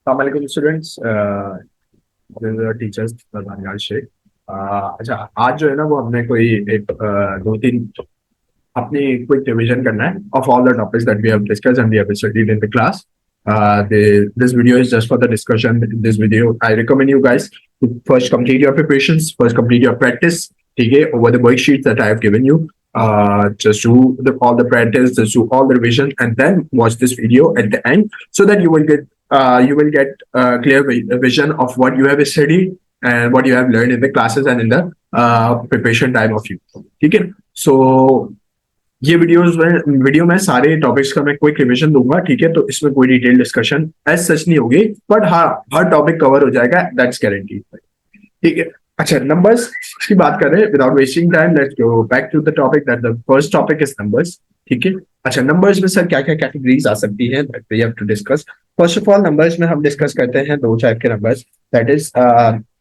Assalamualaikum students, teachers यार शेख। अच्छा, आज जो है ना वो हमने कोई एक दो तीन अपनी क्विक रिवीजन करना है of all the topics that we have discussed and we have studied in the class. This video is just for the discussion. In this video, I recommend you guys to first complete your preparations, first complete your practice, ठीक है, over the worksheets that I have given you. Just do all the practice, just do all the revision, and then watch this video at the end so that you will get clear vision of what you have studied and what you have learned in the classes and in the preparation time of you. ठीक है, so ये video में सारे topics का मैं quick revision दूंगा, ठीक है। तो इसमें कोई डिटेल डिस्कशन एज सच नहीं होगी, बट हाँ, हर टॉपिक कवर हो जाएगा, दैट्स गारंटी, ठीक है। अच्छा, नंबर्स की बात करें, without wasting time let's go back to the topic that the first topic is numbers, ठीक है। अच्छा, नंबर्स में सर क्या क्या कैटेगरीज आ सकती हैं that we have to discuss. First of all, numbers में हम डिस्कस करते हैं दो टाइप के नंबर्स, दैट इज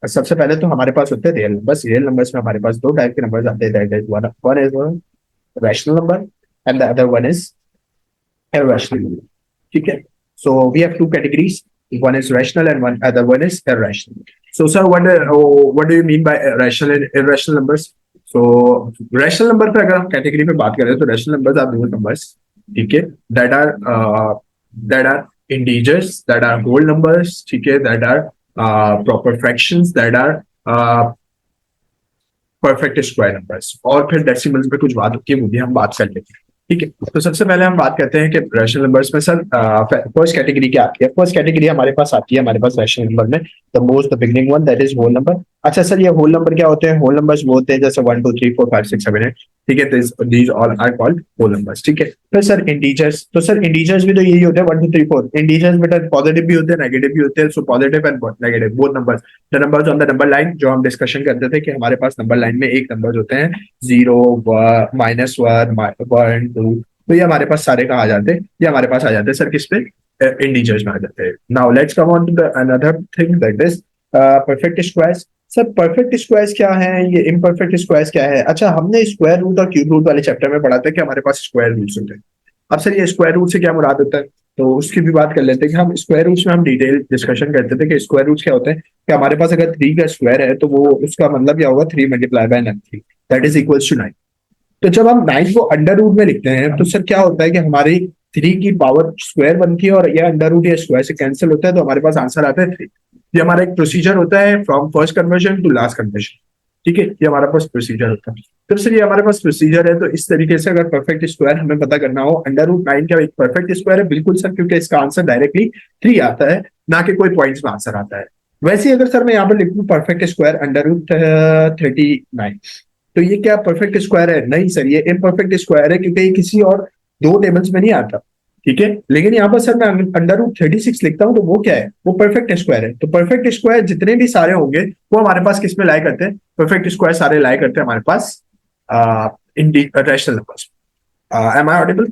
सबसे पहले तो हमारे पास होते हैं रियल नंबर्स। रियल नंबर्स में हमारे पास दो टाइप के नंबर्स आते हैं, that is one is rational number and the other one is irrational number, ठीक है। So we have two categories, one is rational and one other one is irrational. So sir, what do you mean by rational and irrational numbers? So rational number पे अगर हम category पे बात करें तो rational numbers are those numbers, ठीक है, that are integers, that are whole numbers, ठीक है, that are proper fractions, that are perfect square numbers, और फिर डेसिमल्स पे कुछ बात होती है, वो भी हम बात कर लेते हैं, ठीक है। तो सबसे पहले हम बात करते हैं कि रैशनल नंबर्स में सर फर्स्ट कैटेगरी क्या आती है। फर्स्ट कैटेगरी हमारे पास आती है, हमारे पास रैशनल नंबर में the most the beginning one, that is whole number. अच्छा सर, ये होल नंबर क्या होते हैं? होल नंबर्स वो होते हैं जैसे 1 2 3 4 5 6 7 8, ठीक है, these all are called whole numbers, ठीक है। फिर सर इंटीजर्स, तो सर इंटीजर्स भी तो यही होते हैं 1 2 3 4। इंटीजर्स बेटा पॉजिटिव भी होते हैं, नेगेटिव भी होते हैं, so positive and negative both numbers, the numbers on the number line, जो हम डिस्कशन करते थे कि हमारे पास नंबर लाइन में एक नंबर होते हैं 0 -1 1 2, तो ये हमारे पास सारे कहाँ आ जाते हैं? ये हमारे पास आ जाते हैं सर किस पे? इंटीजर्स में आ जाते हैं। Now let's come on to the another thing that is perfect squares. Sir perfect squares क्या है, ये इम्परफेक्ट स्क्वायर्स क्या है? अच्छा, हमने स्क्वायर रूट और क्यूब रूट वाले चैप्टर में पढ़ा था कि हमारे पास स्क्वायर रूट्स होते हैं। अब सर ये स्क्वायर रूट से क्या मुराद होता है, तो उसकी भी बात कर लेते हैं कि हम स्क्वायर रूट्स में हम डिटेल डिस्कशन करते थे कि स्क्वायर रूट्स क्या होते हैं। कि हमारे पास अगर 3 का स्क्वायर है तो वो उसका मतलब क्या होगा, 3 multiply by 3, that is equals to 9। तो जब हम 9 को अंडर रूट में लिखते हैं तो सर क्या होता है कि हमारी 3 की पावर स्क्वायर बनती है और यह अंडर रूट या स्क्वायर से कैंसिल होता है, तो हमारे पास आंसर आता है 3। ये हमारा एक प्रोसीजर होता है from first conversion to last conversion, ठीक है, ये हमारा पास प्रोसीजर होता है। तो सर ये हमारे पास प्रोसीजर है, तो इस तरीके से अगर परफेक्ट स्क्वायर हमें पता करना हो, अंडर रूट 9 का एक परफेक्ट स्क्वायर है, बिल्कुल सर, क्योंकि इसका आंसर डायरेक्टली 3 आता है, ना कि कोई पॉइंट्स में आंसर आता है। वैसे ही अगर सर मैं यहाँ पर लिखूं परफेक्ट स्क्वायर अंडर रूट 39, तो ये क्या परफेक्ट स्क्वायर है? नहीं सर, ये इम्परफेक्ट स्क्वायर है, क्योंकि ये किसी और दो टेबल्स में नहीं आता, ठीक है। लेकिन यहाँ पर सर मैं अंडर रूट 36 लिखता हूँ, तो वो क्या है? वो परफेक्ट स्क्वायर है। तो परफेक्ट स्क्वायर जितने भी सारे होंगे वो हमारे पास किस में लाई करते हैं? परफेक्ट स्क्वायर सारे लाई करते हैं हमारे पास rational numbers. Am I audible?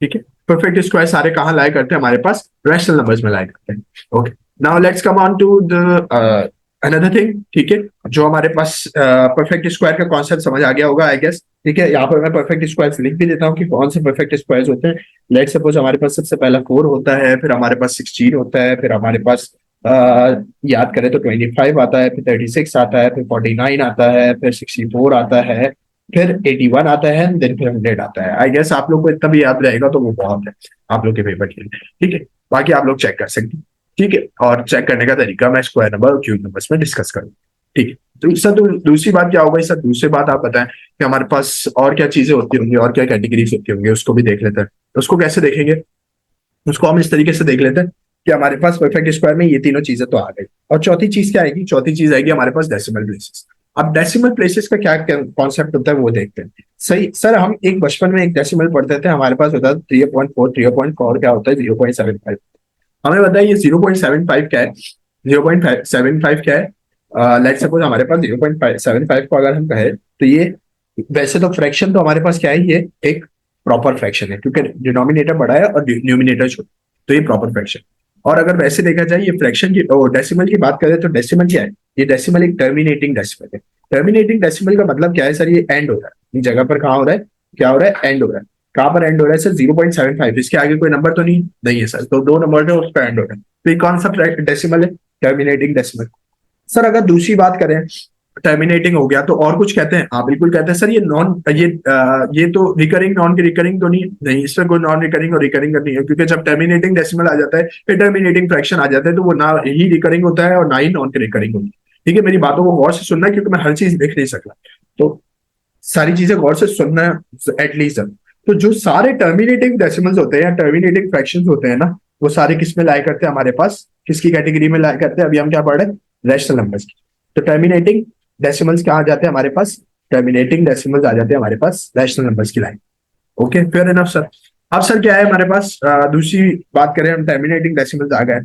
ठीक है, परफेक्ट स्क्वायर सारे कहाँ लाई करते हैं? हमारे पास रैशनल नंबर्स में लाई करते हैं। Okay, now let's come on to the another thing, ठीक है, जो हमारे पास परफेक्ट स्क्वायर का कॉन्सेप्ट समझ आ गया होगा आई गेस, ठीक है। यहाँ पर मैं परफेक्ट स्क्वायर लिख भी देता हूँ कि कौन से परफेक्ट स्क्वायर होते हैं। लेट सपोज हमारे पास सबसे पहला 4 होता है, फिर हमारे पास 16 होता है, फिर हमारे पास याद करें तो 25 आता है, फिर 36 आता है, फिर 49 आता है, फिर 64 आता है, फिर 81 आता है, देन फिर 100 आता है। आई गेस आप लोग को इतना भी याद रहेगा तो वो बहुत है आप लोग के पेपर के लिए, ठीक है। बाकी आप लोग चेक कर सकते हैं, ठीक है, और चेक करने का तरीका मैं स्क्वायर नंबर और क्यूब नंबर्स में डिस्कस करूँ, ठीक है। तो सर दूसरी बात क्या होगा सर? दूसरी बात आप बताएं कि हमारे पास और क्या चीजें होती होंगी और क्या कैटेगरीज होती होंगी, उसको भी देख लेते हैं। उसको कैसे देखेंगे? उसको हम इस तरीके से देख लेते हैं कि हमारे पास परफेक्ट स्क्वायर में ये तीनों चीजें तो आ गई, और चौथी चीज क्या आएगी? चौथी चीज आएगी हमारे पास डेसिमल प्लेसेस। अब डेसिमल प्लेसेस का क्या कॉन्सेप्ट होता है वो देखते हैं। सही सर, हम एक बचपन में एक डेसिमल पढ़ते थे, हमारे पास होता था 3.4, 3.4 क्या होता है? 0.75। हमें बताइए ये 0.75 क्या है? 0.75 क्या है? लेट्स सपोज हमारे पास 0.75 को अगर हम कहें तो ये, वैसे तो फ्रैक्शन तो हमारे पास क्या है, ये एक प्रॉपर फ्रैक्शन है, क्योंकि डिनोमिनेटर बड़ा है और न्यूमिनेटर छोटा, तो ये प्रॉपर फ्रैक्शन। और अगर वैसे देखा जाए ये फ्रैक्शन की डेसिमल की बात करें तो डेसिमल क्या है? ये डेसिमल एक टर्मिनेटिंग डेसिमल है। टर्मिनेटिंग डेसिमल का मतलब क्या है सर? ये एंड हो रहा है, इस जगह पर कहाँ हो रहा है? क्या हो रहा है? एंड हो रहा है। कहाँ पर एंड हो रहा है सर? 0.75, इसके आगे कोई नंबर तो नहीं है सर, तो 2 नंबर है उस पर एंड हो रहा है। तो ये कौन सा डेसिमल है? Terminating decimal. सर अगर दूसरी बात करें, टर्मिनेटिंग हो गया तो और कुछ कहते हैं? हाँ बिल्कुल कहते हैं सर, ये तो रिकरिंग नॉन रिकरिंग तो नहीं, इसमें कोई नॉन रिकरिंग और रिकरिंग नहीं है, क्योंकि जब टर्मिनेटिंग डेसिमल आ जाता है या टर्मिनेटिंग फ्रैक्शन आ जाता है तो वो ना ही रिकरिंग होता है और ना ही नॉन रिकरिंग होता है। ठीक है, मेरी बातों को गौर से सुनना है, क्योंकि मैं हर चीज देख नहीं सकता, तो सारी चीजें गौर से सुनना है एटलीस्ट। तो जो सारे टर्मिनेटिंग डेसिमल्स होते हैं या टर्मिनेटिंग फ्रैक्शंस होते हैं ना, वो सारे किस में लाई करते हैं हमारे पास? किसकी कैटेगरी में लाई करते हैं? अभी हम क्या पढ़ रहे हैं? रैशनल नंबर्स की। तो टर्मिनेटिंग डेसिमल्स कहाँ आ जाते हैं हमारे पास? टर्मिनेटिंग डेसिमल्स आ जाते हैं हमारे पास रैशनल नंबर्स की line. Okay, fair enough sir. अब सर क्या है हमारे पास? दूसरी बात करें, हम टर्मिनेटिंग डेसिमल्स आ गए,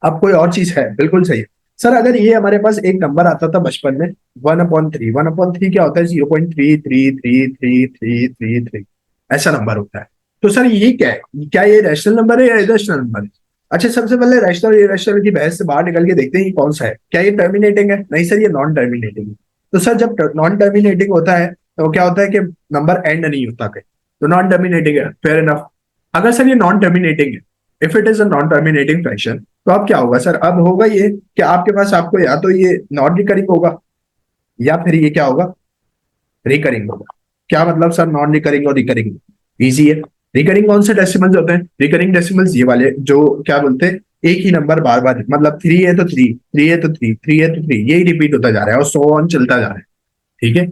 अब कोई और चीज है? बिल्कुल सही है सर। अगर ये हमारे पास एक नंबर आता था बचपन में 1/3, 1/3 क्या होता है? 0.333333 ऐसा नंबर होता है। तो सर ये क्या है? क्या ये रैशनल नंबर है या इरेशनल नंबर है? अच्छा, सबसे पहले रैशनल इरेशनल की बहस से बाहर निकल के देखते हैं ये कौन सा है। क्या ये टर्मिनेटिंग है? नहीं सर, ये नॉन टर्मिनेटिंग है। तो सर जब नॉन टर्मिनेटिंग होता है तो क्या होता है कि नंबर एंड नहीं होता कहीं, तो नॉन टर्मिनेटिंग है, फेयर इनफ। अगर सर ये नॉन टर्मिनेटिंग है, if it is a non terminating fraction, तो अब क्या होगा सर? अब होगा ये कि आपके पास आपको या तो ये नॉन रिकरिंग होगा या फिर ये क्या होगा? रिकरिंग होगा। क्या मतलब सर नॉन रिकरिंग और रिकरिंग? इजी है। रिकरिंग कौन से डेसिमल्स होते हैं? रिकरिंग डेसिमल्स ये वाले जो क्या बोलते हैं, एक ही नंबर बार बार, मतलब 3 है तो 3, 3 है तो 3, 3 है तो 3, यही रिपीट होता जा रहा है और सो ऑन चलता जा रहा है। ठीक है,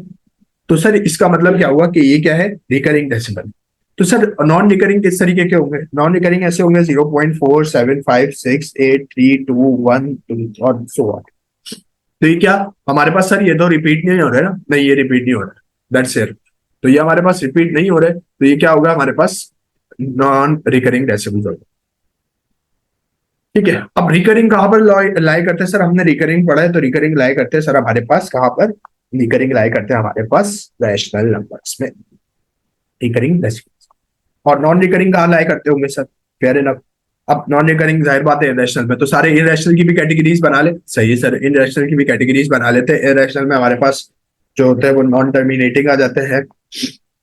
तो सर इसका मतलब क्या हुआ कि ये क्या है? Recurring decimal. तो सर नॉन रिकरिंग किस तरीके के होंगे? नॉन रिकरिंग ऐसे होंगे 0.47568321 और सो ऑन। तो ये क्या हमारे पास सर? ये तो रिपीट नहीं हो रहा है ना? नहीं, ये रिपीट नहीं हो रहा है, दैट्स इट। तो ये हमारे पास रिपीट नहीं हो रहे, तो ये क्या होगा हमारे पास? नॉन रिकरिंग डेसिमल्स होगा। ठीक है, अब रिकरिंग कहाँ पर लाई करते हैं सर? हमने रिकरिंग पढ़ा है, तो रिकरिंग लाई करते हैं सर हमारे पास कहाँ पर? रिकरिंग लाई करते हैं हमारे पास रैशनल नंबर्स में, रिकरिंग डेसिमल्स। और नॉन रिकरिंग कहाँ लाई करते होंगे सर? Fair enough. अब नॉन रिकरिंग जाहिर बात है इरेशनल में, तो सारे इरेशनल की भी कैटेगरीज बना ले। सही है सर, इरेशनल की भी कैटेगरीज बना लेते हैं। इरेशनल में हमारे पास जो होते हैं वो नॉन टर्मिनेटिंग आ जाते हैं,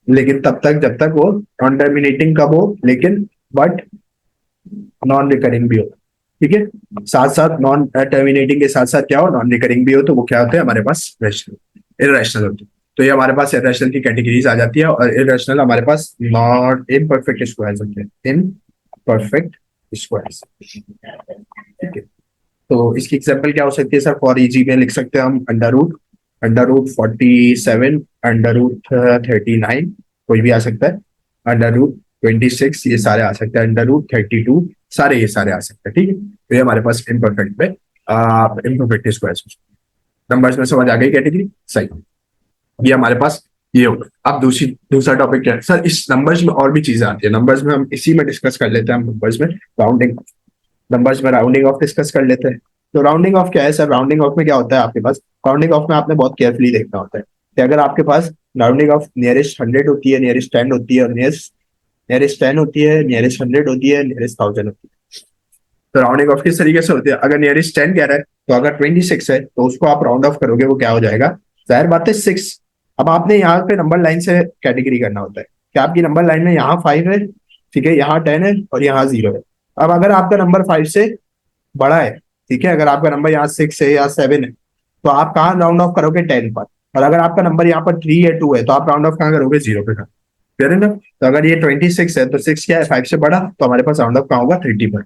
लेकिन तब तक जब तक वो नॉन टर्मिनेटिंग कब हो, लेकिन बट नॉन रिकरिंग भी हो। ठीक है, साथ साथ नॉन टर्मिनेटिंग के साथ साथ क्या हो? नॉन रिकरिंग भी हो, तो वो क्या होते हैं हमारे पास? रैशनल, इरेशनल होते हैं। तो ये हमारे पास इरेशनल की कैटेगरीज आ जाती है, और इरेशनल हमारे पास नॉट इम्परफेक्ट स्क्वायर्स होते हैं, इम्परफेक्ट स्क्वायर्स। ठीक है, तो इसकी एग्जांपल क्या हो सकती है सर? फॉर इजी में लिख सकते हैं हम अंडर रूट 47, अंडर रूट 39, कोई भी आ सकता है। अंडर रूट 26, ये सारे आ सकते हैं। अंडर रूट 32, सारे ये सारे आ सकते हैं। ठीक है, तो ये हमारे पास इम्परफेक्ट में इम्परफेक्ट स्क्वायर्स। नंबर्स में समझ आ गई कैटेगरी? सही। ये हमारे पास ये होगा। अब दूसरा टॉपिक क्या है सर? इस नंबर्स में और भी चीजें आती है, नंबर्स में हम इसी में डिस्कस कर लेते हैं। हम नंबर्स में राउंडिंग, नंबर्स में राउंडिंग ऑफ डिस्कस कर लेते हैं। तो राउंडिंग ऑफ क्या है सर? राउंडिंग ऑफ में क्या होता है आपके पास? राउंडिंग ऑफ में आपने बहुत केयरफुली देखना होता है कि अगर आपके पास राउंडिंग ऑफ नियरेस्ट 100 होती है, नियरेस्ट 10 होती है, और नियरेस्ट 10 होती है, नियरेस्ट 100 होती है, नियरेस्ट 1000 होती है। तो राउंडिंग ऑफ किस तरीके से होती है? अगर नियरेस्ट 10 कह रहा है, तो अगर 26 है तो उसको आप राउंड ऑफ करोगे, वो क्या हो जाएगा? जाहिर बात है 6। अब आपने यहाँ पे नंबर लाइन से कैटेगरी करना होता है कि आपकी नंबर लाइन में यहाँ 5 है, ठीक है, यहाँ 10 है और यहाँ 0 है। अब अगर आपका नंबर 5 से बड़ा है, ठीक है, अगर आपका नंबर यहाँ 6 है या 7 है, तो आप कहाँ राउंड ऑफ करोगे? 10 पर। और अगर आपका नंबर यहाँ पर 3 है, 2 है, तो आप राउंड ऑफ कहाँ करोगे? 0 पे। क्लियर है ना? तो अगर ये 26 है तो 6 क्या है? 5 से बड़ा, तो हमारे पास राउंड ऑफ कहाँ होगा? 30 पर।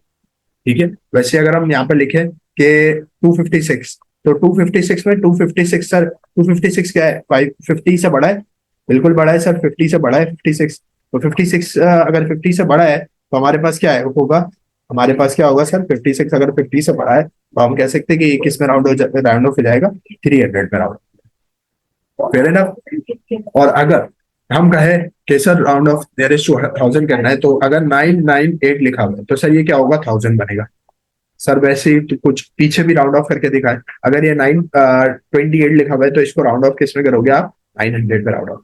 ठीक है, वैसे अगर हम यहाँ पर लिखें कि 256, तो 256 में 256 सर, 256 क्या है? 50 से बड़ा है? बिल्कुल बड़ा है सर, 50 से बड़ा है 56। तो 56 अगर 50 से बड़ा है तो हमारे पास क्या है होगा? हमारे पास क्या होगा सर? 56 अगर 50 से बड़ा है तो हम कह सकते हैं कि किस में राउंड ऑफ हो जाएगा? 300 में राउंड। Fair enough. और अगर हम कहें कि sir round off nearest to 1000 करना है, तो अगर 998 लिखा हुआ है तो सर ये क्या होगा? 1000 बनेगा। सर वैसे ही तो कुछ पीछे भी राउंड ऑफ करके दिखाएं। अगर ये 928 लिखा हुआ है तो इसको राउंड ऑफ किस में करोगे आप? 900 पे राउंड ऑफ।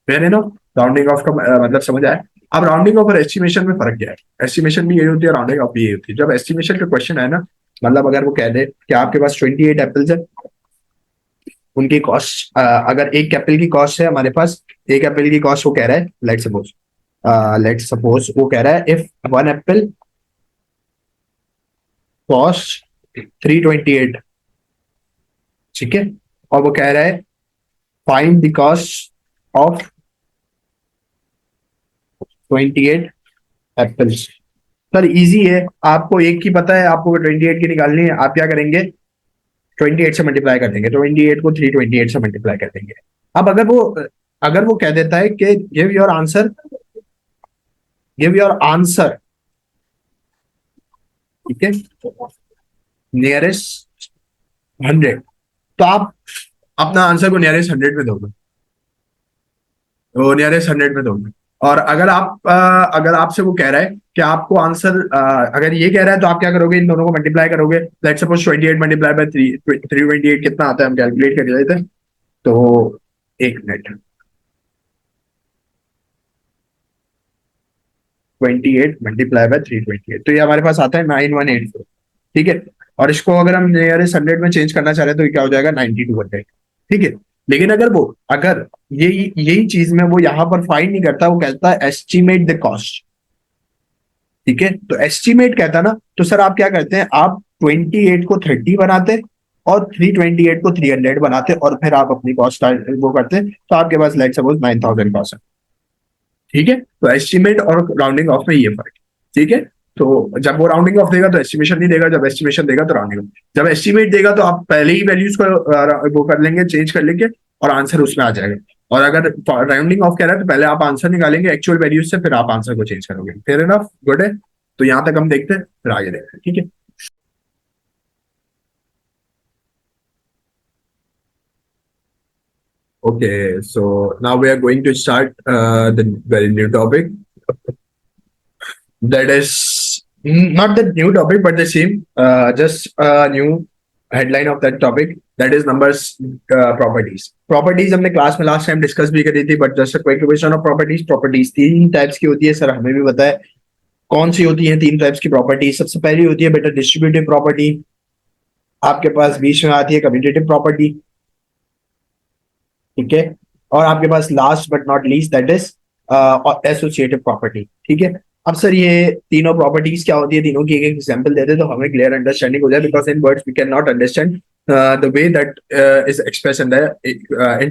फेयर है ना? राउंडिंग ऑफ का मतलब समझ आया? अब राउंडिंग ऑफ और एस्टिमेशन में फर्क क्या है? एस्टिमेशन भी यही होती है, राउंडिंग ऑफ भी यही होती है। जब एस्टिमेशन का क्वेश्चन है ना, मतलब अगर वो कह दे कि आपके पास 28 एप्पल्स है, उनकी कॉस्ट अगर एक एप्पल की कॉस्ट है हमारे पास, एक एप्पल की कॉस्ट वो कह रहा है, लेट्स सपोज लेट्स सपोज वो कह रहा है इफ वन एप्पल कॉस्ट 328, ठीक है, और वो कह रहा है find the cost of 28 apples. Sir easy है, आपको एक की पता है, आपको 28 की निकालनी है, आप क्या करेंगे, 28 से मल्टीप्लाई कर देंगे, 28 को 328 से मल्टीप्लाई कर देंगे। अब अगर वो कह देता है कि गिव योर आंसर, ठीक है, नियरेस्ट 100, तो आप अपना आंसर को नियरेस्ट 100 में दोगे, वो नियरेस्ट 100 में दोगे। और अगर आपसे वो कह रहा है कि आपको आंसर अगर ये कह रहा है तो आप क्या करोगे, इन दोनों को मल्टीप्लाई करोगे। लेट्स सपोज 28 मल्टीप्लाई बाय 328 कितना आता है, हम कैलकुलेट कर लेते हैं। तो 1 मिनट, 28 मल्टीप्लाई बाय 328, तो ये हमारे पास आता है 9184, ठीक है। और इसको अगर हम नियरेस्ट 100 में चेंज करना चाह रहे हैं तो ये क्या हो जाएगा, 9200, ठीक है। लेकिन अगर यही चीज में वो यहाँ पर फाइंड नहीं करता, वो कहता है एस्टिमेट द कॉस्ट, ठीक है। तो एस्टिमेट कहता ना, तो सर आप क्या करते हैं, आप 28 को 30 बनाते और 328 को 300 बनाते और फिर आप अपनी कॉस्ट वो करते, तो आपके पास लाइक सपोज 9000 कॉस्ट है, ठीक है। तो एस्टिमेट और राउंडिंग ऑफ में ये फर्क, ठीक है। तो जब वो राउंडिंग ऑफ देगा तो एस्टिमेशन नहीं देगा, जब एस्टिमेशन देगा तो राउंडिंग ऑफ, जब एस्टिमेट देगा तो आप पहले ही वैल्यूज को वो कर लेंगे, चेंज कर लेंगे और आंसर उसमें आ जाएगा। और अगर राउंडिंग ऑफ कह रहा है तो पहले आप आंसर निकालेंगे एक्चुअल वैल्यूज से, फिर आप आंसर को चेंज करोगे। फेयर इनफ, गुड है। तो यहां तक हम देखते हैं, फिर आगे देखते हैं, ठीक है। Okay, so now we are going to start the very new topic. That is not the new topic, but the same, just a new headline of that topic. That is numbers properties. Properties हमने class में last time discuss भी करी थी, but just a quick revision of properties. Properties तीन types की होती है, sir हमें भी पता है कौन सी होती है तीन टाइप्स की प्रॉपर्टी। सबसे पहली होती है बेटा डिस्ट्रीब्यूटिव प्रॉपर्टी, आपके पास बीच में आती है कम्यूटेटिव प्रॉपर्टी, ठीक है। और आपके पास last but not least that is associative property, ठीक है। अब सर ये तीनों प्रॉपर्टीज क्या होती है, तीनों की एक एग्जांपल देते तो हमें क्लियर अंडरस्टैंडिंग हो जाए, because in words we can not understand the way that is express in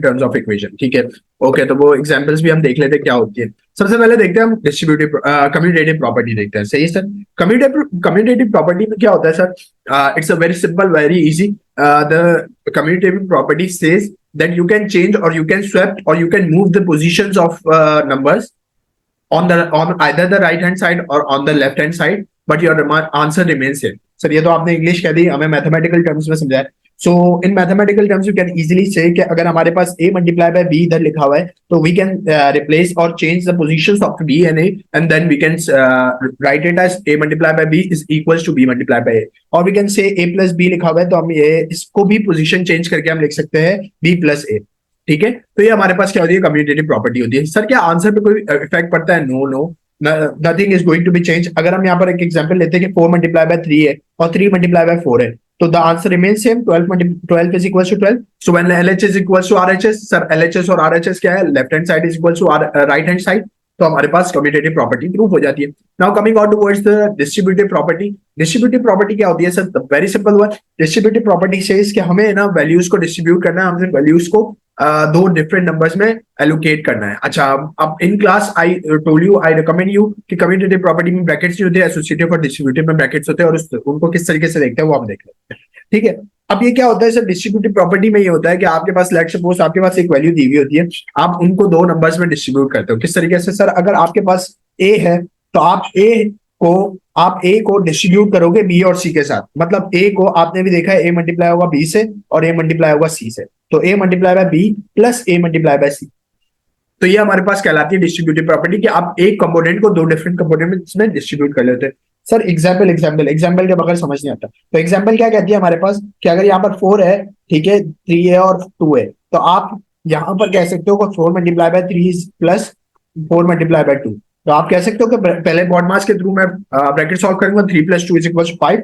terms of equation, ठीक है। ओके, तो वो एग्जांपल्स भी हम देख लेते हैं क्या होती है। सबसे पहले देखते हैं हम डिस्ट्रीब्यूटिव कम्यूटेटिव प्रॉपर्टी देखते हैं, सही है सर। कम्यूटेटिव प्रॉपर्टी में क्या होता है sir, it's a very simple, very easy. The commutative property says that you can change or you can swap or you can move the positions of numbers on either the right hand side or on the left hand side, but your answer remains same. Sir ये तो आपने English कह दी, हमें mathematical terms में समझाया। So in mathematical terms you can easily see कि अगर हमारे पास a मल्टीप्लाई बाय b इधर लिखा हुआ है तो वी कैन रिप्लेस और change the positions of b and a and then we can write it as a multiply by b is equals to b multiply by a, और we can say a plus b लिखा हुआ है तो हम ये इसको भी position change करके हम लिख सकते हैं b प्लस a, ठीक है। तो ये हमारे पास क्या होती है, कम्यूटेटिव प्रॉपर्टी होती है। सर क्या आंसर पे कोई इफेक्ट पड़ता है, no no, nothing is going to be change. अगर हम यहाँ पर एक एग्जांपल लेते हैं कि 4 मल्टीप्लाई बाय 3 है और 3 मल्टीप्लाई बाय 4 है, तो the answer remains same, 12 is equal to 12। So when LHS is equal to RHS, sir LHS और RHS क्या है, left hand side is equal to right hand side, तो हमारे पास कम्यूटेटिव प्रॉपर्टी प्रूव हो जाती है। Now coming on towards the distributive property. Distributive property क्या होती है sir, very simple one. Distributive property says कि हमें ना वैल्यूज को डिस्ट्रीब्यूट करना है, हमें वैल्यूज को दो डिफरेंट नंबर्स में एलोकेट करना है। अच्छा, अब in class I told you, I recommend you कि कम्यूटेटिव प्रॉपर्टी में ब्रैकेट्स नहीं होते, एसोसिएटिव और डिस्ट्रीब्यूटिव में ब्रैकेट्स होते हैं, और उनको किस तरीके से देखते हैं वो हम देख लेते हैं, ठीक है। अब ये क्या होता है सर, डिस्ट्रीब्यूटिव प्रॉपर्टी में ये होता है कि आपके पास लेट्स सपोज आपके पास एक वैल्यू दी हुई होती है, आप उनको दो नंबर्स में डिस्ट्रीब्यूट करते हो। किस तरीके से सर, अगर आपके पास a है तो आप a को डिस्ट्रीब्यूट करोगे b और c के साथ। मतलब a को आपने भी देखा है a मल्टीप्लाई होगा b से और a मल्टीप्लाई होगा c से, तो a multiply by b plus a multiply bye c। तो ये हमारे पास कहलाती है डिस्ट्रीब्यूटिव प्रॉपर्टी कि आप एक कंपोनेंट को दो डिफरेंट कंपोनेंट्स में डिस्ट्रीब्यूट कर लेते हैं। सर एग्जाम्पल के बगैर समझ नहीं आता। तो एग्जाम्पल क्या कहती है हमारे पास कि अगर यहाँ पर 4 है, ठीक है, 3 है और 2 है, तो आप यहाँ पर कह सकते हो 4 multiply by 3 plus 4 multiply by 2। तो आप कह सकते हो कि पहले बॉड मास के थ्रू मैं ब्रैकेट सॉल्व करूंगा, 3 plus 2 is equal to 5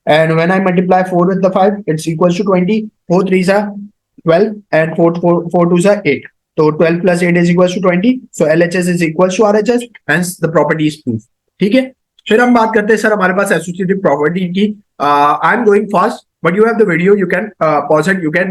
and when I multiply 4 with the 5 it's equal to 20, 4 3 12 and 4 2 8। तो 12 plus 8 is equal to 20, so LHS is equal to RHS, hence the property is proof. ठीक है, फिर हम बात करते हैं sir हमारे पास एसोसिएटिव प्रॉपर्टी की। I am going fast but you have the video, you can pause it, you can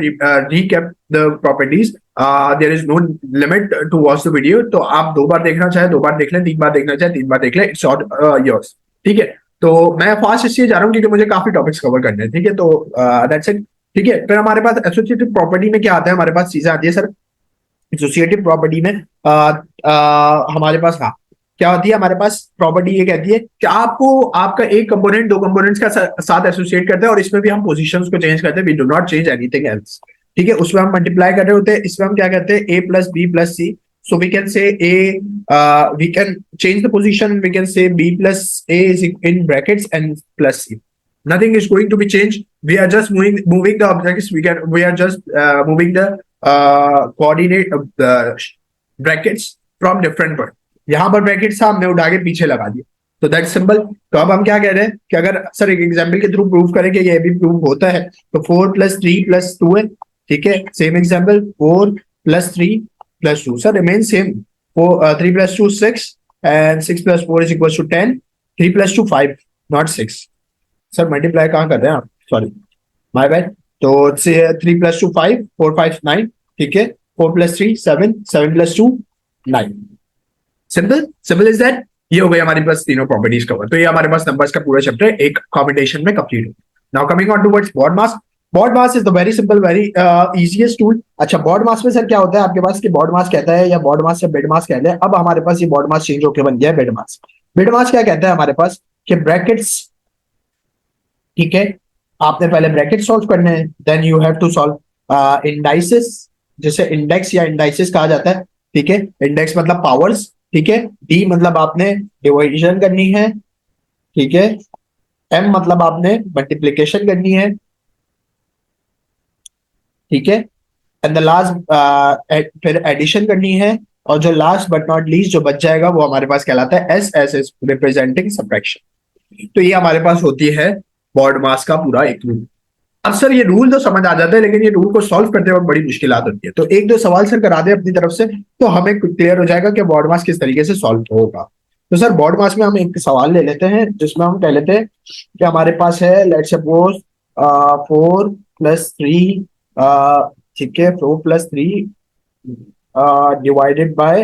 recap the properties, there is no limit to watch the video. तो आप 2 बार देखना चाहे 2 बार देख लें, 3 बार देखना चाहे 3 बार देख लें, इट्स ऑल योर्स। ठीक है, तो मैं फास्ट इसलिए जा रहा हूँ क्योंकि मुझे काफी टॉपिक्स कवर करने हैं। ठीक है, तो दैट्स इट। ठीक है, फिर हमारे पास एसोसिएटिव प्रॉपर्टी में क्या आता है, हमारे पास चीजें आती है सर एसोसिएटिव प्रॉपर्टी में। हमारे पास हाँ क्या होती है, हमारे पास प्रॉपर्टी ये कहती है कि आपको आपका एक कंपोनेंट 2 कंपोनेंट्स का साथ एसोसिएट करते हैं, और इसमें भी हम पोजीशंस को चेंज करते हैं, we do not change anything else. ठीक है, उसमें हम मल्टीप्लाई कर रहे होते हैं, इसमें हम क्या कहते हैं a plus b plus c. So we can say we can change the position. We can say b plus a is in brackets and plus c. Nothing is going to be changed. We are just moving the objects. We are just moving the coordinate of the brackets from different point. यहाँ पर bracket था, हमने उठा के पीछे लगा दिया, तो दैट सिंपल। तो अब हम क्या कह रहे हैं कि अगर सर एक एग्जाम्पल के थ्रू प्रूव करें कि ये भी प्रूव होता है, तो 4 प्लस 3 प्लस 2 है। ठीक है, same example 4 plus 3 plus 2 sir remain same, 3 plus 2 6 and 6 plus 4 is equal to 10, 3 plus 2 5 not 6। Sir multiply कहाँ कर रहे हैं आप, सॉरी माय बैड। तो 3 प्लस 2 5, 4 5 9। ठीक है, 4 plus 3 7, 7 plus 2 9। Simple simple is that. ये हो गई हमारे पास तीनों प्रॉपर्टीज कवर। तो ये हमारे पास नंबर्स का पूरा चैप्टर एक कॉम्बिनेशन में कंप्लीट हो। Now coming on towards BODMAS. BODMAS is the very simple very easiest tool. अच्छा, बॉड मास में सर क्या होता है आपके पास कि बॉड मास कहता है या बॉड मास या बेड मास कहते हैं। अब हमारे पास ये बॉड मास चेंज होकर बन गया है बेड मास। बेड मास क्या कहता है हमारे पास कि ब्रैकेट्स, ठीक है, आपने पहले ब्रैकेट सॉल्व करने हैं, then you have to solve indices, जिसे इंडेक्स या इंडाइसेस कहा जाता है। ठीक है, इंडेक्स मतलब पावर्स। ठीक है, डी मतलब आपने डिवीजन करनी है। ठीक है, एम मतलब आपने मल्टीप्लिकेशन करनी है। ठीक है, एंड द लास्ट फिर एडिशन करनी है, और जो लास्ट बट नॉट लीस्ट जो बच जाएगा वो हमारे पास कहलाता है S, S is representing subtraction. तो ये हमारे पास होती है बॉड मास का पूरा एक रूल। अब सर ये रूल तो समझ आ जाता है, लेकिन ये रूल को सॉल्व करते वक्त बड़ी मुश्किलात होती है। तो एक दो सवाल सर करा दे अपनी तरफ से, तो हमें क्लियर हो जाएगा कि बॉड मास किस तरीके से सॉल्व होगा। तो सर बॉड मास में हम एक सवाल ले लेते हैं, जिसमें हम कह लेते हैं कि हमारे पास है लेट्स सपोज 4 प्लस 3, ठीक है, 4 plus 3 divided by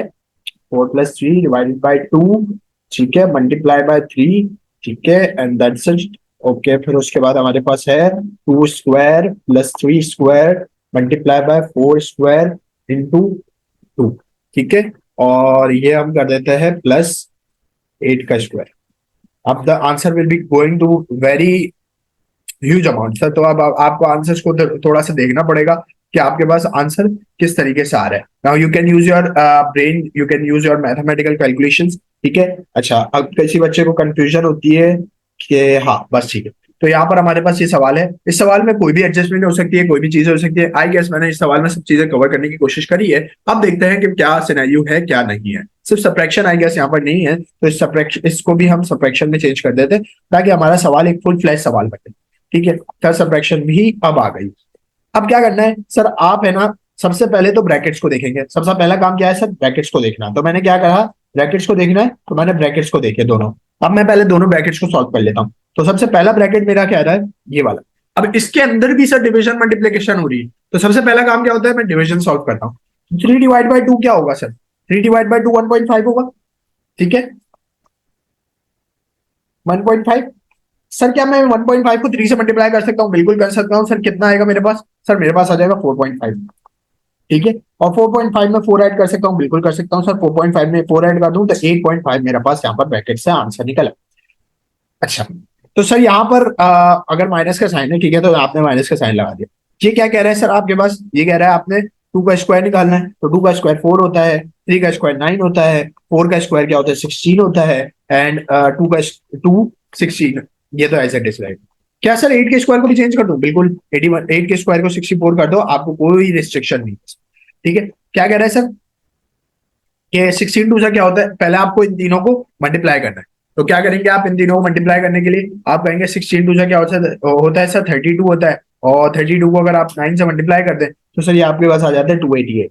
4 plus 3 divided by 2, ठीक है, मल्टीप्लाई बाय 3, ठीक है, एंड दैट्स इट। ओके, फिर उसके बाद हमारे पास है 2 square plus 3 square multiply by 4 square into 2। ठीक है, और ये हम कर देते हैं प्लस 8 का स्क्वायर। अब the answer will be going to very huge amount sir. तो अब आपको आंसर्स को थोड़ा सा देखना पड़ेगा कि आपके पास आंसर किस तरीके से आ रहा है। Now you can use your brain, you can use your mathematical calculations. ठीक है, अच्छा, अब किसी बच्चे को कंफ्यूजन होती है कि हाँ बस ठीक है, तो यहाँ पर हमारे पास ये सवाल है। इस सवाल में कोई भी एडजस्टमेंट हो सकती है, कोई भी चीजें हो सकती है। आई गेस मैंने इस सवाल में सब चीजें कवर करने की कोशिश करी है। अब देखते हैं कि क्या सिनेरियो है क्या नहीं है। सिर्फ सब्ट्रैक्शन आई गेस यहाँ पर नहीं है, तो इस सब्ट्रैक्शन इसको भी हम सब्ट्रैक्शन में चेंज कर देते हैं ताकि हमारा सवाल एक फुल फ्लैश सवाल बने। ठीक है, थर्ड सब्ट्रैक्शन भी अब आ गई। अब क्या करना है सर, आप है ना सबसे पहले तो ब्रैकेट्स को देखेंगे। सबसे पहला काम क्या है सर, ब्रैकेट्स को देखना। तो मैंने क्या कहा, ब्रैकेट्स को देखना है, तो मैंने ब्रैकेट्स को देखे दोनों। अब मैं पहले दोनों ब्रैकेट्स को सॉल्व कर लेता हूँ। तो सबसे पहला ब्रैकेट मेरा क्या रहा है, ये वाला। अब इसके अंदर भी सर डिवीजन मल्टीप्लिकेशन हो रही है, तो सबसे पहला काम क्या होता है, मैं डिवीजन सॉल्व करता हूँ। 3 डिवाइड बाई 2 क्या होगा सर, 3 डिवाइड बाई 2 1.5 होगा। ठीक है, 1.5। सर क्या मैं 1.5 को 3 से मल्टीप्लाई कर सकता हूँ? बिल्कुल कर सकता हूँ सर। कितना आएगा मेरे पास? सर मेरे पास आ जाएगा 4.5। ठीक है, और 4.5 में 4 ऐड कर सकता हूँ? बिल्कुल कर सकता हूँ सर। 4.5 में 4 ऐड कर दूं तो 8.5 मेरे पास यहाँ पर ब्रैकेट से आंसर निकला। अच्छा, तो सर यहाँ पर अगर माइनस का साइन है, ठीक है, तो आपने माइनस का साइन लगा दिया। ये क्या कह रहा है सर आपके पास, ये कह रहा है आपने 2 का स्क्वायर निकालना है। तो 2 का स्क्वायर 4 होता है, 3 का स्क्वायर 9 होता है, 4 का स्क्वायर क्या होता है 16 होता है, एंड 2 16। ये तो ऐसे डिस्क्राइब। क्या सर 8 के स्क्वायर को भी चेंज कर दूं? बिल्कुल, 81 8 के स्क्वायर को 64 कर दो, आपको कोई रिस्ट्रिक्शन नहीं। ठीक है, क्या कह रहा है सर कि 16 2 से क्या होता है, पहले आपको इन तीनों को मल्टीप्लाई करना है। तो क्या करेंगे आप इन तीनों को मल्टीप्लाई करने के लिए, आप कहेंगे 16 2 से क्या होता है सर 32 होता है, और 32 को अगर आप 9 से मल्टीप्लाई कर दें तो सर ये आपके पास आ जाता है 288।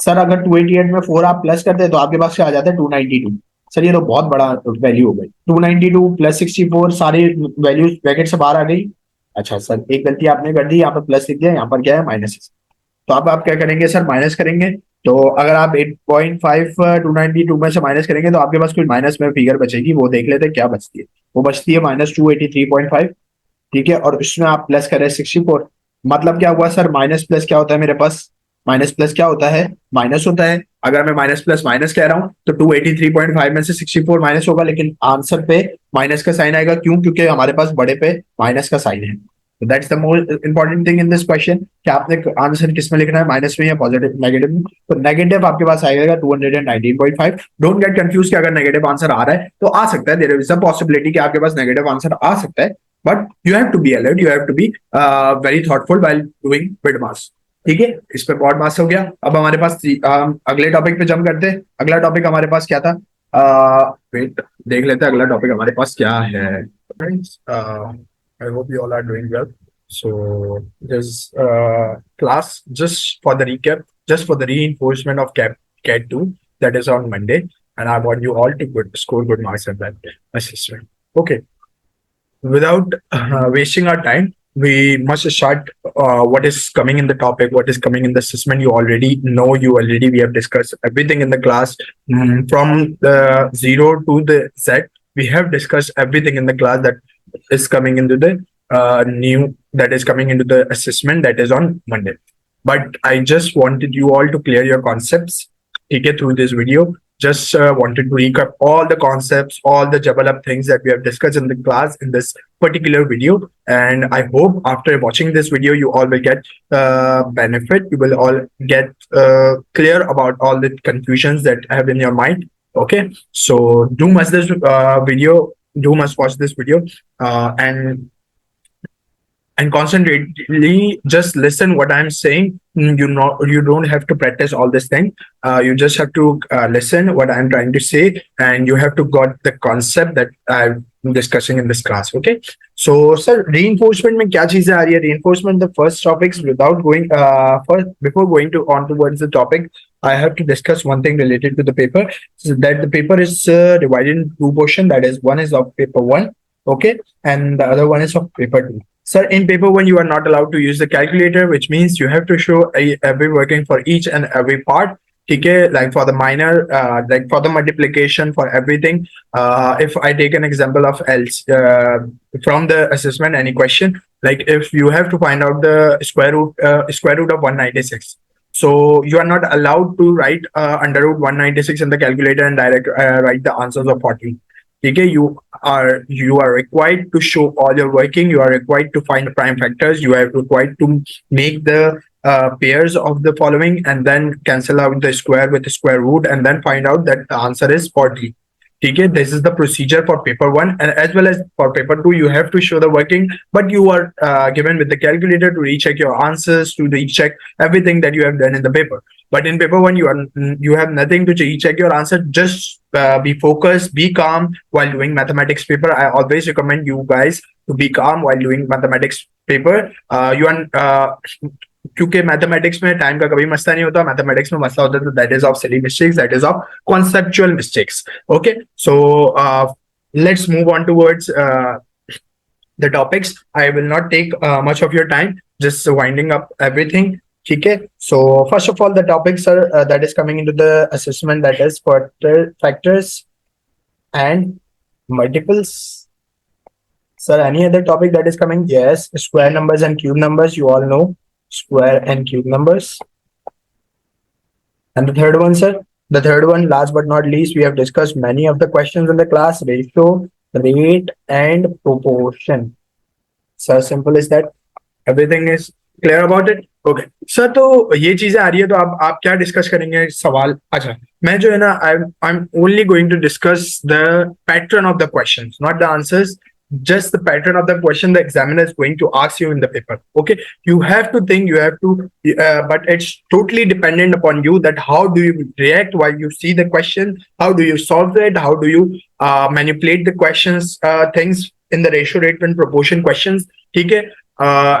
सर अगर 288 में 4 आप प्लस करते हैं तो आपके पास क्या आ जाता है 292। सर ये तो बहुत बड़ा वैल्यू हो गई, 292 प्लस 64 सारी वैल्यूज ब्रैकेट से बाहर आ गई। अच्छा सर एक गलती आपने कर दी, यहाँ पर प्लस लिख दिया, यहाँ पर क्या है माइनस। तो अब आप क्या करेंगे सर, माइनस करेंगे। तो अगर आप 8.5 292 में से माइनस करेंगे तो आपके पास कोई माइनस में फिगर बचेगी, वो देख लेते हैं क्या बचती है। वो बचती है -283.5। ठीक है, और उसमें आप प्लस करें 64। मतलब क्या हुआ सर, माइनस प्लस क्या होता है मेरे पास, माइनस प्लस क्या होता है, माइनस होता है। अगर मैं माइनस प्लस माइनस कह रहा हूं तो 283.5 में से 64 माइनस होगा, लेकिन आंसर पे माइनस का साइन आएगा। क्यों? क्योंकि हमारे पास बड़े पे माइनस का साइन है। That's the most important thing in this question कि आपने आंसर किस में लिखना है, माइनस में या पॉजिटिव नेगेटिव में। तो नेगेटिव आपके पास आएगा 219.5। डोंट गेट कंफ्यूज कि अगर नेगेटिव आंसर आ रहा है तो आ सकता है, देयर इज अ पॉसिबिलिटी कि आपके पास नेगेटिव आंसर आ सकता है, but you have to be alert, you have to be very thoughtful while doing bit maths. ठीक है, इस पे बॉड मास हो गया। अब हमारे पास अगले टॉपिक पे जंप करते हैं। अगला टॉपिक हमारे पास क्या था, वेट देख लेते हैं अगला टॉपिक हमारे पास क्या है। Friends I hope you all are doing well. So this class, just for the recap, just for the reinforcement of CAT 2, that is on Monday, and I want you all to score good marks at that assessment. Okay, without wasting our time, we must start what is coming in the topic, what is coming in the assessment. You already know, we have discussed everything in the class. From the 0 to the Z. We have discussed everything in the class that is coming into the new, that is coming into the assessment that is on Monday. But I just wanted you all to clear your concepts, okay, through this video. Just wanted to recap all the concepts, all the jabal up things that we have discussed in the class in this particular video. And I hope after watching this video, you all will get benefit. You will all get clear about all the confusions that have in your mind. Okay, so do must this video, do must watch this video, and constantly just listen what I'm saying. You know, you don't have to practice all this thing. You just have to listen what I'm trying to say, and you have to got the concept that I'm discussing in this class. Okay, so sir, reinforcement में क्या चीजें आ रही है? Reinforcement, the first topics, without going first, before going to on towards the topic, I have to discuss one thing related to the paper. So that the paper is divided in two portions. That is, one is of paper one, okay, and the other one is of paper two. Sir, in paper one, you are not allowed to use the calculator, which means you have to show every working for each and every part. Okay, like for the minor, like for the multiplication, for everything. If I take an example of else from the assessment, any question, like if you have to find out the square root of 196. So you are not allowed to write under root 196 in the calculator and direct write the answers of 40. Okay, you are required to show all your working. You are required to find prime factors. You are required to make the pairs of the following and then cancel out the square with the square root and then find out that the answer is 40. Okay, this is the procedure for paper one, and as well as for paper two, you have to show the working, but you are given with the calculator to recheck your answers, to recheck everything that you have done in the paper. But in paper one, you have nothing to recheck your answer. Just be focused, be calm while doing mathematics paper. I always recommend you guys to be calm while doing mathematics paper. You are क्योंकि mathematics में time का कभी मसला नहीं होता, mathematics में मसला होता है, तो that is of silly mistakes, that is of conceptual mistakes. Okay, so let's move on towards the topics. I will not take much of your time, just winding up everything. Okay, so first of all, the topics are that is coming into the assessment, that is factors and multiples. Sir, any other topic that is coming? Yes, square numbers and cube numbers. You all know square and cube numbers. And the third one, sir, the third one, last but not least, we have discussed many of the questions in the class: ratio, rate, and proportion. Sir, simple is that. Everything is clear about it? Okay. Sir, तो ये चीजें आ रही है, तो आप क्या discuss करेंगे सवाल? अच्छा, मैं जो है ना, I am only going to discuss the pattern of the questions, not the answers. Just the pattern of the question the examiner is going to ask you in the paper. Okay, you have to think, you have to, but it's totally dependent upon you that how do you react while you see the question, how do you solve it, how do you manipulate the questions, things in the ratio, rate, and proportion questions. ठीक है,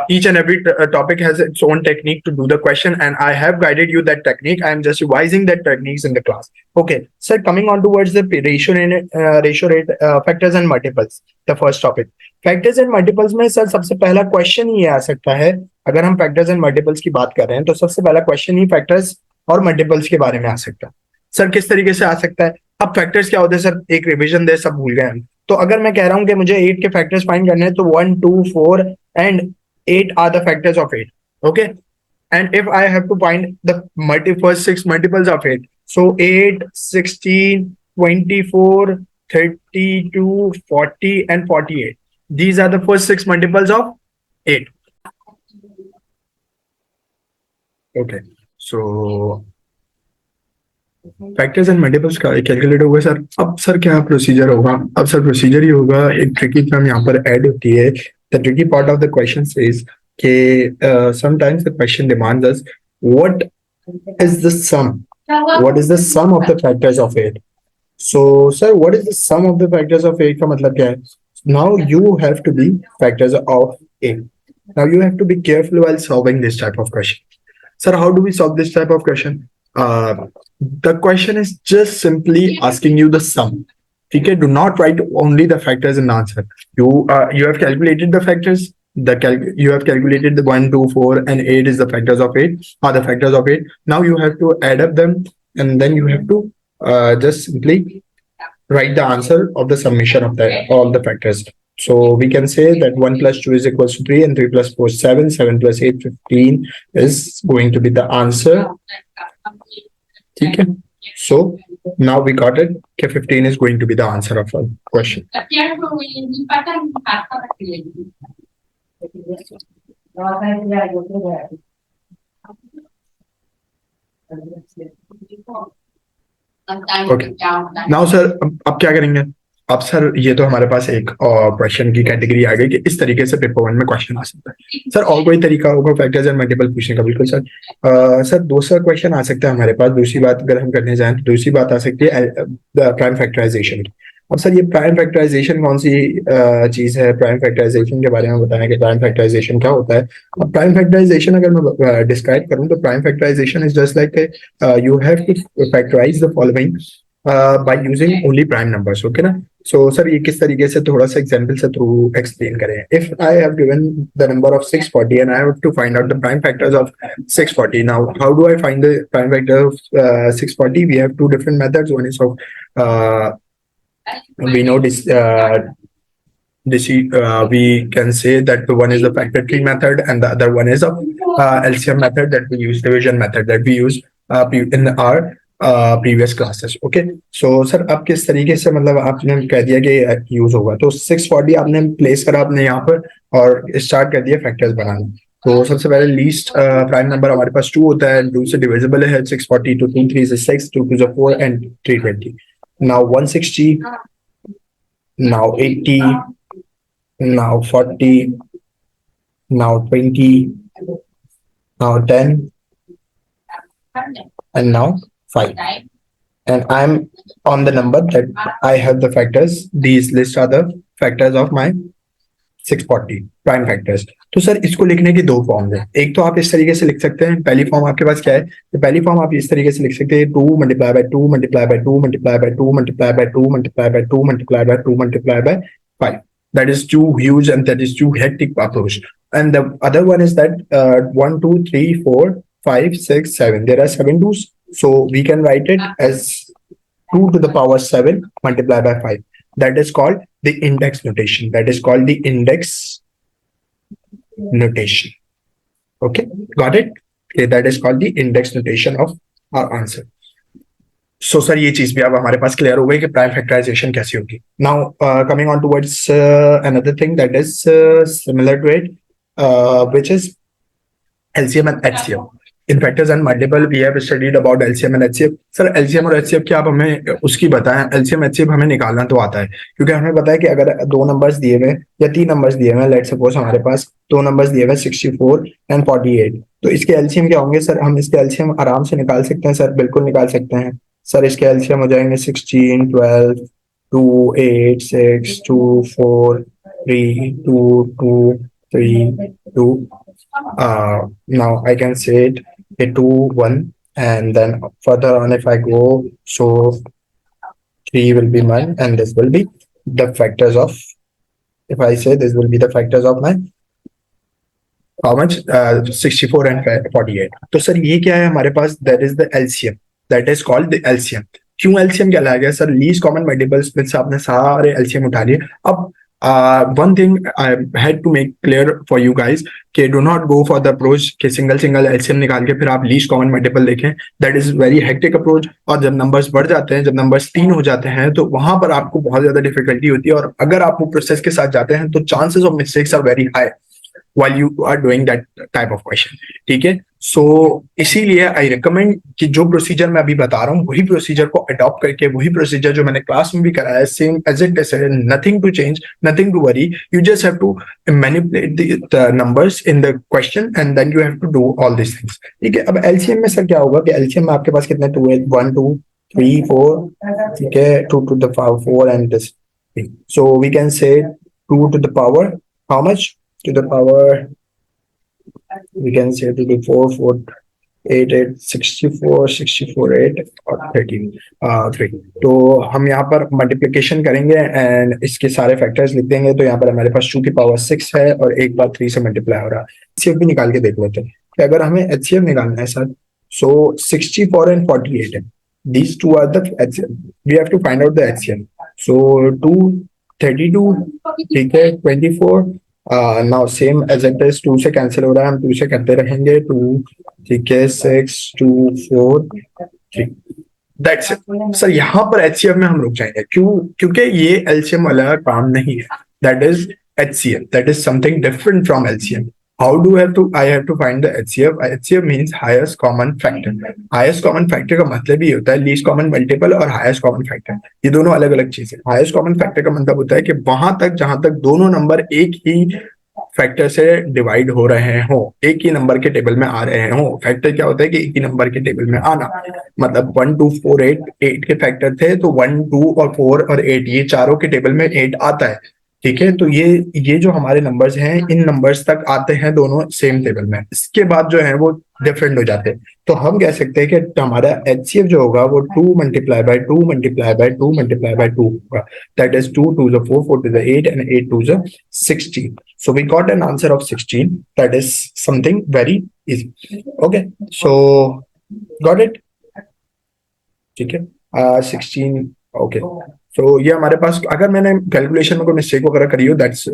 each and every topic has its own technique to do the question, and I have guided you that technique. I am just revising that techniques in the class. Okay, sir, coming on towards the ratio rate factors and multiples, the first topic. Factors and multiples में sir सबसे पहला question ही आ सकता है, अगर हम factors and multiples की बात कर रहे हैं तो सबसे पहला क्वेश्चन ही फैक्टर्स और मल्टीपल्स के बारे में आ सकता है। सर किस तरीके से आ सकता है? अब फैक्टर्स क्या होते हैं सर, एक रिवीजन दे, सब भूल गए हम। तो अगर मैं कह रहा हूं कि मुझे 8 के फैक्टर्स फाइंड करने हैं तो 1 2 4 and 8 are the factors of 8. Okay, and if I have to find the first 6 multiples of 8, so 8 16 24 32 40 and 48, these are the first 6 multiples of 8. Okay, so factors and multiples का calculate होगा sir. अब sir क्या procedure होगा? अब sir procedure ये होगा, एक tricky term यहाँ पर ऐड होती है। The tricky part of the question is के sometimes the question demands us what is the sum, what is the sum of the factors of 8। So sir what is the sum of the factors of 8 का मतलब क्या है? Now you have to be factors of 8, now you have to be careful while solving this type of question. Sir, how do we solve this type of question? The question is just simply asking you the sum. Okay, do not write only the factors in the answer. You have calculated the factors. You have calculated the 1, 2, 4, and 8 is the factors of 8. Are the factors of 8. Now you have to add up them, and then you have to just simply write the answer of the summation of all the factors. So we can say that 1 plus 2 is equals to 3, and 3 plus 4 is 7, 7 plus 8 15 is going to be the answer. Okay, so now we got it. Okay, 15 is going to be the answer of our question. Okay, now sir, अब क्या करेंगे? अब sir ये तो हमारे पास एक question की कैटेगरी आ गई कि इस तरीके से पेपर 1 में क्वेश्चन आ सकता है। सर और कोई तरीका होगा फैक्टर्स एंड मल्टीपल पूछने का? बिल्कुल सर। सर दूसरा क्वेश्चन आ सकता है हमारे पास। दूसरी बात अगर हम करने जाएं तो दूसरी बात आ सकती है प्राइम फैक्टराइजेशन की। अब सर ये प्राइम फैक्टराइजेशन कौन सी चीज है? प्राइम फैक्टराइजेशन के बारे में बताएं कि प्राइम फैक्टराइजेशन क्या होता है। अब प्राइम फैक्टराइजेशन अगर मैं डिस्क्राइब करूं तो prime factorisation is just like you have to factorise the following by using only prime numbers. Okay ना? So sir ये किस तरीके से थोड़ा सा एग्जांपल से थ्रू एक्सप्लेन करें। If I have given the number of 640 and I have to find out the prime factors of 640, now how do I find the prime factor of 640? We have two different methods. One is of we know this we can say that the one is the factor tree method and the other one is of LCM method that we use, division method that we use in our previous classes. Okay, so sir अब किस तरीके से मतलब आपने कह दिया कि use होगा, तो 640 आपने प्लेस करा अपने यहाँ पर और स्टार्ट कर दिया फैक्टर्स बनाना। तो सबसे पहले लीस्ट प्राइम नंबर हमारे पास 2 होता है, 2 से डिविजिबल है 640, 2 2 3 is 6, 2 2 4 and 320। now 160, now 80, now 40, now 20, now 10 and now 5, and I'm on the number that I have the factors. These lists are the factors of my 640 prime factors. तो sir इसको लिखने की दो फॉर्म है। एक तो आप इस तरीके से लिख सकते हैं, पहली फॉर्म आपके पास क्या है? तो पहली फॉर्म आप इस तरीके से लिख सकते हैं 2 multiplied by 2 multiplied by 2 multiplied by 2 multiplied by 2 multiplied by 2 multiplied by 2 multiplied by 5. That is too huge and that is too hectic approach. And the other one is that 1 2 3 4 5 6 7, there are 7 2's. So we can write it as 2 to the power 7 multiplied by 5. That is called the index notation. That is called the index notation. Okay, got it? Okay, that is called the index notation of our answer. So sir ये चीज भी अब हमारे पास clear हो गई कि prime factorisation कैसी होगी। Now coming on towards another thing that is similar to it, which is LCM and HCM. In factors and multiple we have studied about LCM and HCF. Sir LCM और HCF क्या आप हमें उसकी बताएं? LCM HCF हमें निकालना तो आता है, क्योंकि हमें पता है कि अगर 2 नंबर्स दिए हुए या 3 नंबर्स दिए हुए, लेट्स सपोज हमारे पास 2 नंबर्स दिए हुए 64 एंड 48, तो इसके LCM क्या होंगे? सर हम इसके LCM आराम से निकाल सकते हैं सर, बिल्कुल निकाल सकते हैं सर। इसके LCM हो जाएंगे 16 12 2 8 6 2 4 3 2 2 3, 2. Now I can say it a 2, 1, and then further on if I go, so 3 will be mine, and this will be the factors of, if I say this will be the factors of my how much 64 and 48. तो sir ये क्या है हमारे पास, that is the LCM, that is called the LCM. क्यों LCM कहलाया गया sir? Least common multiples में से आपने सारे एलसीएम उठा लिए. अब one thing I had to make clear for you guys कि do not go for the approach कि सिंगल सिंगल एलसीएम निकाल के फिर आप लीस्ट कॉमन मल्टीपल देखें. That is very hectic approach. और जब नंबर्स बढ़ जाते हैं, जब नंबर्स 3 हो जाते हैं, तो वहां पर आपको बहुत ज्यादा डिफिकल्टी होती है. और अगर आप वो प्रोसेस के साथ जाते हैं तो chances of mistakes are very high while you are doing that type of question. ठीक है. सो इसीलिए आई रिकमेंड कि जो प्रोसीजर मैं अभी बता रहा हूँ वही प्रोसीजर को अडॉप्ट करके, वही प्रोसीजर जो मैंने क्लास में भी कराया है, same as it is, nothing to change, nothing to worry. You just have to manipulate the numbers in the question and then you have to do all this things. ठीक है. अब LCM में sir क्या होगा कि LCM में आपके पास कितने 2 है, 1 2 3 4. ठीक है. 2 to the power 4 and this. So we can say 2 to the power how much? To the power, we can say to the 4 4 8 8 64 64 8 और 13 3. तो हम यहाँ पर मल्टीप्लिकेशन करेंगे एंड इसके सारे फैक्टर्स लिख देंगे. तो यहाँ पर हमारे पास 2 की पावर 6 है और एक बार 3 से मल्टीप्लाई हो रहा है. एचसीएफ भी निकाल के देख लेते हैं कि अगर हमें एचसीएफ निकालना है सर, सो 64 and 48 है. These two are the HCF. We have to find out the HCF. So 2 32, ठीक है, 24. Now same as it is 2 से कैंसिल हो रहा है, हम 2 से करते रहेंगे. 2, ठीक है, 6 2 4 3. That's it sir. यहाँ पर एचसीएफ में हम रुक जाएंगे. क्यों? क्योंकि ये एलसीएम वाला काम नहीं है. That is HCF. That is something different from LCM. How do I have to find the HCF? HCF means highest common factor. Highest common factor का मतलब ये होता है least common multiple और highest common factor. ये दोनों अलग अलग चीजें. Highest common factor का मतलब होता है कि वहां तक जहां तक दोनों नंबर एक ही फैक्टर से डिवाइड हो रहे हो, एक ही नंबर के टेबल में आ रहे हो. फैक्टर क्या होता है कि एक ही नंबर के टेबल में आना. मतलब 1 2 4 8 के फैक्टर थे, तो 1 2 और 4 और 8 ये चारों के टेबल में 8 आता है. ठीक है. तो ये जो हमारे नंबर्स हैं, इन नंबर्स तक आते हैं दोनों सेम टेबल में. इसके बाद जो है वो डिफरेंट हो जाते हैं. तो हम कह सकते हैं कि हमारा एचसीएफ जो होगा वो 2 multiply by 2 multiply by 2 multiply by 2 होगा. That is 2 2 4 4 to the 8 and 8 2 16. So we got an answer of 16. That is something very easy. Okay. So got it. ठीक है. 16. ओके. तो ये हमारे पास, अगर मैंने कैलकुलेशन में कोई मिस्टेक वगैरह करी हो, दैट्स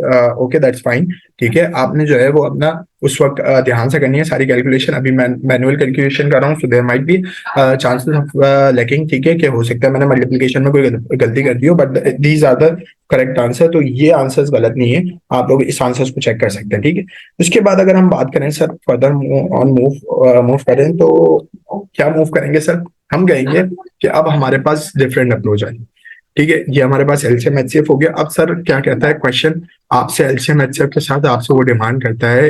ओके, दैट्स फाइन. ठीक है. आपने जो है वो अपना उस वक्त ध्यान से करनी है सारी कैलकुलेशन. अभी मैं मैनुअल कैलकुलेशन कर रहा हूँ, so there might be chances of lacking. ठीक है, कि हो सकता है मैंने मल्टीप्लिकेशन में कोई गलती कर दी हो, but these are the correct answer. तो ये आंसर्स गलत नहीं है, आप लोग इस आंसर्स को चेक कर सकते हैं. ठीक है. उसके बाद अगर हम बात करें सर फर्दर मूव करें, तो क्या मूव करेंगे सर? हम कहेंगे कि अब हमारे पास डिफरेंट अप्रोच है. ठीक है. ये हमारे पास एलसीएम एचसीएफ हो गया. अब सर क्या कहता है क्वेश्चन आपसे? एलसीएम एचसीएफ के साथ आपसे वो डिमांड करता है,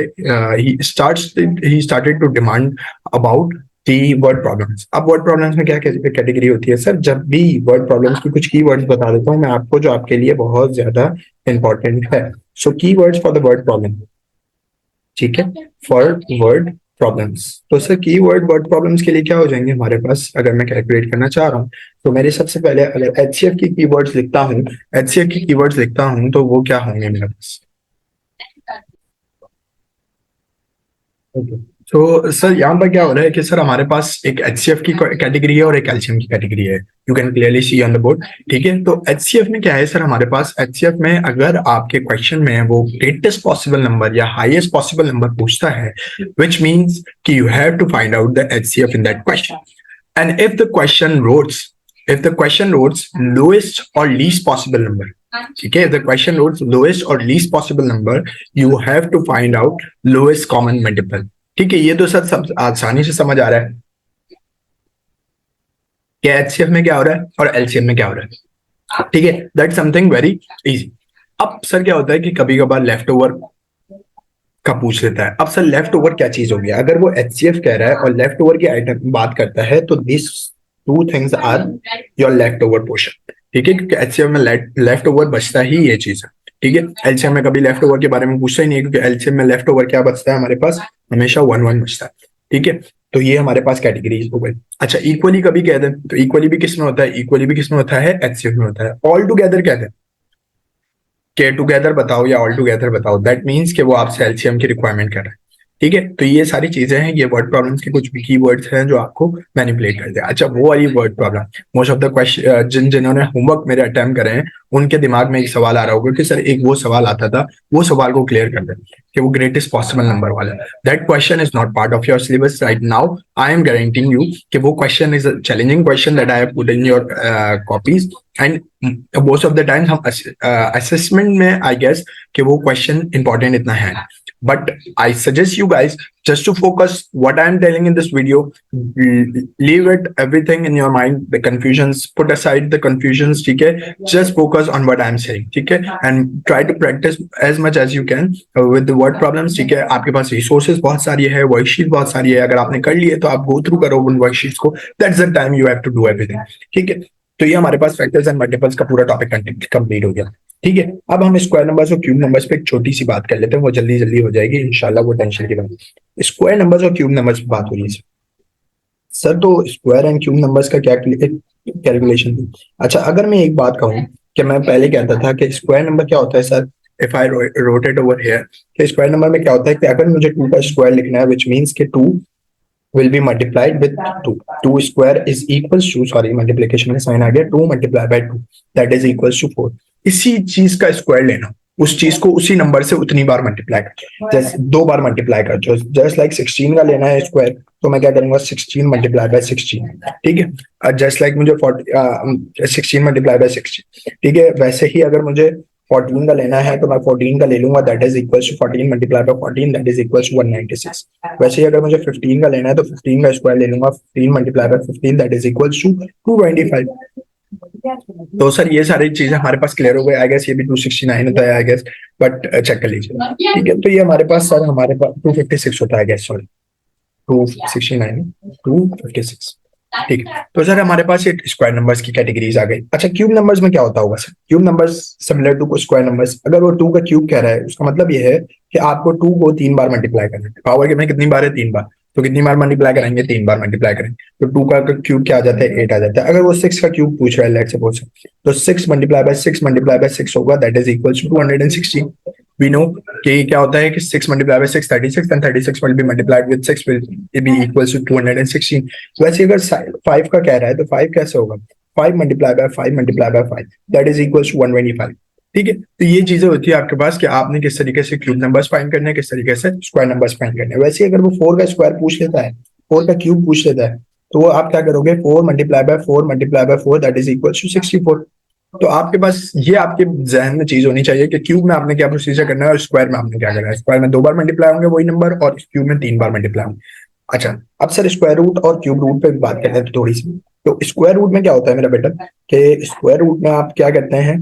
he started to demand about the word problems. अब वर्ड प्रॉब्लम्स में क्या कैटेगरी होती है सर? जब भी वर्ड प्रॉब्लम्स की कुछ कीवर्ड्स बता देता हूँ मैं आपको, जो आपके लिए बहुत ज्यादा इंपॉर्टेंट है. So keywords for the word problem. ठीक है. For word problems. तो सर कीवर्ड वर्ड प्रॉब्लम्स के लिए क्या हो जाएंगे हमारे पास? अगर मैं कैलकुलेट करना चाह रहा हूँ, तो मेरे सबसे पहले अगर एचसीएफ की कीवर्ड्स लिखता हूँ, एचसीएफ की कीवर्ड्स लिखता हूँ, तो वो क्या होंगे मेरे पास? तो सर यहाँ पर क्या हो रहा है कि सर हमारे पास एक एचसीएफ की कैटेगरी है और एक एलसीएम की कैटेगरी है. You can clearly see on the board. ठीक है. तो एचसीएफ में क्या है सर हमारे पास? एचसीएफ में अगर आपके क्वेश्चन में वो ग्रेटेस्ट पॉसिबल नंबर या हाईएस्ट पॉसिबल नंबर पूछता है, विच मीन्स कि you have to find out the HCF in that question. And if the question notes lowest और लीस्ट पॉसिबल नंबर, ठीक है, द क्वेश्चन नोट्स लोएस्ट और least possible number, you have to find out lowest common multiple. ठीक है. ये तो sir सब आसानी से समझ आ रहा है कि एचसीएफ में क्या हो रहा है और एलसीएम में क्या हो रहा है. ठीक है. That something very easy. अब सर क्या होता है कि कभी कभार लेफ्ट ओवर का पूछ लेता है. अब सर लेफ्ट ओवर क्या चीज हो गया? अगर वो एचसीएफ कह रहा है और लेफ्ट ओवर की आइटम बात करता है, तो this two things are your left over portion. ठीक है. क्योंकि एचसीएफ में लेफ्ट ओवर बचता ही ये चीज है. ठीक है। एलसीएम में कभी लेफ्ट ओवर के बारे में पूछता ही नहीं है, क्योंकि एलसीएम में लेफ्ट ओवर क्या बचता है हमारे पास, हमेशा 1-1 बचता है। ठीक है, तो ये हमारे पास कैटेगरीज हो गई। अच्छा, इक्वली कभी कह दें तो इक्वली भी किस में होता है, इक्वली भी किस में होता है, एचसीएफ में होता है। ऑल टुगेदर कहते हैं, के टुगेदर बताओ या ऑल टुगेदर बताओ, दैट मीन्स कि वो आपसे एलसीएम की रिक्वायरमेंट कर रहा है। ठीक है, तो ये सारी चीजें हैं, ये वर्ड प्रॉब्लम्स के कुछ भी की वर्ड्स हैं जो आपको मैनिपुलेट करते हैं। अच्छा, वो वाली word problem, most of the question जिन्होंने होमवर्क मेरे अटेम्प्ट करे हैं उनके दिमाग में एक सवाल आ रहा होगा कि सर एक वो सवाल आता था, वो सवाल को क्लियर कर दें कि वो ग्रेटेस्ट पॉसिबल नंबर वाला। That question is not part of your syllabus right now. I am guaranteeing you कि वो question is a challenging question that I have put in your copies, and most of the time हम assessment में I guess कि वो question important इतना है। But I suggest you guys just to focus what I am telling in this video. Leave it everything in your mind, the confusions, put aside the confusions. ठीक है, just focus on what I am saying. ठीक है, and try to practice as much as you can with the word problems. ठीक है, आपके पास resources बहुत सारी है, worksheet बहुत सारी है, अगर आपने कर लिए तो आप go through करो उन worksheets को. That's the time you have to do everything. ठीक है, तो ये हमारे पास फैक्टर्स एंड मल्टीपल्स का पूरा टॉपिक कंप्लीट हो गया। ठीक है, अब हम स्क्वायर नंबर्स और क्यूब नंबर्स पे एक छोटी सी बात कर लेते हैं, वो जल्दी जल्दी हो जाएगी इंशाल्लाह, वो टेंशन की बात। स्क्वायर नंबर्स और क्यूब नंबर्स पे बात हो रही है सर, तो स्क्वायर एंड क्यूब नंबर्स का क्या कैलकुलेशन थी? अच्छा, अगर मैं एक बात कहूँ कि मैं पहले कहता था कि स्क्वायर नंबर क्या होता है sir, if I wrote it over here, कि स्क्वायर नंबर में क्या होता है कि अगर मुझे 2 का स्क्वायर लिखना है, विच मीन्स कि 2 will be multiplied with 2. 2 square is equals to, sorry multiplication में साइन आ गया, 2 multiplied by 2 that is equals to 4. इसी चीज का स्क्वायर लेना, उस चीज को उसी नंबर से उतनी बार मल्टीप्लाई कर, जैसे 2 बार मल्टीप्लाई कर, जो जस्ट लाइक 16 का लेना है स्क्वायर, तो मैं क्या करूंगा 16 मल्टीप्लाई बाय 16। ठीक है, जस्ट लाइक मुझे 16 मल्टीप्लाई बाय 16। ठीक है, वैसे ही अगर मुझे 14 का लेना है तो मैं 14 का ले लूंगा, that is equals to 14 multiply by 14, that is equals to 196। वैसे ही अगर मुझे 15 का लेना है तो 15 का स्क्वायर ले लूंगा, 15 multiply by 15, that is equals to 225। तो सर ये सारी चीजें हमारे पास क्लियर हो गई, आई गेस ये भी 269 होता है आई गेस, बट चेक कर लीजिए। ठीक है, तो ये हमारे पास सर हमारे पास 256 होता है, गेस सॉरी 269 256। ठीक है, तो सर हमारे पास एक स्क्वायर नंबर्स की कैटेगरीज आ गई। अच्छा, क्यूब नंबर्स में क्या होता होगा sir? Cube numbers similar to square numbers, अगर वो 2 का क्यूब कह रहा है उसका मतलब ये है कि आपको 2 को 3 बार मल्टीप्लाई करना है। पावर के में कितनी बार है? 3 बार, तो कितनी बार मल्टीप्लाई करेंगे? 3 बार मल्टीप्लाई करेंगे, तो 2 का क्यूब क्या आ जाता है? 8 आ जाता है। अगर वो 6 का क्यूब पूछ रहा है लेट्स सपोज, तो 6 मल्टीप्लाई बाय 6 मल्टीप्लाई बाय 6 होगा, that is equal to 216। We know कि क्या होता है कि 6 multiply by 6 36, and 36 will be multiplied with 6 will be equal to 216। वैसे अगर 5 का कह रहा है तो 5 कैसे होगा? 5 multiply by 5 multiply by 5, that is equal to 125। ठीक है, तो ये चीजें होती है आपके पास कि आपने किस तरीके से क्यूब नंबर्स फाइंड करने हैं, किस तरीके से स्क्वायर नंबर्स फाइंड करने हैं। वैसे ही अगर वो 4 का स्क्वायर पूछ लेता है, 4 का क्यूब पूछ लेता है, तो वो आप क्या करोगे? 4 multiply by 4 multiply by 4, that is equal to 64। तो आपके पास ये आपके जहन में चीज होनी चाहिए कि क्यूब में आपने क्या प्रोसीजर करना है और स्क्वायर में आपने क्या करना है। स्क्वायर में 2 बार मल्टीप्लाई होंगे वही नंबर, और क्यूब में 3 बार मल्टीप्लाई होंगे। अच्छा, अब सर स्क्वायर रूट और क्यूब रूट पे बात करते हैं थोड़ी सी। तो स्क्वायर रूट में क्या होता है मेरा बेटा, कि स्क्वायर रूट में आप क्या करते हैं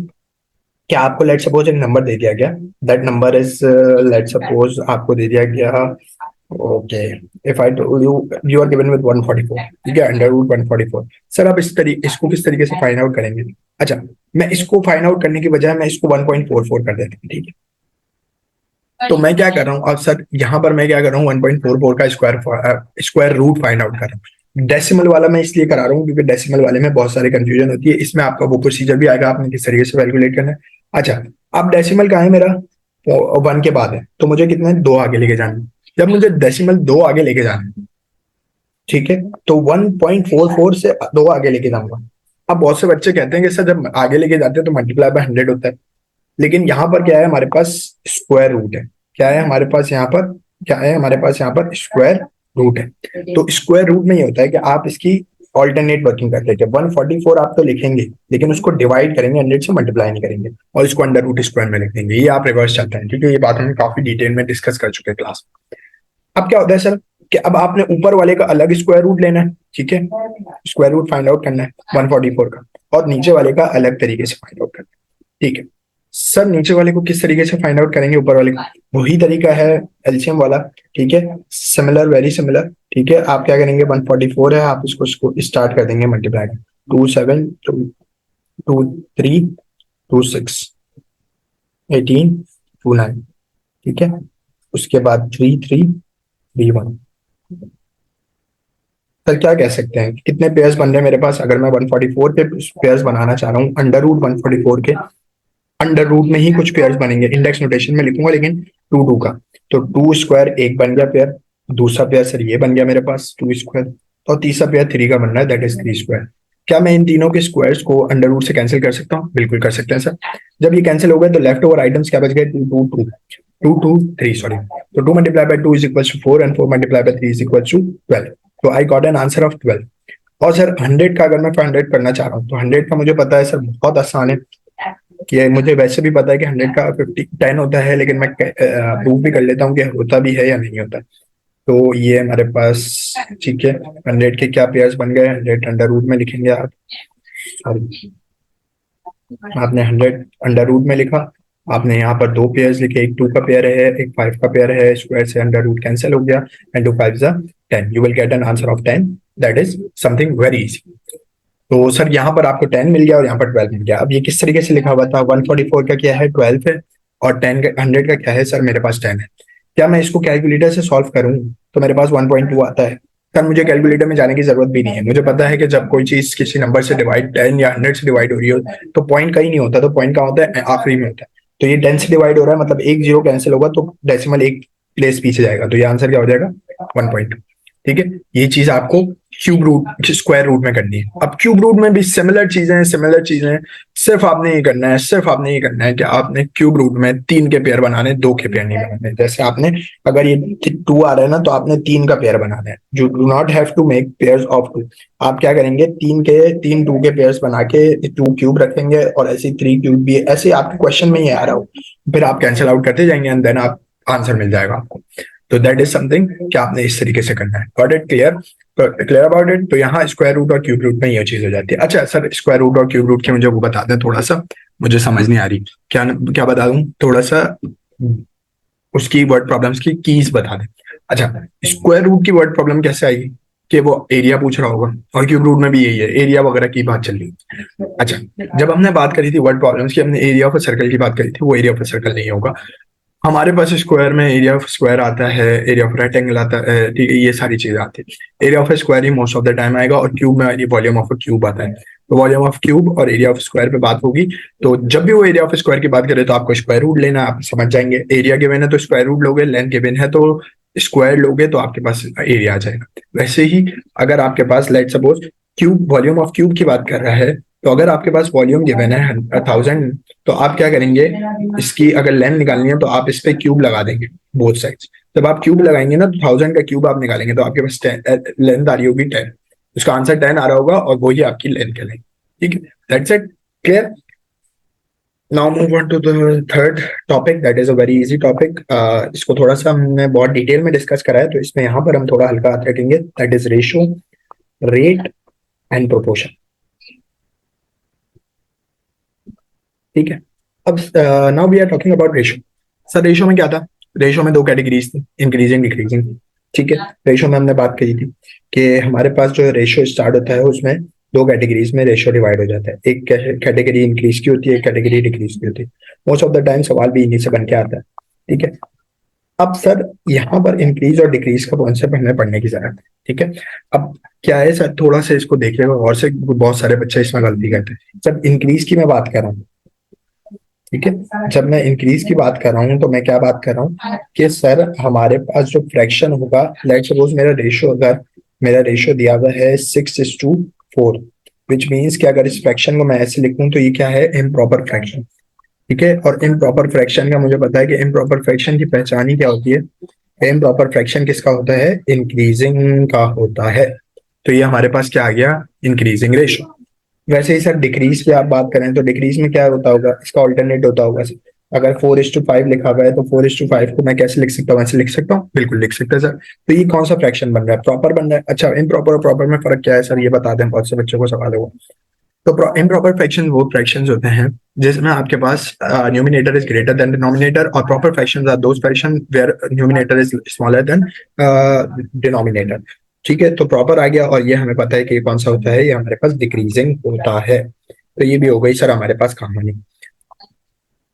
कि आपको लेट सपोज एक नंबर दे दिया गया, that number is let suppose आपको दे दिया गया, okay, if I told you you are given with 144, ठीक है, अंडर रूट 144। सर आप इसको किस तरीके से फाइंड आउट करेंगे? अच्छा, मैं इसको फाइंड आउट करने की बजाय मैं इसको 1.44 कर देता हूँ। ठीक है, तो मैं क्या कर रहा हूँ अब सर, यहाँ पर मैं क्या कर रहा हूँ 1.44 का स्क्वायर रूट फाइंड आउट कर रहा हूँ। डेसिमल वाला मैं इसलिए करा रहा हूँ क्योंकि डेसिमल वाले में बहुत सारी कंफ्यूजन होती है, इसमें आपका वो प्रोसीजर भी आएगा, आपने किस तरीके से कैलकुलेट करना है। अच्छा, अब डेसिमल कहाँ है मेरा? 1 के बाद है, तो मुझे कितना है? 2 आगे लेके जाना है। जब मुझे डेसिमल 2 आगे लेके जाना है, ठीक है, तो 1.44 से 2 आगे लेके जाऊंगा। अब बहुत से बच्चे कहते हैं कि सर जब आगे लेके जाते हैं तो मल्टीप्लाई बाय 100 होता है, लेकिन यहाँ पर क्या है हमारे पास? स्क्वायर रूट है। क्या है हमारे पास यहाँ पर? क्या है हमारे पास यहाँ पर? स्क्वायर रूट है। तो स्क्वायर रूट में ये होता है कि आप इसकी ऑल्टरनेट वर्किंग करते हैं। 144 आप तो लिखेंगे, लेकिन उसको डिवाइड करेंगे, 100 से मल्टीप्लाई नहीं करेंगे, और इसको अंडर रूट स्क्वायर में लिख देंगे। ये आप रिवर्स चलते हैं, ठीक है, ये बात हम काफी डिटेल में डिस्कस कर चुके हैं क्लास में। अब क्या होता है सर कि अब आपने ऊपर वाले का अलग स्क्वायर रूट लेना है, ठीक है, स्क्वायर रूट फाइंड आउट करना है 144 का, और नीचे वाले का अलग तरीके से फाइंड आउट करना है। ठीक है सर, नीचे वाले को किस तरीके से फाइंड आउट करेंगे? ऊपर वाले का वही तरीका है एलसीएम वाला, ठीक है, सिमिलर, वेरी सिमिलर। ठीक है, आप क्या करेंगे? 144 है, आप इसको स्टार्ट कर देंगे मल्टीप्लाई, 2 7 2 2 3 2 6, 18 2 9, ठीक है। उसके बाद 3 3 3 1। सर क्या कह सकते हैं कितने पेयर्स बन रहे हैं मेरे पास? अगर मैं 144 के पेयर्स बनाना चाह रहा हूँ, अंडर रूट 144 के अंडर रूट में ही कुछ पेयर्स बनेंगे, इंडेक्स नोटेशन में लिखूंगा लेकिन 2 2 का। तो 2 स्क्वायर एक बन गया पेयर, दूसरा पेयर सर ये बन गया मेरे पास 2 स्क्वायर, और तीसरा पेयर 3 का बन रहा है, दैट इज 3 स्क्वायर। क्या मैं इन तीनों के स्क्वायर्स को अंडर रूट से कैंसिल कर सकता हूँ? बिल्कुल कर सकते हैं सर। जब ये कैंसिल हो गए तो लेफ्ट ओवर आइटम्स क्या बच गए? 2 2 2 2 2 3, सॉरी। तो 2 multiply by 2 is equal to 4 and 4 multiply by 3 is equal to 12। तो I got an answer of 12। और सर 100 का अगर मैं 500 करना चाह रहा हूँ तो 100 का मुझे पता है सर बहुत आसान है कि मुझे वैसे भी पता है कि 100 का 10 होता है, लेकिन मैं प्रूव भी कर लेता हूँ कि होता भी है या नहीं होता। तो ये हमारे पास, ठीक है, 100 के क्या पेयर्स बन गए? 100 अंडर रूट में लिखेंगे आप, सॉरी, आपने 100 अंडर रूट में लिखा, आपने यहाँ पर दो पेयर्स लिखे, एक 2 का पेयर है एक 5 का पेयर है, स्क्वायर से अंडर रूट कैंसिल हो गया, and 2 5 10, you will get an answer of 10, that is something very easy. तो सर यहाँ पर आपको 10 मिल गया और यहाँ पर 12 मिल गया। अब ये किस तरीके से लिखा हुआ था? 144 का क्या है? 12 है, और 10 का 100 का क्या है सर? मेरे पास 10 है। क्या मैं इसको कैलकुलेटर से सॉल्व करूं तो मेरे पास 1.2 आता है? सर मुझे कैलकुलेटर में जाने की जरूरत भी नहीं है, मुझे पता है कि जब कोई चीज किसी नंबर से डिवाइड 10 या 100 से डिवाइड हो रही हो तो पॉइंट कहीं नहीं होता, तो पॉइंट कहाँ होता है? आखिरी में होता है। तो ये 10 से डिवाइड हो रहा है, मतलब एक जीरो कैंसिल होगा तो डेसिमल एक प्लेस पीछे जाएगा, तो ये आंसर क्या हो जाएगा? 1.2। ठीक है, ये चीज आपको क्यूब रूट स्क्वायर रूट में करनी है। अब क्यूब रूट में भी सिमिलर चीजें, सिर्फ आपने ये करना है, सिर्फ आपने ये करना है कि आपने क्यूब रूट में 3 के पेयर बनाने, 2 के पेयर नहीं बनाने। जैसे आपने, अगर ये 2 आ रहा है ना तो आपने 3 का पेयर बनाना है। You do not have to make pairs of 2। आप क्या करेंगे? 3 2 के पेयर्स बना के 2 क्यूब रखेंगे, और ऐसे 3 क्यूब भी, ऐसे आपके क्वेश्चन में ही आ रहा हो, फिर आप कैंसिल आउट करते जाएंगे एंड देन आप आंसर मिल जाएगा आपको। तो दैट इज समथिंग कि आपने इस तरीके से करना है। Got it? Clear about it? तो यहाँ स्क्वायर रूट और क्यूब रूट में ये चीज हो जाती है। अच्छा सर, स्क्वायर रूट और क्यूब रूट के मुझे वो बता दें थोड़ा सा, मुझे समझ नहीं आ रही। क्या क्या बता दूं थोड़ा सा? उसकी वर्ड प्रॉब्लम्स की कीज बता दें। अच्छा, स्क्वायर रूट की वर्ड प्रॉब्लम कैसे आएगी? कि वो एरिया पूछ रहा होगा, और क्यूब रूट में भी यही है, एरिया वगैरह की बात चल रही है। अच्छा, जब हमने बात करी थी वर्ड प्रॉब्लम्स की, हमने एरिया ऑफ सर्कल की बात करी थी, वो एरिया ऑफ सर्कल नहीं होगा हमारे पास। स्क्वायर में एरिया ऑफ स्क्वायर आता है, एरिया ऑफ रेक्टेंगल आता है, ठीक है, ये सारी चीजें आती है। Area of square he most of the time आएगा, और क्यूब में वॉल्यूम ऑफ क्यूब आता है। तो वॉल्यूम ऑफ क्यूब और एरिया ऑफ स्क्वायर पे बात होगी। तो जब भी वो एरिया ऑफ स्क्वायर की बात करें तो आपको स्क्वायर रूट लेना, आप समझ जाएंगे। एरिया गिवन है तो स्क्वायर रूट लोगे, लेंथ गिवन है तो स्क्वायर लोगे, तो आपके पास एरिया आ जाएगा। वैसे ही अगर आपके पास let suppose cube, volume of cube की बात कर रहा है, तो अगर आपके पास वॉल्यूम गिवन है 1000, तो आप क्या करेंगे? इसकी अगर लेंथ निकालनी है तो आप इस पे क्यूब लगा देंगे बोथ साइड्स। जब आप क्यूब लगाएंगे ना तो 1000 का क्यूब आप निकालेंगे तो आपके पास लेंथ आ रही होगी 10, उसका आंसर 10 आ रहा होगा, और वही आपकी लेंथ कहलाएगी। ठीक है, that's it. Clear? Now move on to the third topic, that is a very easy topic. इसको थोड़ा सा हमने बहुत डिटेल में डिस्कस करा है, तो इसमें यहाँ पर हम थोड़ा हल्का हाथ रखेंगे, that is ratio, rate and proportion. ठीक है, अब now we are talking about ratio. Sir ratio में क्या था? रेशियो में दो कैटेगरीज थी, इंक्रीजिंग डिक्रीजिंग। ठीक है, रेशियो में हमने बात करी थी कि हमारे पास जो रेशियो स्टार्ट होता है उसमें दो कैटेगरीज में रेशियो डिवाइड हो जाता है। एक कैटेगरी इंक्रीज की होती है, एक कैटेगरी डिक्रीज की होती है। मोस्ट ऑफ द टाइम सवाल भी इन्हीं से बन के आता है। ठीक है, अब सर यहाँ पर इंक्रीज और डिक्रीज का कॉन्सेप्ट हमें पढ़ने की जरूरत है। ठीक है, अब क्या है सर, थोड़ा सा इसको देखिएगा और से, बहुत सारे बच्चे इसमें गलती करते हैं। जब इंक्रीज की मैं बात कर रहा हूँ, ठीक है, जब मैं इंक्रीज की बात कर रहा हूँ तो मैं क्या बात कर रहा हूँ कि सर हमारे पास जो फ्रैक्शन होगा, लेट्स सपोज मेरा रेशियो, अगर मेरा रेशियो दिया हुआ है 6:4, विच मीन्स कि अगर इस फ्रैक्शन को मैं ऐसे लिखूं तो ये क्या है? Improper fraction. ठीक है, और इम्प्रॉपर फ्रैक्शन का मुझे पता है कि इम्प्रॉपर फ्रैक्शन की पहचान ही क्या होती है? इम्प्रॉपर फ्रैक्शन किसका होता है? इंक्रीजिंग का होता है। तो ये हमारे पास क्या आ गया? Increasing ratio. वैसे ही सर डिक्रीज की आप बात करें तो डिक्रीज में क्या होता होगा? इसका ऑल्टरनेट होता होगा सर। अगर 4:5 लिखा हुआ है तो 4:5 को मैं कैसे लिख सकता हूँ? ऐसे लिख सकता हूँ? बिल्कुल लिख सकते हैं सर। तो ये कौन सा फ्रैक्शन बन रहा है? प्रॉपर बन रहा है। अच्छा, इम्प्रॉपर और प्रॉपर में फर्क क्या है सर, ये बता दें, बहुत से बच्चों को सवाल होगा। तो इम्प्रॉपर फ्रैक्शन वो फ्रैक्शंस होते हैं जिसमें आपके पास numerator is greater than denominator, और proper fractions are those fraction where numerator is smaller than denominator. ठीक है, तो प्रॉपर आ गया, और ये हमें पता है कि ये कौन सा होता है, ये हमारे पास डिक्रीजिंग होता है। तो ये भी हो गई सर हमारे पास कहानी।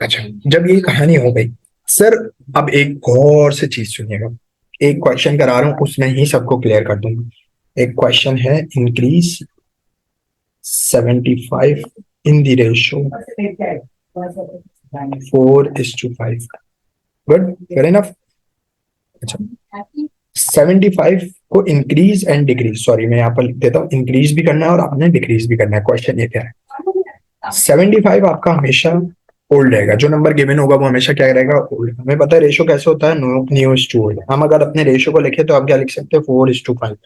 अच्छा, जब ये कहानी हो गई सर, अब एक गौर से चीज सुनिएगा। एक क्वेश्चन करा रहा हूँ, उसमें ही सबको क्लियर कर दूंगा। एक क्वेश्चन है, increase 75 in the ratio 4:5। Good, fair enough. अच्छा, 75 को इंक्रीज एंड डिक्रीज, सॉरी मैं यहाँ पर लिख देता हूँ, इंक्रीज भी करना है और आपने डिक्रीज भी करना है। क्वेश्चन ये क्या है, 75 आपका हमेशा ओल्ड रहेगा, जो नंबर गिवन होगा वो हमेशा क्या रहेगा, ओल्ड। हमें पता है रेशो कैसे होता है, न्यू इज टू ओल्ड। हम अगर अपने रेशो को लिखे तो आप क्या लिख सकते हैं, 4:5।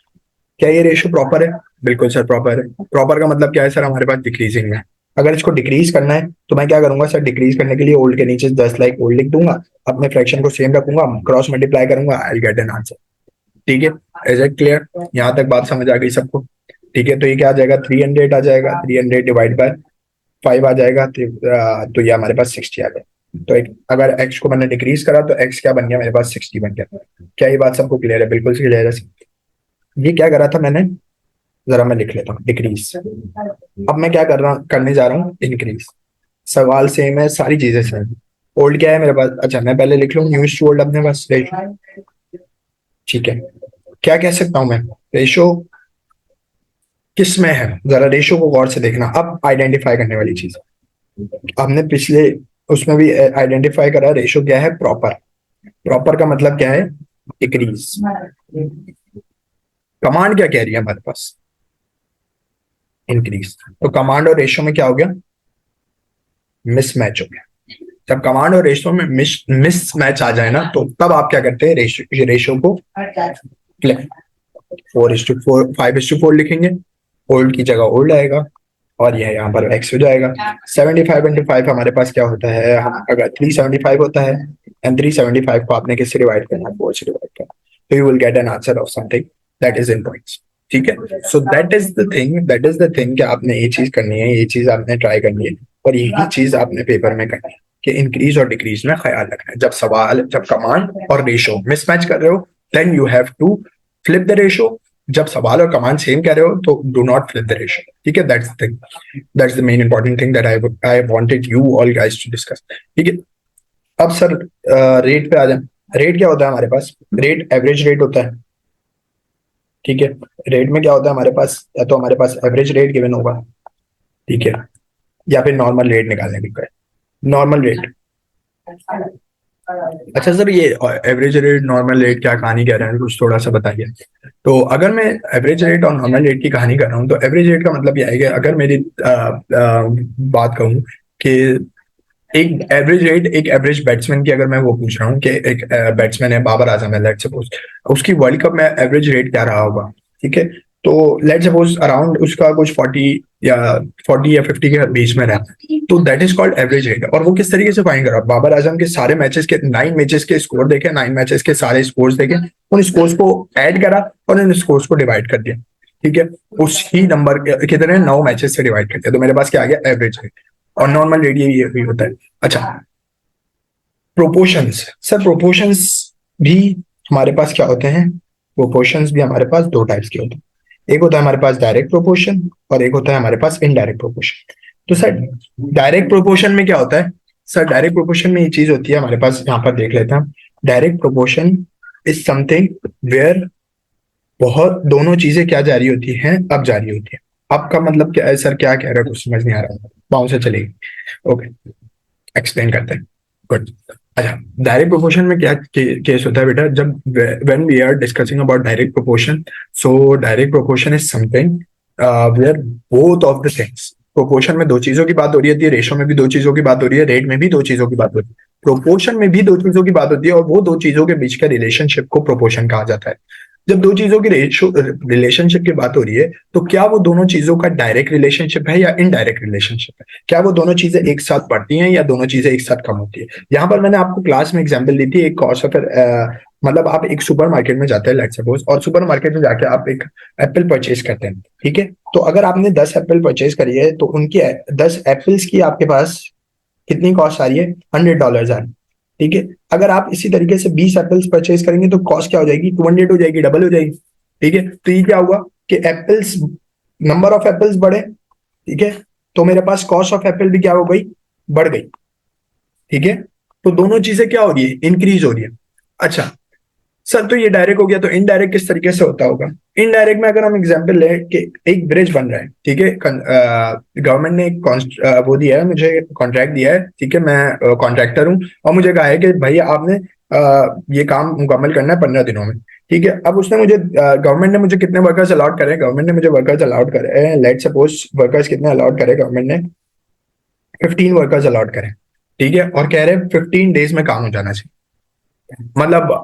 क्या ये रेशो प्रॉपर है? बिल्कुल सर प्रॉपर है। प्रॉपर का मतलब क्या है सर, हमारे पास डिक्रीजिंग है। अगर इसको डिक्रीज करना है तो मैं क्या करूंगा सर, डिक्रीज करने के लिए ओल्ड के नीचे 10 लाइक ओल्ड लिख दूंगा, अपने फ्रैक्शन को सेम रखूंगा, क्रॉस मल्टीप्लाई करूंगा, आई गेट एन आंसर। ठीक है, इज इट क्लियर? यहाँ तक बात समझ आ गई सबको? ठीक है, तो ये क्या आ जाएगा, 300 आ जाएगा, 300 डिवाइड बाय 5 आ जाएगा, तो ये हमारे पास 60 आ गया। तो एक अगर एक्स को मैंने डिक्रीज करा तो एक्स क्या बन गया मेरे पास, 60 बन गया। क्या ये बात सबको क्लियर है? बिल्कुल क्लियर है। ये क्या करा था मैंने, जरा मैं लिख लेता हूँ, डिक्रीज। अब मैं क्या करने जा रहा हूँ, इंक्रीज। सवाल सेम है, सारी चीजें सेम। ओल्ड क्या है मेरे पास, अच्छा मैं पहले लिख लूँ न्यूज टू ओल्ड अपने पास रेशो। ठीक है, क्या कह सकता हूँ मैं, रेशो किस में है, जरा रेशो को गौर से देखना। अब आइडेंटिफाई करने वाली चीज, हमने पिछले उसमें भी आइडेंटिफाई करा, रेशो क्या है, प्रॉपर। प्रॉपर का मतलब क्या है, डिक्रीज। कमांड क्या कह रही है हमारे पास, इंक्रीज। तो कमांड और रेशो में क्या हो गया, मिसमैच हो गया। जब कमांड और रेशो में मिसमैच आ जाए ना, तो तब आप क्या करते हैं, रेशो को 4:4 5:4 लिखेंगे, ओल्ड की जगह ओल्ड आएगा और यह यहाँ पर एक्स हो जाएगा। 75 × 5 हमारे पास क्या होता है, हम अगर 375 होता है, एंड 375 को आपने किससे डिवाइड करना है, 4 से डिवाइड करना, तो you will get an answer of something that is in points. ठीक है, so that is the thing कि आपने ये चीज करनी है, ये चीज आपने ट्राई करनी है, और यही चीज आपने पेपर में करनी है कि इंक्रीज और डिक्रीज में ख्याल रखना है। जब कमांड और रेशो मिसमैच कर रहे हो, then you have to flip the ratio. जब सवाल और कमांड सेम कह रहे हो तो do not flip the ratio. ठीक है, that's the main important thing that I wanted you all guys to discuss. ठीक है, अब सर रेट पे आ जाए। रेट क्या होता है हमारे पास, रेट एवरेज रेट होता है। ठीक है, रेट में क्या होता है हमारे पास, या तो हमारे पास एवरेज रेट गिवन होगा, ठीक है, या फिर नॉर्मल रेट निकालने की, नॉर्मल रेट। अच्छा सर, ये एवरेज रेट नॉर्मल रेट क्या कहानी कह रहे हैं, कुछ थोड़ा सा बताइए। तो अगर मैं एवरेज रेट और नॉर्मल रेट की कहानी कर रहा हूँ, तो एवरेज रेट का मतलब यह है कि अगर मेरी बात कहूँ कि एक एवरेज रेट, एक एवरेज बैट्समैन की अगर मैं वो पूछ रहा हूँ कि एक बैट्समैन है बाबर आजम है, लेट्स सपोज, उसकी वर्ल्ड कप में एवरेज रेट क्या रहा होगा। ठीक है, तो लेट्स सपोज अराउंड उसका कुछ 40 या 50 के बीच में रहता है, तो that is called average rate. और वो किस तरीके से फाइंड करा, बाबर आजम के सारे मैचेस के 9 मैचेस के स्कोर देखे, 9 मैचेस के सारे स्कोर्स देखे, उन स्कोर्स को ऐड करा और इन स्कोर्स को डिवाइड कर दिया। ठीक है, उसी नंबर कितने 9 मैचेस से डिवाइड कर दिया, तो मेरे पास क्या आ गया, एवरेज रेट। और नॉर्मल रेट ये भी होता है। अच्छा, प्रोपोर्शंस सर, प्रोपोर्शंस भी हमारे पास क्या होते हैं, प्रोपोर्शंस भी हमारे पास दो टाइप्स के होते हैं। एक होता है हमारे पास डायरेक्ट प्रोपोर्शन और एक होता है हमारे पास इनडायरेक्ट प्रोपोर्शन। तो सर डायरेक्ट प्रोपोर्शन में क्या होता है, सर डायरेक्ट प्रोपोर्शन में ये चीज होती है हमारे पास, यहाँ पर देख लेते हैं। Direct proportion is something where बहुत दोनों चीजें क्या जारी होती हैं, अब जारी होती है। अब का मतलब क्या है सर, क्या कह रहे हो, कुछ समझ नहीं आ रहा, बाउंस से चलेगी। ओके, एक्सप्लेन करते हैं। गुड। अच्छा, डायरेक्ट प्रोपोर्शन में क्या केस होता है बेटा, जब when we are discussing about direct proportion, so direct proportion is something where both of the things, proportion में दो चीजों की बात हो रही है, रेशो में भी दो चीजों की बात हो रही है, रेट में भी दो चीजों की बात हो रही है, प्रोपोर्शन में भी दो चीजों की बात होती है, और वो दो चीजों के बीच का रिलेशनशिप को प्रोपोर्शन कहा जाता है। जब दो चीजों की रेशो रिलेशनशिप की बात हो रही है, तो क्या वो दोनों चीजों का डायरेक्ट रिलेशनशिप है या इनडायरेक्ट रिलेशनशिप है, क्या वो दोनों चीजें एक साथ बढ़ती हैं या दोनों चीजें एक साथ कम होती है। यहाँ पर मैंने आपको क्लास में एग्जांपल दी थी, एक कॉस्ट ऑफ, मतलब आप एक सुपर मार्केट में जाते हैं लेट्स सपोज, और सुपर मार्केट में जाके आप एक एप्पल परचेज करते हैं। ठीक है, तो अगर आपने 10 एप्पल परचेज करी है, तो उनकी 10 एप्पल्स की आपके पास कितनी कॉस्ट आ रही है, $100 आ रही है। ठीक है, अगर आप इसी तरीके से 20 एप्पल्स परचेज करेंगे तो कॉस्ट क्या हो जाएगी, 200 हो जाएगी, डबल हो जाएगी। ठीक है, तो ये क्या हुआ कि एप्पल्स, नंबर ऑफ एप्पल्स बढ़े। ठीक है, तो मेरे पास कॉस्ट ऑफ एप्पल भी क्या हो गई, बढ़ गई। ठीक है, तो दोनों चीजें क्या हो रही है, इंक्रीज हो रही है। अच्छा सर, तो ये डायरेक्ट हो गया, तो इनडायरेक्ट किस तरीके से होता होगा? इनडायरेक्ट में अगर हम एग्जांपल लें कि एक ब्रिज बन रहा है, ठीक है, गवर्नमेंट ने एक वो दिया है मुझे, कॉन्ट्रैक्ट दिया है, ठीक है, मैं कॉन्ट्रैक्टर हूँ, और मुझे कहा है कि भाई आपने ये काम मुकम्मल करना है 15 दिनों में, ठीक है। अब उसने मुझे गवर्नमेंट ने मुझे कितने वर्कर्स अलाउट करे, गवर्नमेंट ने मुझे वर्कर्स अलाउट करे, लेट सपोज वर्कर्स कितने अलाउट करे, गवर्नमेंट ने 15 वर्कर्स अलाउट करे, ठीक है, और कह रहे हैं 15 डेज में काम हो जाना चाहिए। मतलब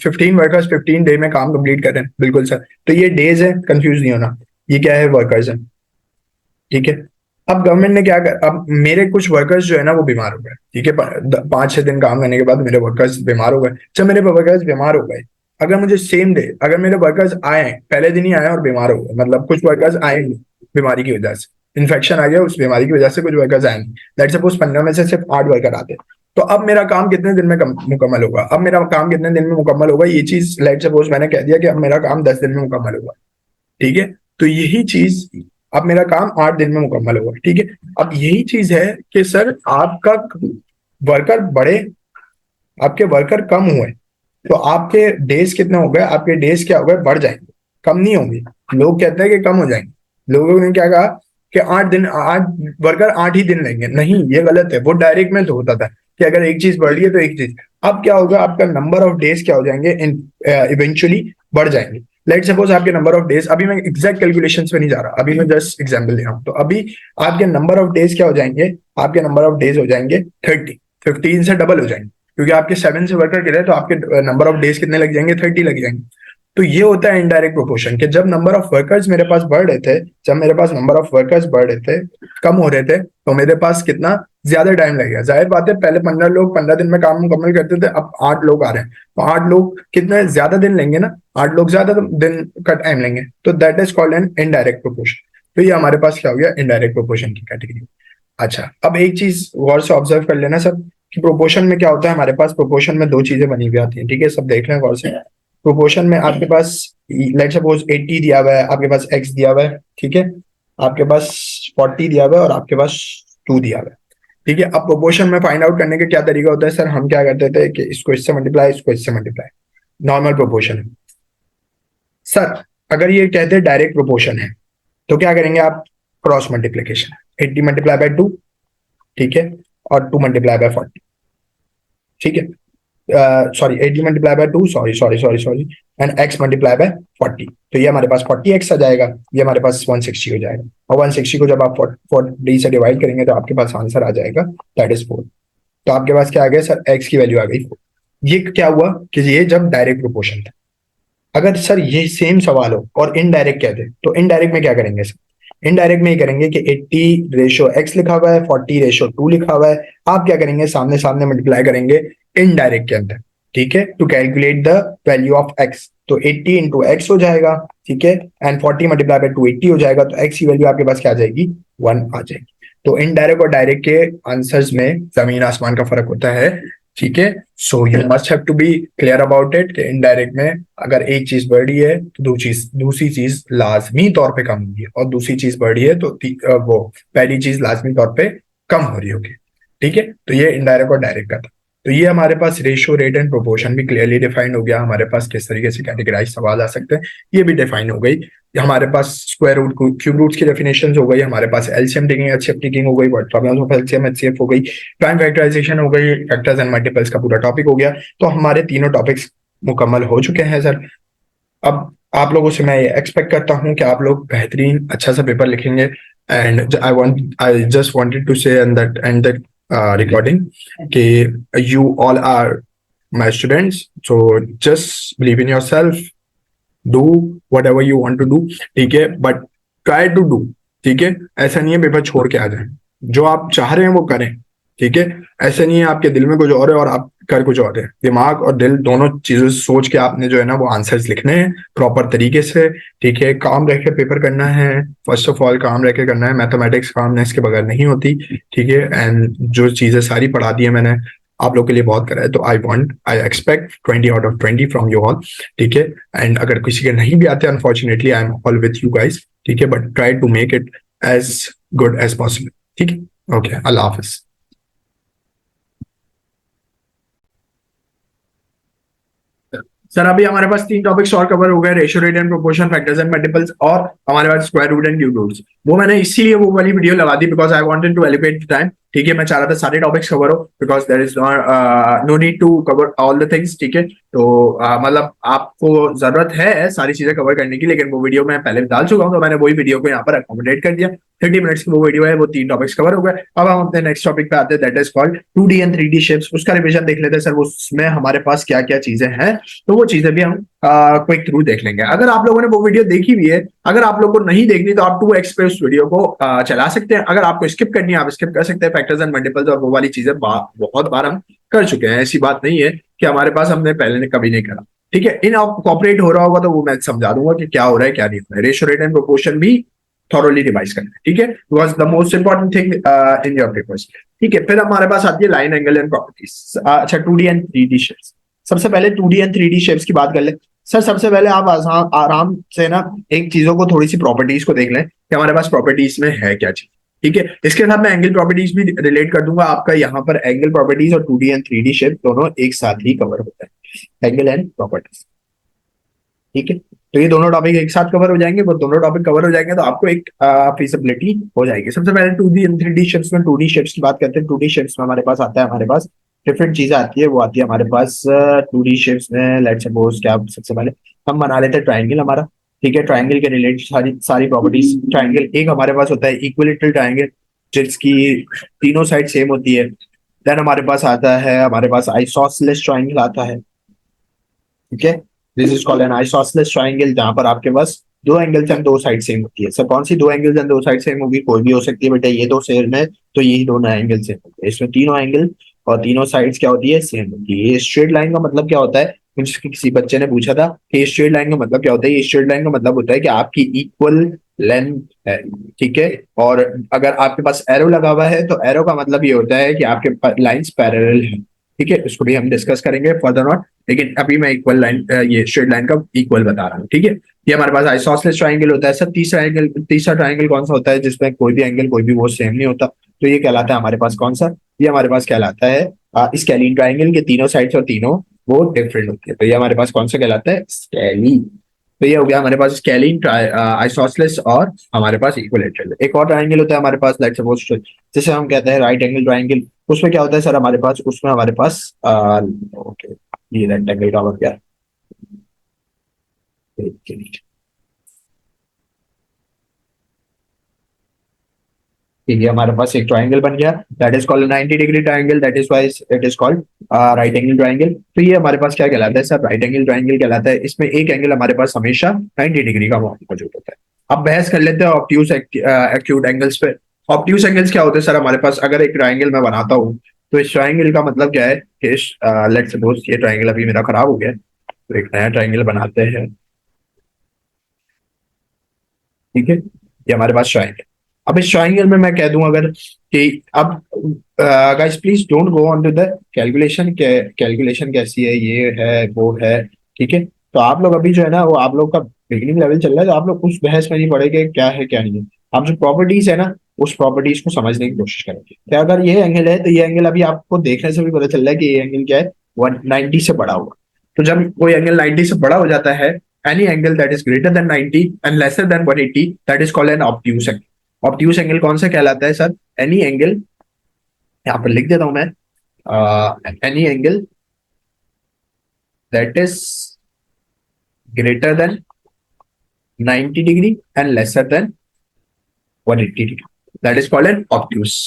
15 वर्कर्स 15 डे में काम कंप्लीट कर रहे हैं, बिल्कुल सर। तो ये डेज है, कंफ्यूज नहीं होना, ये क्या है, वर्कर्स है, ठीक है। अब गवर्नमेंट ने क्या कर, अब मेरे कुछ वर्कर्स जो है ना वो बीमार हो गए, ठीक है, 5-6 दिन काम करने के बाद मेरे वर्कर्स बीमार हो गए। जब मेरे वर्कर्स बीमार हो गए, अगर मुझे सेम डे अगर मेरे वर्कर्स आए, पहले दिन ही आए और बीमार हो गए, मतलब कुछ वर्कर्स आए नहीं बीमारी की वजह से, इन्फेक्शन आ गया उस बीमारी की वजह से, कुछ वर्कर्स आए नहीं, लेट सपोज 15 में से सिर्फ 8 वर्कर आते, तो अब मेरा काम कितने दिन में मुकम्मल होगा? अब मेरा काम कितने दिन में मुकम्मल होगा, ये चीज लेट सपोज मैंने कह दिया कि अब मेरा काम 10 दिन में मुकम्मल होगा, ठीक है। तो यही चीज, अब मेरा काम 8 दिन में मुकम्मल होगा, ठीक है। अब यही चीज है कि सर आपका वर्कर बढ़े, आपके वर्कर कम हुए, तो आपके डेज कितने हो गए, आपके डेज क्या हो गए, बढ़ जाएंगे, कम नहीं होंगे। लोग कहते हैं कि कम हो जाएंगे, लोगों ने क्या कहा कि 8 दिन, 8 वर्कर 8 ही दिन लेंगे, नहीं ये गलत है। वो डायरेक्ट में तो होता था कि अगर एक चीज बढ़ रही है तो एक चीज, अब क्या होगा, आपका नंबर ऑफ डेज क्या हो जाएंगे, इवेंचुअली बढ़ जाएंगे। लेट सपोज आपके नंबर ऑफ डेज, अभी मैं एग्जैक्ट कैलकुलेशंस पे नहीं जा रहा, अभी मैं जस्ट एग्जांपल ले रहा हूँ, तो अभी आपके नंबर ऑफ डेज क्या हो जाएंगे, आपके नंबर ऑफ डेज हो जाएंगे 30, 15 से डबल हो जाएंगे, क्योंकि आपके 7 से वर्कर गिरे तो आपके नंबर ऑफ डेज कितने लग जाएंगे, 30 लग जाएंगे। तो ये होता है इनडायरेक्ट प्रोपोर्शन, कि जब नंबर ऑफ वर्कर्स मेरे पास बढ़ रहे थे, जब मेरे पास नंबर ऑफ वर्कर्स बढ़ रहे थे, कम हो रहे थे, तो मेरे पास कितना ज्यादा टाइम लगेगा। जाहिर बात है, पहले 15 लोग 15 दिन में काम मुकम्मल करते थे, अब 8 लोग आ रहे हैं, तो 8 लोग कितने ज्यादा दिन लेंगे ना, 8 लोग ज्यादा दिन का टाइम लेंगे, तो that is called an indirect proportion. तो ये हमारे पास क्या हो गया, इनडायरेक्ट प्रोपोर्शन की कैटेगरी। अच्छा, अब एक चीज गौर से ऑब्जर्व कर लेना सब, कि प्रोपोर्शन में क्या होता है, हमारे पास प्रोपोर्शन में दो चीजें बनी हुई आती हैं, ठीक है, सब देख लें गौर से। प्रोपोर्शन में आपके पास लेट सपोज 80 दिया हुआ है, आपके पास x दिया हुआ है, ठीक है, आपके पास 40 दिया हुआ है, और आपके पास 2 दिया हुआ है, ठीक है। अब प्रोपोर्शन में फाइंड आउट करने का क्या तरीका होता है सर, हम क्या करते थे कि इसको इससे मल्टीप्लाई, इसको इससे मल्टीप्लाई, नॉर्मल प्रोपोर्शन। सर अगर ये कहते हैं डायरेक्ट प्रोपोर्शन है, तो क्या करेंगे आप, क्रॉस मल्टीप्लीकेशन, 80 मल्टीप्लाई बाय 2, ठीक है, और 2 मल्टीप्लाई बाय 40, ठीक है, sorry 80 multiply by 2, sorry sorry sorry sorry, and x multiply by 40, तो ये हमारे पास 40x आ जाएगा, ये हमारे पास 160 हो जाएगा, और 160 को जब आप 40 से डिवाइड करेंगे तो आपके पास आंसर आ जाएगा, दैट इज 4। तो आपके पास क्या आ गया सर, x की वैल्यू आ गई 4। ये क्या हुआ कि ये जब डायरेक्ट प्रोपोर्शन था। अगर सर ये सेम सवाल हो और इनडायरेक्ट कहते, तो इनडायरेक्ट में क्या करेंगे सर, इनडायरेक्ट में ये करेंगे कि 80 रेशो x लिखा हुआ है, 40 रेशो 2 लिखा हुआ है, आप क्या करेंगे, सामने सामने मल्टीप्लाई करेंगे इनडायरेक्ट के अंदर, ठीक है, to calculate the value of x। तो 80 इंटू एक्स हो जाएगा, ठीक है, एंड 40 मल्टीप्लाई बाय 2 80 हो जाएगा, तो x की वैल्यू आपके पास क्या आ जाएगी, 1 आ जाएगी। तो इनडायरेक्ट और डायरेक्ट के आंसर्स में जमीन आसमान का फर्क होता है, ठीक है। So you must have to be clear about it कि इनडायरेक्ट में अगर एक चीज बढ़ रही है तो दूसरी चीज लाजमी तौर पे कम होगी, और दूसरी चीज बढ़ रही है तो वो पहली चीज लाजमी तौर पे कम हो रही होगी, ठीक है। तो ये इनडायरेक्ट और डायरेक्ट का था। तो ये हमारे पास रेशियो, रेट एंड प्रोपोर्शन भी क्लियरली डिफाइंड हो गया, हमारे पास किस तरीके से कैटेगराइज सवाल आ सकते हैं ये भी डिफाइन हो गई। हमारे पास स्क्वायर रूट, क्यूब रूट्स की डेफिनेशन हो गई, हमारे पास एलसीएम टेकिंग, एचसीएफ टेकिंग हो गई, word problems of LCM HCF हो गई, प्राइम फैक्टराइजेशन हो गई, फैक्टर्स एंड मल्टीपल्स का पूरा टॉपिक हो गया। तो हमारे तीनों टॉपिक्स मुकम्मल हो चुके हैं सर। अब आप लोगों से मैं एक्सपेक्ट करता हूं कि आप लोग बेहतरीन अच्छा सा पेपर लिखेंगे, and I just wanted to say and that recording कि you all are my students, so just believe in yourself, do whatever you want to do, ठीक है, बट ट्राई टू डू, ठीक है। ऐसा नहीं है paper छोड़ के आ जाए, जो आप चाह रहे हैं वो करें, ठीक है। ऐसा नहीं है आपके दिल में कुछ और है और आप कर कुछ और है, दिमाग और दिल दोनों चीजें सोच के आपने जो है ना वो आंसर्स लिखने हैं प्रॉपर तरीके से, ठीक है। काम रह के पेपर करना है, फर्स्ट ऑफ ऑल काम रह के करना है, मैथमेटिक्स कामनेस के बगैर नहीं होती, ठीक है। एंड जो चीजें सारी पढ़ा दी है मैंने, आप लोग के लिए बहुत करा है, तो I expect 20 out of 20 from you all, ठीक है। एंड अगर किसी के नहीं भी आते, unfortunately I am all with you guys, ठीक है, but try to make it as good as possible, ठीक है। ओके, अल्लाह हाफिज। सर अभी हमारे पास 3 टॉपिक्स और कवर हो गए, ratio, rate and proportion, factors and multiples, और हमारे पास square root and cube roots. वो मैंने इसीलिए वो वाली वीडियो लगा दी because I wanted to elevate the time. ठीक है, मैं चाह रहा था सारे टॉपिक्स कवर हो because there is no need to cover all the things. ठीक है, तो मतलब आपको जरूरत है सारी चीजें कवर करने की, लेकिन वो वीडियो मैं पहले डाल चुका हूँ, तो मैंने वही वीडियो को यहाँ पर अकोमोडेट कर दिया। 30 मिनट्स की वो वीडियो है, वो 3 टॉपिक्स कवर हो गए। अब हम अपने नेक्स्ट टॉपिक पे आते हैं, that is called 2D and 3D shapes. उसका रिविजन देख लेते हैं सर, उसमें हमारे पास क्या क्या चीजें हैं, तो वो चीजें भी हम क्विक थ्रू देख लेंगे। अगर आप लोगों ने वो वीडियो देखी हुई है, अगर आप लोगों को नहीं देखनी तो आप 2x पे उस वीडियो को चला सकते हैं। अगर आपको स्किप करनी है आप स्किप कर सकते हैं। फैक्टर्स एंड मल्टीपल्स और वो वाली चीजें बहुत बार हम कर चुके हैं, ऐसी बात नहीं है कि हमारे पास हमने पहले ने कभी नहीं करा। ठीक है, इन कॉपरेट हो रहा होगा तो वो मैं समझा दूंगा कि क्या हो रहा है क्या नहीं हो रहा है। रेशियो, रेट एंड प्रोपोर्शन भी थॉरोली रिवाइज करना है। ठीक है, was the most important thing in your papers. ठीक है, फिर हमारे पास आती है लाइन, एंगल एंड प्रॉपर्टीज। अच्छा, 2D एंड 3D शेप्स। सबसे पहले 2D एंड 3D शेप्स की बात कर ले। सर सबसे पहले आप आराम से ना एक चीजों को, थोड़ी सी प्रॉपर्टीज को देख लें कि हमारे पास प्रॉपर्टीज में है क्या चीज। ठीक है, इसके साथ मैं एंगल प्रॉपर्टीज भी रिलेट कर दूंगा। आपका यहाँ पर एंगल प्रॉपर्टीज और 2D एंड 3D शेप दोनों एक साथ ही कवर होता है, एंगल एंड प्रॉपर्टीज। ठीक है, तो ये दोनों टॉपिक एक साथ कवर हो जाएंगे। वो दोनों टॉपिक कवर हो जाएंगे तो आपको एक फीसिबिलिटी हो जाएगी। सबसे पहले 2D एंड 3D शेप्स में 2D शेप्स की बात करते हैं। 2D शेप्स में हमारे पास आता है, हमारे पास डिफरेंट चीजें आती है। वो आती है हमारे पास 2D शेप्स में, लेट्स सपोज क्या, सबसे पहले हम बना लेते हैं ट्राइंगल हमारा। ठीक है, ट्राइंगल के रिलेटेड सारी सारी प्रॉपर्टीज। ट्राइंगल एक हमारे पास होता है इक्विलेटरल ट्राइंगल, जिसकी तीनों साइड सेम होती है। देन हमारे पास आता है, हमारे पास आइसोसेलेस ट्राइंगल आता है। ठीक है, this is called an isosceles triangle, जहां पर आपके पास दो एंगल्स एंड दो साइड सेम होती है। सर कौन सी दो एंगल्स एंड दो साइड सेम होगी? कोई भी हो सकती है बेटा, ये दो सेम है तो यही दोनों एंगल सेम होते हैं। इसमें तीनों एंगल और तीनों साइड्स क्या होती है? सेम होती है। ये स्ट्रेट लाइन का मतलब क्या होता है? मुझे किसी बच्चे ने पूछा था कि स्ट्रेट लाइन का मतलब क्या होता है। ये स्ट्रेट लाइन का मतलब होता है कि आपकी इक्वल लेंथ है। ठीक है, और अगर आपके पास एरो लगा हुआ है तो एरो का मतलब ये होता है कि आपके लाइंस पैरेलल है। ठीक है, इसको भी हम डिस्कस करेंगे फर्दर नॉट, लेकिन अभी मैं इक्वल लाइन, ये स्ट्रेट लाइन का इक्वल बता रहा हूँ। ठीक है, ये हमारे पास आइसोसेलेस ट्राइंगल होता है। सर तीसरा ट्राइंगल कौन सा होता है जिसमें कोई भी एंगल कोई भी वो सेम नहीं होता? तो ये कहलाता है हमारे पास कौन सा? ये हमारे पास कहलाता है स्केलीन ट्राइंगल के तीनों साइड्स और तीनों वो डिफरेंट होती है। तो ये हमारे पास कौन सा कहलाता है? स्केलीन। तो ये हो गया हमारे पास स्केलीन, आइसोसेलेस और हमारे पास इक्विलेटरल। एक और ट्राइंगल होता है हमारे पास, लेट्स सपोज, जिसे हम कहते हैं राइट एंगल ट्राइंगल। उसमें क्या होता है सर हमारे पास? उसमें हमारे पास ओके, ये रेक्टेंगल का मतलब क्या है? ठीक है, हमारे पास एक ट्राइंगल बन गया, that is called 90 degree triangle, that is wise it is called right angle triangle. तो ये हमारे पास क्या कहलाता है सर? राइट एंगल ट्राइंगल कहलाता है। इसमें एक एंगल हमारे पास हमेशा 90 डिग्री का मौजूद होता है। अब बहस कर लेते हैं ऑब्ट्यूज एक्यूट एंगल्स पे। ऑब्ट्यूज एंगल्स क्या होते हैं सर हमारे पास? अगर एक ट्राइंगल मैं बनाता हूँ तो इस ट्राइंगल का मतलब क्या है कि लेट्स सपोज ये ट्राइंगल अभी मेरा खराब हो गया है, तो एक नया ट्राइंगल बनाते हैं। ठीक है, ये हमारे पास ट्राइंगल। अब इस ट्राइंगल में मैं कह दूं अगर कि अब guys please don't go on to the calculation, calculation कैसी है, ये है वो है। ठीक है, तो आप लोग अभी जो है ना, वो आप लोग का बिगिनिंग लेवल चल रहा है, तो आप लोग उस बहस में नहीं पड़ेंगे क्या है क्या नहीं है। आप जो प्रॉपर्टीज है ना, उस प्रॉपर्टीज को समझने की कोशिश करेंगे। क्या अगर ये एंगल है तो ये एंगल अभी आपको देखने से भी पता चल रहा है कि ये एंगल क्या है? 190 से बड़ा हुआ। तो जब कोई एंगल 90 से बड़ा हो जाता है, any angle that is greater than 90 and lesser than 180, that is called an obtuse angle। obtuse angle कौन सा कहलाता है सर? any angle, यहाँ पर लिख देता हूं मैं, any angle that is greater than 90 degree and lesser than 180 degree, that is called an obtuse।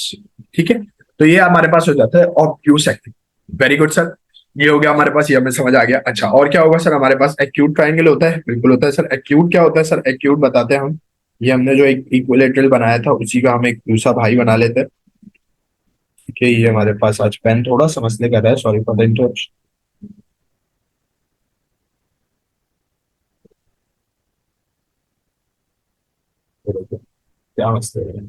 ठीक है, तो ये हमारे पास हो जाता है obtuse angle। Very good sir, ये हो गया हमारे पास, ये हमें समझ आ गया। अच्छा, और क्या होगा सर हमारे पास? एक्यूट ट्राइंगल होता है, बिल्कुल होता है सर। एक्यूट क्या होता है सर? एक्यूट बताते हैं हम। ये हमने जो एक इक्विलेटरल बनाया था उसी का हम एक दूसरा भाई बना लेते हैं। ठीक है, ये हमारे पास आज पेन थोड़ा समझने का है, सॉरी फॉर द इंटरप्शन। क्या मसले है?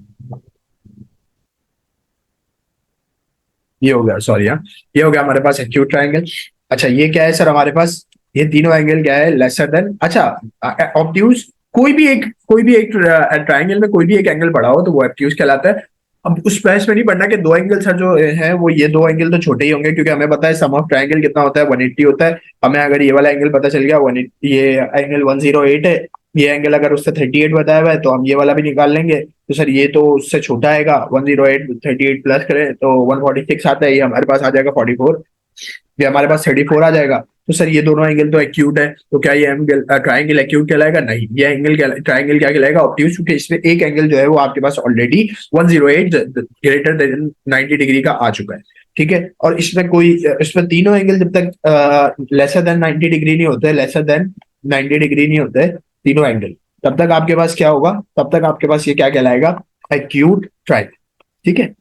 ये हो गया, सॉरी हाँ, ये हो गया हमारे पास एक्यूट ट्राइंगल। अच्छा, ये क्या है सर हमारे पास? ये तीनों एंगल क्या है? Lesser than. अच्छा, ऑब्ट्यूज, कोई भी एक ट्राइंगल में कोई भी एक एंगल बड़ा हो तो वो ऑब्ट्यूज कहलाता है। अब उस प्रयास में नहीं पढ़ना कि दो एंगल सर जो है वो ये दो एंगल तो छोटे ही होंगे, क्योंकि हमें पता है सम ऑफ ट्रायंगल कितना होता है, 180 होता है। हमें अगर ये वाला एंगल पता चल गया 180, ये एंगल 108 है, ये एंगल अगर उससे 38 बताया हुआ है तो हम ये वाला भी निकाल लेंगे। तो सर ये तो उससे छोटा आएगा, 108 38 प्लस करें तो 146 आता है, ये हमारे पास आ जाएगा 44, ये हमारे पास 34 आ जाएगा। तो सर ये दोनों एंगल तो एक्यूट है, तो क्या ये एंगल ट्राइंगल एक्यूट कहलाएगा? नहीं, ये एंगल ट्राइंगल क्या कहलाएगा? ऑब्ट्यूज, क्योंकि इसमें एक एंगल जो है वो आपके पास ऑलरेडी 108 ग्रेटर देन 90 डिग्री का आ चुका है। ठीक है, और इसमें तीनों एंगल जब तक लेसर देन 90 डिग्री नहीं होते, लेसर देन 90 डिग्री नहीं होते तीनों एंगल, तब तक आपके पास क्या होगा? तब तक आपके पास ये क्या कहलाएगा? Acute triangle. ठीक है,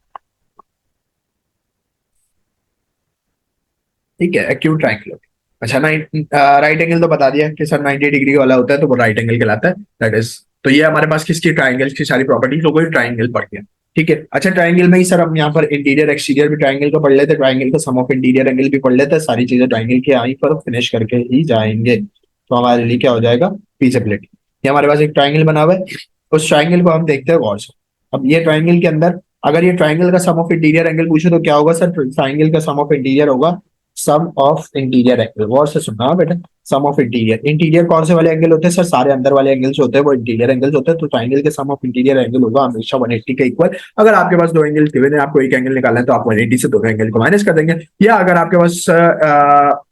ठीक है, एक्यूट ट्राइंगल। अच्छा, राइट एंगल तो बता दिया कि सर 90 डिग्री वाला होता है तो वो राइट एंगल कहलाता है, दैट इज। तो ये हमारे पास किसकी ट्राइंगल की सारी प्रॉपर्टीज हो गई, ट्राइंगल पढ़ गया। ठीक है, अच्छा ट्राइंगल में ही सर हम यहाँ पर इंटीरियर एक्सटीरियर भी ट्राइंगल को पढ़ लेते, ट्राइंगल का सम ऑफ इंटीरियर एंगल भी पढ़ लेते, सारी चीजें ट्राइंगल के यहीं पर फिनिश करके ही जाएंगे। तो हमारे लिए क्या हो जाएगा? फीजिबिलिटी। ये हमारे पास एक ट्राइंगल बना हुआ है, उस ट्राइंगल को हम देखते हैं गौर से। अब ये ट्राइंगल के अंदर अगर ये ट्राइंगल का सम ऑफ इंटीरियर एंगल पूछे तो क्या होगा सर? ट्राइंगल का सम ऑफ इंटीरियर होगा सम ऑफ इंटीरियर एंगल। गौर से सुनना हाँ बेटा, सम ऑफ इंटीरियर। इंटीरियर कौन से वाले एंगल होते हैं सर? सारे अंदर वाले एंगल्स होते हैं वो इंटीरियर एंगल्स होते हैं। तो ट्राइंगल के सम ऑफ इंटीरियर एंगल होगा हमेशा 180 के इक्वल। अगर आपके पास दो एंगल गिवन है, आपको एक एंगल निकालना है, तो आप 180 से दोनों एंगल को माइनस कर देंगे। या अगर आपके पास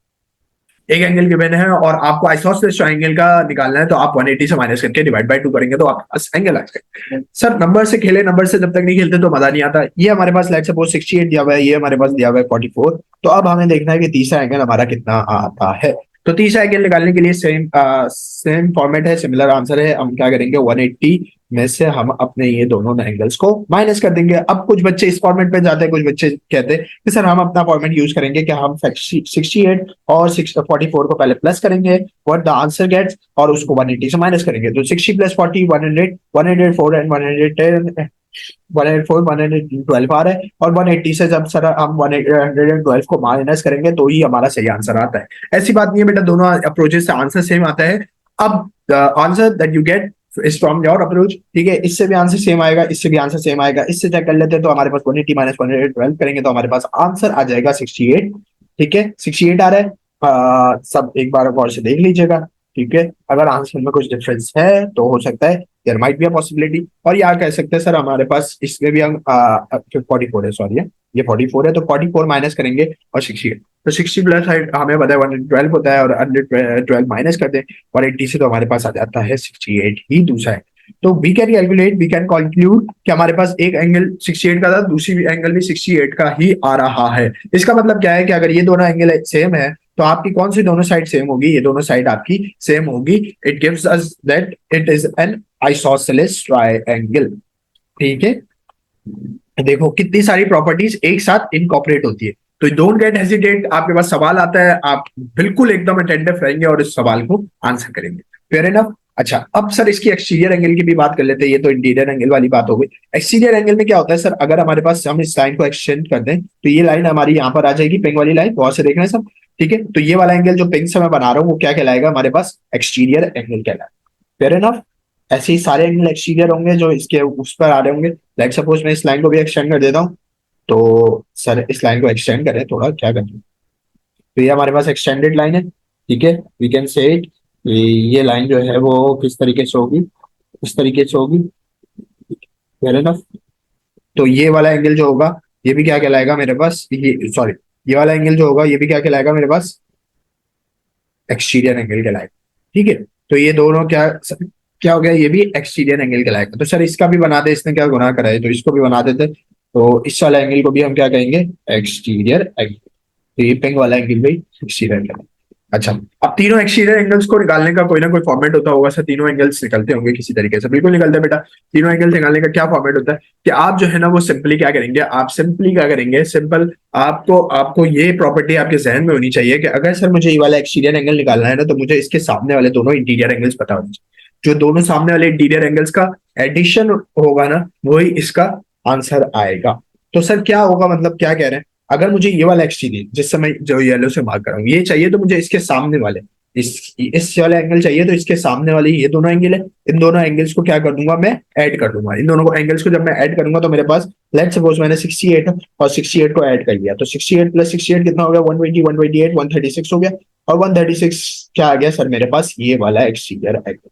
एक एंगल गिवन है और आपको आइसोसेलेस ट्रायंगल का निकालना है, तो आप 180 से माइनस करके डिवाइड बाय 2 करेंगे तो आपके पास एंगल आ जाएगा। सर नंबर से खेले, नंबर से जब तक नहीं खेलते तो मजा नहीं आता। ये हमारे पास लेट्स सपोज 68 दिया हुआ है, ये हमारे पास दिया हुआ है 44। तो अब हमें देखना है कि तीसरा एंगल हमारा कितना आता है। तो तीसरा एंगल निकालने के लिए सेम फॉर्मेट है, सिमिलर आंसर है। हम क्या करेंगे, 180 में से हम अपने ये दोनों एंगल्स को माइनस कर देंगे। अब कुछ बच्चे इस फॉर्मेट पे जाते हैं, कुछ बच्चे कहते हैं कि सर हम अपना फॉर्मेट यूज करेंगे कि हम 68 और 44 को पहले प्लस करेंगे, व्हाट द आंसर गेट्स, और उसको 180 से माइनस करेंगे। तो 60 प्लस 40 100, 104 एंड 110, 104 112 आ रहा है। और 180 से जब सर हम 112 को माइनस करेंगे तो ही हमारा सही आंसर आता है। ऐसी बात नहीं है बेटा, दोनों अप्रोचेस से आंसर सेम आता है। अब answer that you get is from your approach. ठीक है, इससे भी आंसर सेम आएगा, इससे भी आंसर सेम आएगा। इससे चेक कर लेते हैं तो हमारे पास 180 माइनस 112 करेंगे तो हमारे पास आंसर आ जाएगा 68। ठीक है, 68 आ रहा है। सब एक बार गौर से देख लीजिएगा। ठीक है, अगर आंसर में कुछ डिफरेंस है तो हो सकता है there might be a possibility. और यहाँ कह सकते हैं सर हमारे पास इसमें भी हम 44 है, सॉरी ये 44 है, तो 44 माइनस करेंगे और 68। तो 60 प्लस हमें पता है 112 होता है, और 112 माइनस कर दें 180 से तो हमारे पास आ जाता है 68 ही दूसरा है। तो we can calculate, we can conclude कि हमारे पास एक एंगल 68 का था, दूसरी एंगल भी 68 का ही आ रहा है। इसका मतलब क्या है कि अगर ये दोनों एंगल सेम है तो आपकी कौन सी दोनों साइड सेम होगी? ये दोनों साइड आपकी सेम होगी। It gives us that it is an isosceles triangle. ठीक है, देखो कितनी सारी प्रॉपर्टीज एक साथ इनकॉर्पोरेट होती है। तो डोंट गेट हेजिटेट, आपके पास सवाल आता है आप बिल्कुल एकदम अटेंटिव रहेंगे और इस सवाल को आंसर करेंगे। Fair enough. अच्छा, अब सर इसकी एक्सटीरियर एंगल की भी बात कर लेते हैं। ये तो इंटीरियर एंगल वाली बात हो गई। एक्सटीरियर एंगल में क्या होता है सर? अगर हमारे पास हम इस लाइन को एक्सटेंड कर दें तो ये लाइन हमारी यहाँ पर आ जाएगी, पिंक वाली लाइन, बहुत से देख रहे हैं सब। ठीक है, तो ये वाला एंगल जो पिंक से मैं बना रहा हूँ वो क्या कहलाएगा? हमारे पास एक्सटीरियर एंगल कहलाएगा। Fair enough. ऐसे ही सारे एंगल एक्सटीरियर होंगे जो इसके उस पर आ रहे होंगे। लाइक सपोज मैं इस लाइन को भी एक्सटेंड कर देता हूँ, तो सर इस लाइन को एक्सटेंड करें थोड़ा, क्या करें, तो ये हमारे पास एक्सटेंडेड लाइन है। ठीक है, वी कैन से इट, ये लाइन जो है वो किस तरीके से होगी? इस तरीके से होगी। Fair enough. तो ये वाला एंगल जो होगा ये भी क्या कहलाएगा मेरे पास? ये सॉरी, ये वाला एंगल जो होगा ये भी क्या कहलाएगा मेरे पास? एक्सटीरियर एंगल कहलाएगा। ठीक है, तो ये दोनों क्या हो गया? ये भी एक्सटीरियर एंगल कहलाएगा। तो सर इसका भी बना दे, इसने क्या गुनाह करा है, तो इसको भी बना देते। तो इस वाला एंगल को भी हम क्या कहेंगे? Exterior angle. तो ये पिंक वाला एंगल भी एक्सटीरियर एंगल। अच्छा, अब तीनों एक्सटीरियर एंगल्स को निकालने का कोई ना कोई फॉर्मेट होता होगा सर। तीनों एंगल्स निकलते होंगे किसी तरीके से, बिल्कुल निकलते हैं बेटा। तीनों एंगल्स निकालने का क्या फॉर्मेट होता है कि आप जो है ना वो सिंपली क्या करेंगे? आप सिंपली क्या करेंगे? सिंपल आपको आपको ये प्रॉपर्टी आपके जहन में होनी चाहिए कि अगर सर मुझे ये वाला एक्सटीरियर एंगल निकालना है ना, तो मुझे इसके सामने वाले दोनों इंटीरियर एंगल्स पता होने चाहिए। जो दोनों सामने वाले इंटीरियर एंगल्स का एडिशन होगा ना, वही इसका आंसर आएगा। तो सर क्या होगा, मतलब क्या कह रहे हैं? अगर मुझे ये वाला एक्सटीरियर जिस समय जो येलो से मार्क कर रहा हूँ ये चाहिए, तो मुझे इसके सामने वाले इस वाला एंगल चाहिए तो इसके सामने वाले ये दोनों एंगल है, इन दोनों एंगल्स को क्या कर दूंगा मैं, ऐड कर दूंगा। इन दोनों को एंगल्स को जब मैं ऐड करूंगा तो मेरे पास लेट्स सपोज मैंने 68 और 68 को ऐड कर लिया, तो 68 प्लस 68 कितना हो गया, 120, 128, 136 हो गया। और 136 क्या आ गया सर मेरे पास, ये वाला exterior angle.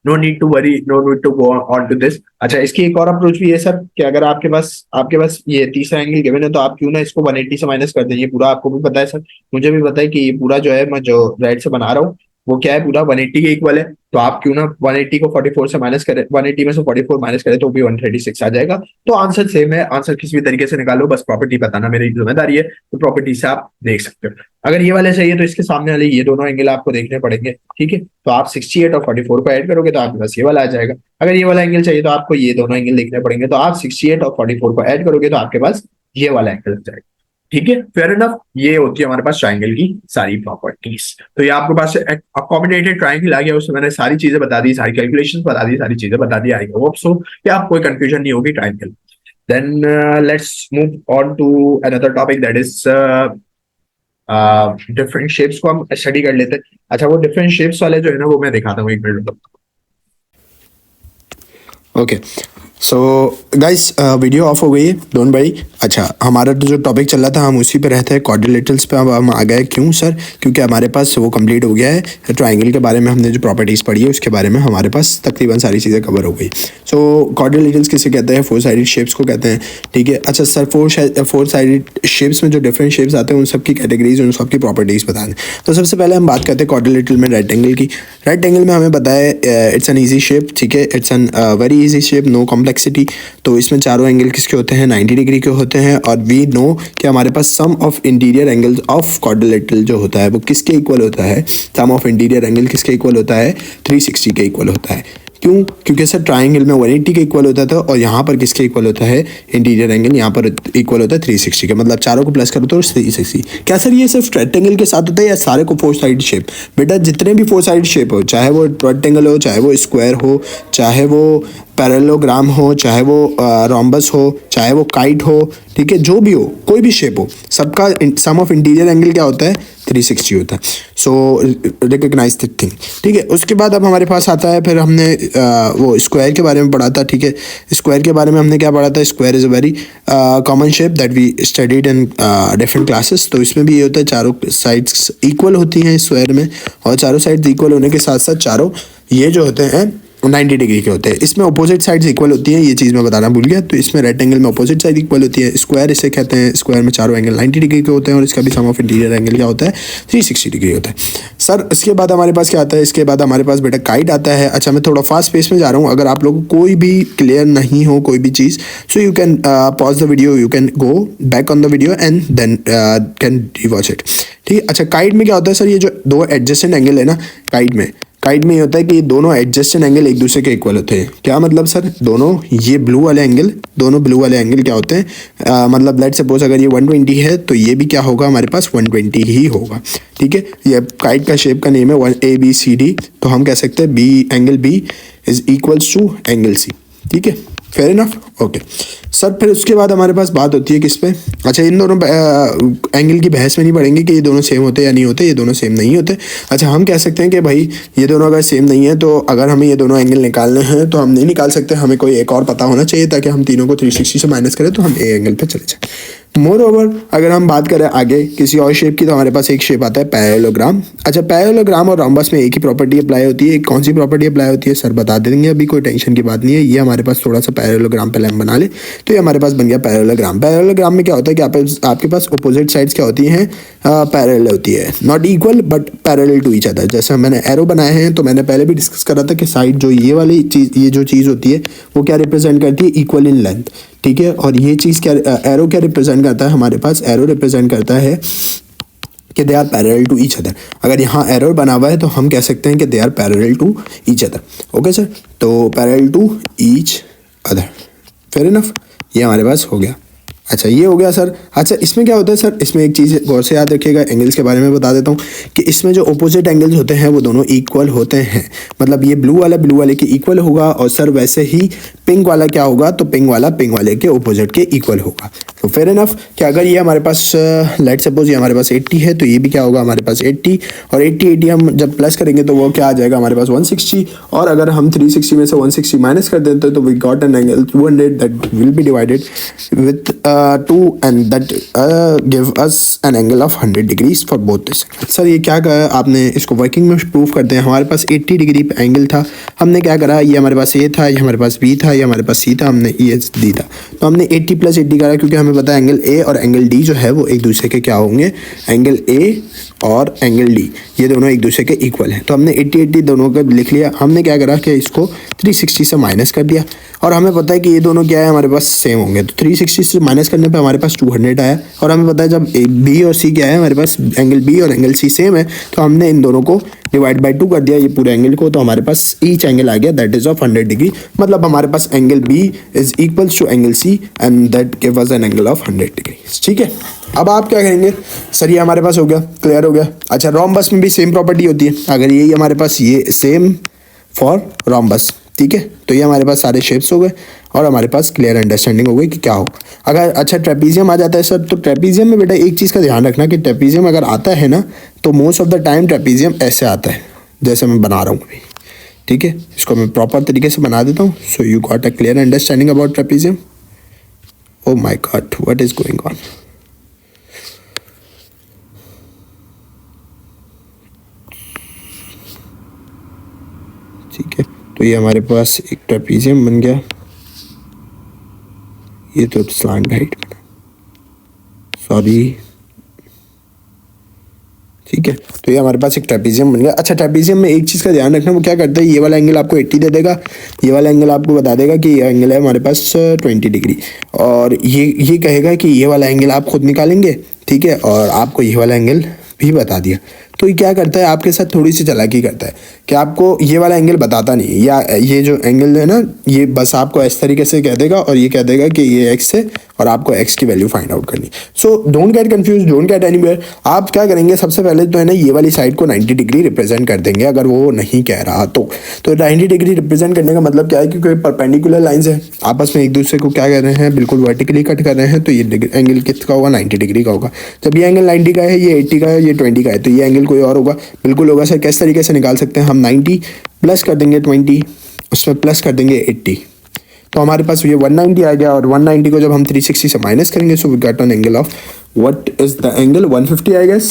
No need to worry, no need to go on to this. अच्छा, इसकी एक और अप्रोच भी है सर कि अगर आपके पास ये तीसरा एंगल गिवन है तो आप क्यों ना इसको 180 से माइनस कर दें। ये पूरा आपको भी पता है सर, मुझे भी पता है कि ये पूरा जो है मैं जो राइट से बना रहा हूँ वो क्या है, पूरा 180 के इक्वल है। तो आप क्यों ना 180 को 44 से माइनस करें, 180 में से 44 माइनस करें तो भी 136 आ जाएगा। तो आंसर सेम है, आंसर किसी भी तरीके से निकालो, बस प्रॉपर्टी बताना मेरी जिम्मेदारी है, तो प्रॉपर्टी से आप देख सकते हो। अगर ये वाले चाहिए तो इसके सामने वाले ये दोनों एंगल आपको देखने पड़ेंगे, ठीक है। तो आप 68 और 44 को ऐड करोगे तो आपके पास ये वाला आ जाएगा। अगर ये वाला एंगल चाहिए तो आपको ये दोनों एंगल देखने पड़ेंगे, तो आप 68 और 44 को ऐड करोगे तो आपके पास ये वाला एंगल आ जाएगा। ठीक है, फेयर इनफ। ये होती है हमारे पास ट्राइंगल की सारी प्रॉपर्टीज। तो ये आपके पास अकोमोडेटेड ट्राइंगल आ गया, उसमें मैंने सारी चीजें बता दी, सारी कैलकुलेशंस बता दी, सारी चीजें बता दी। आई होप सो कि आप कोई कंफ्यूजन नहीं होगी triangle. Then let's move on to another topic, that is different shapes को हम स्टडी कर लेते हैं। अच्छा, वो डिफरेंट शेप्स वाले जो है ना वो मैं दिखाता हूँ, एक minute. Okay, so guys video of हो गई है, डोंट वरी। अच्छा, हमारा जो टॉपिक चल रहा था हम उसी पे रहते हैं, क्वाड्रिलेटरल्स पे अब हम आ गए। क्यों सर? क्योंकि हमारे पास वो कंप्लीट हो गया है, ट्राइंगल के बारे में हमने जो प्रॉपर्टीज़ पढ़ी है उसके बारे में हमारे पास तकरीबन सारी चीज़ें कवर हो गई। सो क्वाड्रिलेटरल्स किसे कहते हैं? फोर साइडेड शेप्स को कहते हैं, ठीक है। अच्छा सर, फोर साइडेड शेप्स में जो डिफरेंट शेप्स आते हैं उन सब की कैटेगरीज, उन सब की प्रॉपर्टीज़ बता दें। तो सबसे पहले हम बात करते हैं क्वाड्रिलेटरल में राइट एंगल की। राइट एंगल में हमें पता है इट्स एन ईजी शेप, ठीक है, it's an very easy shape, no complexity. तो इसमें चारों एंगल किसके होते हैं? 90 डिग्री के होते हैं। और वी नो कि हमारे पास sum of interior angles of quadrilateral जो होता है वो किसके इक्वल होता है? सम ऑफ इंटीरियर एंगल किसके इक्वल होता है? 360 के इक्वल होता है। क्यों? क्योंकि सर ट्राइंगल में 180 के इक्वल होता था और यहाँ पर किसके इक्वल होता है? इंटीरियर एंगल यहाँ पर इक्वल होता है 360 के। मतलब चारों को प्लस करो तो 360। क्या सर ये सिर्फ रेक्टेंगल के साथ होता है या सारे को फोर साइड शेप? बेटा जितने भी फोर साइड शेप हो, चाहे वो रेक्टेंगल हो, चाहे वो स्क्वायर हो, चाहे वो पैरेललोग्राम हो, चाहे वो रोम्बस हो, चाहे वो काइट हो, ठीक है, जो भी हो, कोई भी शेप हो, सबका सम ऑफ इंटीरियर एंगल क्या होता है? 360 होता है। सो रिकग्नाइज द थिंग, ठीक है। उसके बाद अब हमारे पास आता है, फिर हमने वो स्क्वायर के बारे में पढ़ा था, ठीक है। स्क्वायर के बारे में हमने क्या पढ़ा था? Square is a very common shape that we studied in different classes. तो इसमें भी ये होता है चारों साइड्स इक्वल होती हैं स्क्वायर में, और चारों साइड्स इक्वल होने के साथ साथ चारों ये जो होते हैं 90 डिग्री के होते हैं। इसमें अपोजिट साइड्स इक्वल होती हैं, ये चीज़ मैं बताना भूल गया। तो इसमें रेक्टेंगल में अपोजिट साइड इक्वल होती है। स्क्वायर इसे कहते हैं, स्क्वायर में चारों एंगल 90 डिग्री के होते हैं और इसका भी सम ऑफ इंटीरियर एंगल क्या होता है? 360 डिग्री होता है। सर इसके बाद हमारे पास क्या आता है? इसके बाद हमारे पास बेटा काइट आता है। अच्छा, मैं थोड़ा फास्ट पेस में जा रहा हूँ, अगर आप लोगों को कोई भी क्लियर नहीं हो कोई भी चीज़, so you can pause the video, you can go back on the video and then can rewatch it, ठीक है। अच्छा, काइट में क्या होता है सर? ये जो दो एडजेसेंट एंगल है ना काइट में ये होता है कि दोनों एडजेसेंट एंगल एक दूसरे के इक्वल होते हैं। क्या मतलब सर? दोनों ये ब्लू वाले एंगल क्या होते हैं? मतलब लेट्स सपोज अगर ये 120 है तो ये भी क्या होगा? हमारे पास 120 ही होगा, ठीक है। ये काइट का शेप का नेम है 1ABCD। तो हम कह सकते हैं angle B is equals to angle C, ठीक है। Fair enough, okay sir. फिर उसके बाद हमारे पास बात होती है किस पे? अच्छा, इन दोनों एंगल की बहस में नहीं पड़ेंगे कि ये दोनों सेम होते या नहीं होते, ये दोनों सेम नहीं होते। अच्छा, हम कह सकते हैं कि भाई ये दोनों अगर सेम नहीं है तो अगर हमें ये दोनों एंगल निकालने हैं तो हम नहीं निकाल सकते, हमें कोई एक और पता होना चाहिए ताकि हम तीनों को 360 से माइनस करें तो हम ए एंगल पर चले जाए। मोर ओवर अगर हम बात करें आगे किसी और शेप की, तो हमारे पास एक शेप आता है पैरेललोग्राम। अच्छा, पैरेललोग्राम और रोम्बस में एक ही प्रॉपर्टी अप्लाई होती है। कौन सी प्रॉपर्टी अप्लाई होती है सर? बता देंगे, अभी कोई टेंशन की बात नहीं है। ये हमारे पास थोड़ा सा पैरेललोग्राम पहले हम बना ले, तो ये हमारे पास बन गया पैरेललोग्राम। पैरेललोग्राम में क्या होता है कि आपके पास अपोजिट साइड्स क्या होती हैं? पैरेलल होती है, not equal but parallel to each other. जैसे मैंने एरो बनाए हैं तो मैंने पहले भी डिस्कस करा था कि साइड जो ये वाली चीज़, ये जो चीज़ होती है वो क्या रिप्रेजेंट करती है? इक्वल इन लेंथ, ठीक है। और ये चीज़ क्या, एरो क्या रिप्रेजेंट करता है? हमारे पास एरो रिप्रेजेंट करता है कि they are parallel to each other. अगर यहाँ एरो बना हुआ है तो हम कह सकते हैं कि they are parallel to each other, okay sir. तो parallel to each other, fair enough, ये हमारे पास हो गया। अच्छा ये हो गया सर। अच्छा इसमें क्या होता है सर, इसमें एक चीज़ गौर से याद रखिएगा, एंगल्स के बारे में बता देता हूँ कि इसमें जो अपोजिट एंगल्स होते हैं वो दोनों इक्वल होते हैं। मतलब ये ब्लू वाले के इक्वल होगा, और सर वैसे ही पिंक वाला क्या होगा, तो पिंक वाले के अपोजिट के इक्वल होगा। तो फेयर इनफ कि अगर ये हमारे पास लेट सपोज ये हमारे पास 80 है, तो ये भी क्या होगा हमारे पास 80, और 80 हम जब प्लस करेंगे तो वो क्या आ जाएगा हमारे पास 160, और अगर हम 360 में से 160 माइनस कर देते हैं तो we got an angle 200 that will be divided with 2 and that give us an angle of 100 degrees for both this. Sir ये क्या कहा आपने, इसको वर्किंग में प्रूव करते हैं। हमारे पास 80 डिग्री एंगल था, हमने क्या करा, ये हमारे पास ए था, ये हमारे पास बी था, ये हमारे पास सी था, हमने ये दी था, तो हमने 80 + 80 करा, क्योंकि हमें पता है एंगल ए और एंगल डी जो है वो एक दूसरे के क्या होंगे, एंगल ए और एंगल डी ये दोनों एक दूसरे के इक्वल हैं। तो हमने 80-80 दोनों का लिख लिया। हमने क्या करा कि इसको 360 से माइनस कर दिया, और हमें पता है कि ये दोनों क्या है हमारे पास सेम होंगे, तो 360 से माइनस करने पे हमारे पास 200 आया। और हमें पता है जब बी और सी क्या है हमारे पास, एंगल बी और एंगल सी सेम है, तो हमने इन दोनों को डिवाइड बाई 2 कर दिया ये पूरे एंगल को, तो हमारे पास ईच एंगल आ गया दैट इज ऑफ 100 डिग्री। मतलब हमारे पास angle B is equals to angle C and that give us an angle of 100 degree. ठीक है, अब आप क्या करेंगे सर, ये हमारे पास हो गया, क्लियर हो गया। अच्छा रोम्बस में भी सेम प्रॉपर्टी होती है, अगर यही हमारे पास ये सेम फॉर रोम्बस, ठीक है, तो ये हमारे पास सारे शेप्स हो गए और हमारे पास क्लियर अंडरस्टैंडिंग हो गई कि क्या होगा। अगर अच्छा ट्रेपीजियम आ जाता है सर, तो ट्रेपीजियम में बेटा एक चीज़ का ध्यान रखना कि ट्रेपीजियम अगर आता है ना, तो most of the time trapezium ऐसे आता है जैसे मैं बना रहा हूँ अभी। ठीक है, इसको मैं प्रॉपर तरीके से बना देता हूँ, so you got a clear understanding about trapezium. Oh my god, what is going on. ठीक है, तो ये हमारे पास एक ट्रेपीजियम बन गया, ये तो स्लैंट हाइट बना, सॉरी। ठीक है, तो ये हमारे पास एक ट्रेपीजियम बन गया। अच्छा ट्रेपीजियम में एक चीज़ का ध्यान रखना, वो क्या करता है, ये वाला एंगल आपको 80 दे देगा, ये वाला एंगल आपको बता देगा कि ये एंगल है हमारे पास 20 डिग्री, और ये कहेगा कि ये वाला एंगल आप खुद निकालेंगे। ठीक है, और आपको ये वाला एंगल भी बता दिया। तो ये क्या करता है, आपके साथ थोड़ी सी चालाकी करता है कि आपको ये वाला एंगल बताता नहीं, या ये जो एंगल है ना, ये बस आपको इस तरीके से कह देगा, और ये कह देगा कि ये एक्स है और आपको एक्स की वैल्यू फाइंड आउट करनी। So don't get confuse, don't get anywhere. आप क्या करेंगे, सबसे पहले तो है ना ये वाली साइड को 90 डिग्री रिप्रेजेंट कर देंगे, अगर वो नहीं कह रहा तो 90 डिग्री रिप्रेजेंट करने का मतलब क्या है, क्योंकि परपेंडिकुलर लाइंस है आपस में एक दूसरे को क्या कर रहे हैं, बिल्कुल वर्टिकली कट कर रहे हैं, तो ये एंगल किसका होगा, 90 डिग्री का होगा। जब ये एंगल 90 का है, ये 80 का है, ये 20 का है, तो ये एंगल कोई और होगा, बिल्कुल होगा। सर किस तरीके से निकाल सकते हैं, हम 90 प्लस कर देंगे 20, उसमें प्लस कर देंगे 80, तो हमारे पास ये 190 आ गया, और 190 को जब हम 360 से माइनस करेंगे, so we got an angle of what is the angle 150 I guess,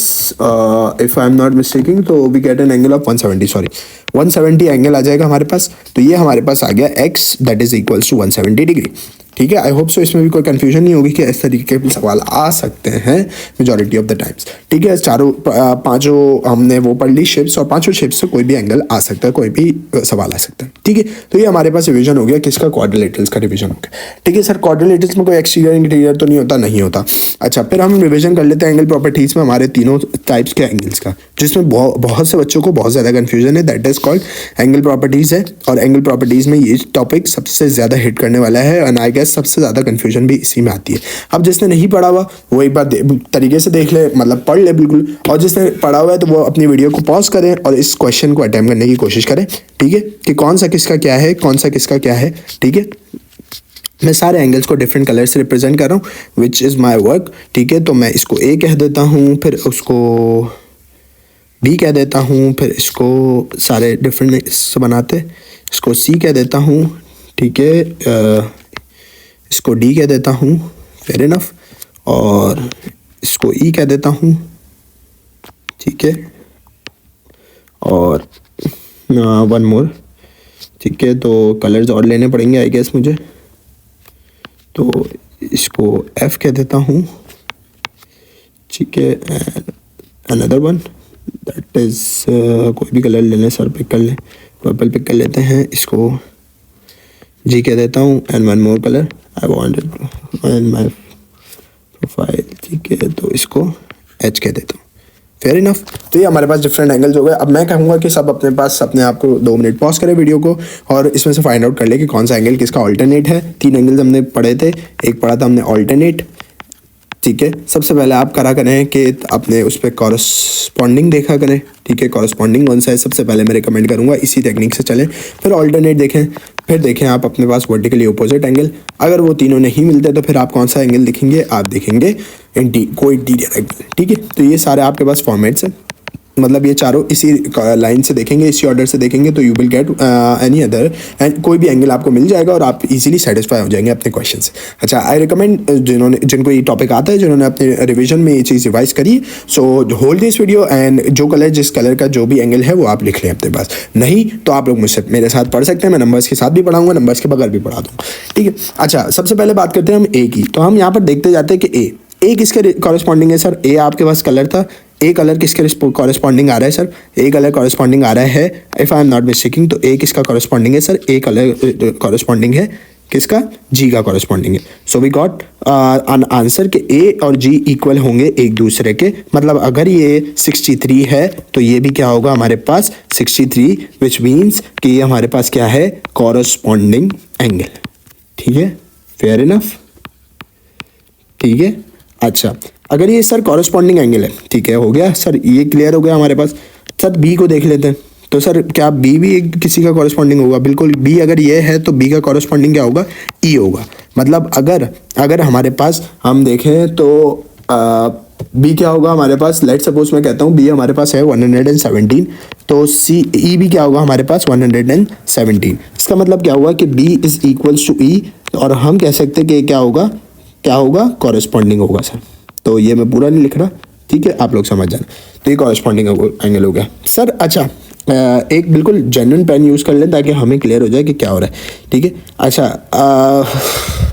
if I am not mistaking, तो we get an angle of 170, sorry 170 angle आ जाएगा हमारे पास। तो ये हमारे पास आ गया x that is equals to 170 degree. ठीक है, आई होप सो इसमें भी कोई कंफ्यूजन नहीं होगी कि इस तरीके के सवाल आ सकते हैं मेजॉरिटी ऑफ द टाइम्स। ठीक है, चारों पांचों हमने वो पढ़ ली शेप्स, और पांचों शेप्स से कोई भी एंगल आ सकता है, कोई भी सवाल आ सकता है। ठीक है, तो ये हमारे पास रिवीजन हो गया, किसका, क्वाड्रिलेटरल्स का रिवीजन हो गया। ठीक है सर, क्वाड्रिलेटरल्स में कोई एक्सटीरियर इंटीरियर तो नहीं होता, नहीं होता। अच्छा फिर हम रिवीजन कर लेते हैं एंगल प्रॉपर्टीज में हमारे तीनों टाइप्स के एंगल्स का, जिसमें बहुत से बच्चों को बहुत ज़्यादा कन्फ्यूजन है, that is called angle properties है। और एंगल प्रॉपर्टीज में ये टॉपिक सबसे ज़्यादा हिट करने वाला है, एंड आई गेस सबसे ज़्यादा कन्फ्यूजन भी इसी में आती है। अब जिसने नहीं पढ़ा हुआ वो एक बार तरीके से देख ले, मतलब पढ़ ले बिल्कुल, और जिसने पढ़ा हुआ है तो वो अपनी वीडियो को पॉज करें और इस क्वेश्चन को अटेम्प्ट करने की कोशिश करें। ठीक है, कि कौन सा किसका क्या है, कौन सा किसका क्या है। ठीक है, मैं सारे एंगल्स को डिफरेंट कलर से रिप्रेजेंट कर रहा हूँ, विच इज़ माई वर्क। ठीक है, तो मैं इसको ए कह देता हूँ, फिर उसको बी कह देता हूँ, फिर इसको सारे डिफरेंट से बनाते, इसको सी कह देता हूँ। ठीक है, इसको डी कह देता हूँ, फेयर इनफ, और इसको ई कह देता हूँ। ठीक है, और वन मोर। ठीक है, तो कलर्स और लेने पड़ेंगे आई गेस मुझे, तो इसको एफ कह देता हूँ। ठीक है, अनदर वन दैट इज़ कोई भी कलर ले लें सर, पिक कर लें, पर्पल पिक कर लेते हैं, इसको जी कह देता हूँ, and one more colour I wanted in my profile. ठीक है, तो इसको एच कह देता हूँ। Fair enough. तो ये हमारे पास डिफरेंट एंगल्स हो गए। अब मैं कहूँगा कि सब अपने पास अपने आप को 2 मिनट पॉज करें वीडियो को और इसमें से फाइंड आउट कर ले कि कौन सा एंगल किसका ऑल्टरनेट है। 3 एंगल्स हमने पढ़े थे, एक पढ़ा था हमने ऑल्टरनेट, ठीक है। सबसे पहले आप करा करें कि अपने उस पर कॉरस्पॉन्डिंग देखा करें, ठीक है। कॉरस्पॉन्डिंग कौन सा है सबसे पहले मैं रिकमेंड करूँगा, इसी टेक्निक से चलें। फिर ऑल्टरनेट देखें, फिर देखें आप अपने पास वर्टिकली अपोजिट एंगल। अगर वो तीनों नहीं मिलते तो फिर आप कौन सा एंगल दिखेंगे, आप देखेंगे को इंटीरियर एंगल, ठीक है। तो ये सारे आपके पास फॉर्मेट्स हैं, मतलब ये चारों इसी लाइन से देखेंगे, इसी ऑर्डर से देखेंगे तो you will get any other and कोई भी एंगल आपको मिल जाएगा और आप इजीली सेटिस्फाई हो जाएंगे अपने क्वेश्चन से। अच्छा, आई रिकमेंड जिनको ये टॉपिक आता है, जिन्होंने अपने रिवीजन में ये चीज़ रिवाइज करी, so hold this video and जिस कलर का जो भी एंगल है वो आप लिख लें अपने पास। नहीं तो आप लोग मुझसे मेरे साथ पढ़ सकते हैं, मैं नंबर्स के साथ भी पढ़ाऊंगा, नंबर्स के बगैर भी पढ़ा दूँगा, ठीक है। अच्छा, सबसे पहले बात करते हैं हम ए की। तो हम यहाँ पर देखते जाते हैं कि ए किसके कॉरेस्पॉन्डिंग है सर। ए आपके पास कलर था, ए कलर किसके कॉरेस्पॉन्डिंग आ रहा है सर, ए कलर कॉरेस्पॉन्डिंग आ रहा है, if I am not mistaking. तो ए किसका कॉरेस्पॉन्डिंग है सर, ए कलर कॉरेस्पॉन्डिंग है किसका, जी का कॉरेस्पॉन्डिंग है। So we got an answer कि ए और जी इक्वल होंगे एक दूसरे के। मतलब अगर ये 63 है तो ये भी क्या होगा हमारे पास 63, विच मीन्स कि ये हमारे पास क्या है, कॉरेस्पॉन्डिंग एंगल, ठीक है। फेयर इनफ, ठीक है। अच्छा, अगर ये सर कॉरेस्पॉन्डिंग एंगल है, ठीक है, हो गया सर, ये क्लियर हो गया हमारे पास। सर बी को देख लेते हैं। तो सर क्या बी भी किसी का कॉरेस्पॉन्डिंग होगा, बिल्कुल। बी अगर ये है तो बी का कॉरेस्पॉन्डिंग क्या होगा, ई होगा। मतलब अगर हमारे पास हम देखें तो बी क्या होगा हमारे पास, लेट सपोज मैं कहता हूँ बी हमारे पास है 117, तो सी ई भी क्या होगा हमारे पास 117। इसका मतलब क्या हुआ कि बी इज इक्वल्स टू ई, और हम कह सकते हैं कि क्या होगा कॉरेस्पॉन्डिंग होगा सर। तो ये मैं पूरा नहीं लिख रहा, ठीक है, आप लोग समझ जाना। तो ये कॉरेस्पॉन्डिंग एंगल हो गया सर। अच्छा, एक बिल्कुल जेन्युइन पेन यूज़ कर लें ताकि हमें क्लियर हो जाए कि क्या हो रहा है, ठीक है। अच्छा,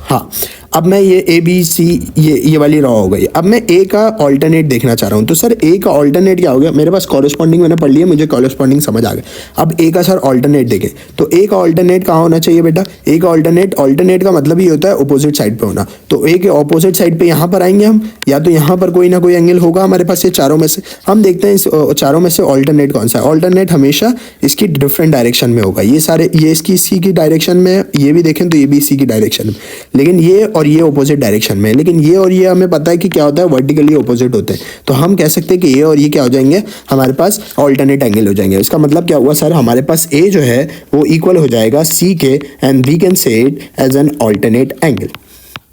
हाँ, अब मैं ये ए बी सी ये वाली रॉ हो गई। अब मैं ए का ऑल्टरनेट देखना चाह रहा हूँ। तो सर ए का ऑल्टरनेट क्या हो गया, मेरे पास कॉरेस्पॉन्डिंग मैंने पढ़ लिया, मुझे कॉरेस्पॉन्डिंग समझ आ गया। अब ए का सर ऑल्टरनेट देखें, तो ए का ऑल्टरनेट कहाँ होना चाहिए बेटा, ए का ऑल्टरनेट का मतलब ये होता है अपोजिट साइड पे होना। तो ए के ऑपोजिट साइड पे यहाँ पर आएंगे हम, या तो यहाँ पर कोई ना कोई एंगल होगा हमारे पास। ये चारों में से हम देखते हैं, इस चारों में से ऑल्टरनेट कौन सा है। ऑल्टरनेट हमेशा इसकी डिफरेंट डायरेक्शन में होगा। ये इसकी सी की डायरेक्शन में, ये भी देखें तो ये भी सी की डायरेक्शन में, लेकिन ये और ये अपोजिट डायरेक्शन में। लेकिन ये और ये हमें पता है कि क्या होता है, वर्टिकली अपोजिट होते हैं। तो हम कह सकते हैं कि ये और ये क्या हो जाएंगे हमारे पास, ऑल्टरनेट एंगल हो जाएंगे। इसका मतलब क्या हुआ सर, हमारे पास ए जो है वो इक्वल हो जाएगा सी के, and we can say it as an alternate angle,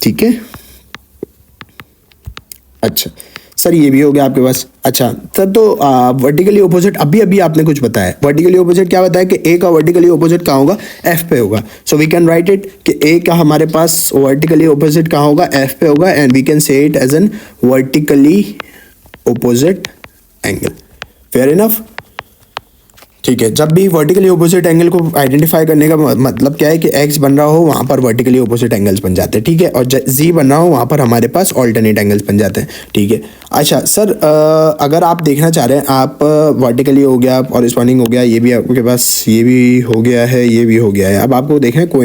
ठीक है। अच्छा सर, ये भी हो गया आपके पास। अच्छा सर, तो वर्टिकली ऑपोजिट अभी आपने कुछ बताया, वर्टिकली ऑपोजिट क्या बताया कि ए का वर्टिकली ऑपोजिट कहाँ होगा, एफ पे होगा। So we can write it कि ए का हमारे पास वर्टिकली ऑपोजिट कहाँ होगा, एफ पे होगा, and we can say it as an vertically opposite angle. Fair enough, ठीक है। जब भी वर्टिकली ऑपोजिट एंगल को आइडेंटिफाई करने का मतलब क्या है कि एक्स बन रहा हो वहाँ पर वर्टिकली ऑपोजिट एंगल्स बन जाते हैं, ठीक है, और जी बन रहा हो वहाँ पर हमारे पास ऑल्टरनेट एंगल्स बन जाते हैं, ठीक है। अच्छा सर, अगर आप देखना चाह रहे हैं, आप वर्टिकली हो गया, कॉरेस्पॉन्डिंग हो गया, ये भी आपके पास, ये भी हो गया है, ये भी हो गया है। अब आपको देखना है को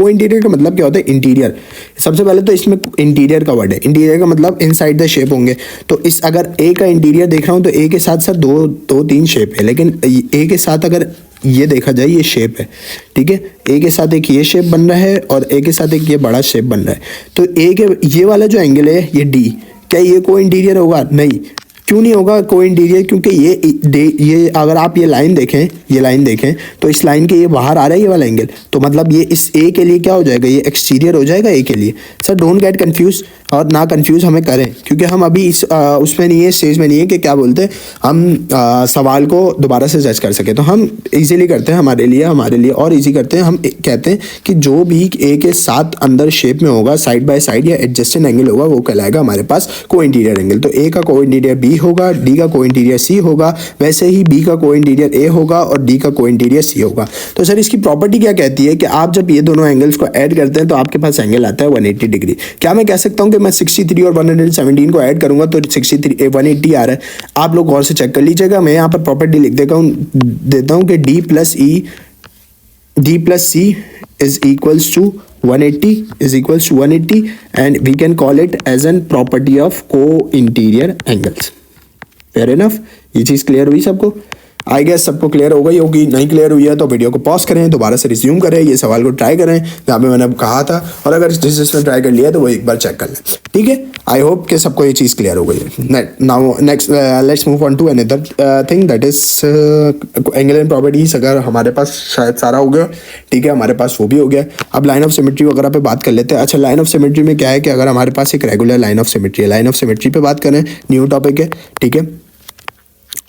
इंटीरियर का मतलब क्या होता है, इंटीरियर। सबसे पहले तो इसमें इंटीरियर का वर्ड है, इंटीरियर का मतलब इनसाइड द शेप होंगे। तो इस अगर ए का इंटीरियर देख रहा हूँ तो ए के साथ सर दो तीन शेप है, लेकिन ए के साथ अगर ये देखा जाए ये शेप है, ठीक है। ए के साथ एक ये शेप बन रहा है और ए के साथ एक ये बड़ा शेप बन रहा है। तो ए के ये वाला जो एंगल है ये डी, क्या ये को इंटीरियर होगा, नहीं। क्यों नहीं होगा को इंटीरियर, क्योंकि ये अगर आप ये लाइन देखें तो इस लाइन के ये बाहर आ रहा है ये वाला एंगल, तो मतलब ये इस ए के लिए क्या हो जाएगा, ये एक्सटीरियर हो जाएगा ए के लिए। सर डोंट गेट कंफ्यूज, और ना कंफ्यूज हमें करें, क्योंकि हम अभी इस उसमें नहीं है, स्टेज में नहीं है कि क्या बोलते हैं हम सवाल को दोबारा से जज कर सके। तो हम इजीली करते हैं, हमारे लिए और इजी करते हैं। हम कहते हैं कि जो भी ए के साथ अंदर शेप में होगा, साइड बाय साइड या एडजस्टेंट एंगल होगा, वो कहलाएगा हमारे पास को इंटीरियर एंगल। तो ए का को इंटीरियर बी होगा, डी का को इंटीरियर सी होगा, वैसे ही बी का को इंटीरियर ए होगा और डी का को इंटीरियर सी होगा। तो सर इसकी प्रॉपर्टी क्या कहती है कि आप जब ये दोनों एंगल्स को ऐड करते हैं तो आपके पास एंगल आता है 180 डिग्री। क्या मैं कह सकता हूँ कि मैं 63 और 117 को ऐड करूंगा तो 180 आ रहा है। आप लोग गौर से चेक कर लीजिएगा। मैं यहाँ पर प्रॉपर्टी लिख देता हूँ कि D plus C is equals to 180 and we can call it as an property of co-interior angles. Fair enough. ये चीज़ क्लियर हुई सबको? आई गेस सबको क्लियर हो गई होगी। नहीं क्लियर हुई है तो वीडियो को पॉज करें, दोबारा से रिज्यूम करें, ये सवाल को ट्राई करें जहाँ पे मैंने कहा था, और अगर जिसने ट्राई कर लिया तो वो एक बार चेक कर लें, ठीक है। आई होप कि सबको ये चीज़ क्लियर हो गई है। Now next let's move on to another thing that is angle and properties. अगर हमारे पास शायद सारा हो गया, ठीक है, हमारे पास वो भी हो गया। अब लाइन ऑफ सिमेट्री वगैरह पे बात कर लेते हैं। अच्छा, लाइन ऑफ सिमेट्री में क्या है कि अगर हमारे पास एक रेगुलर लाइन ऑफ सिमेट्री है, लाइन ऑफ सिमेट्री पे बात करें, न्यू टॉपिक है, ठीक है।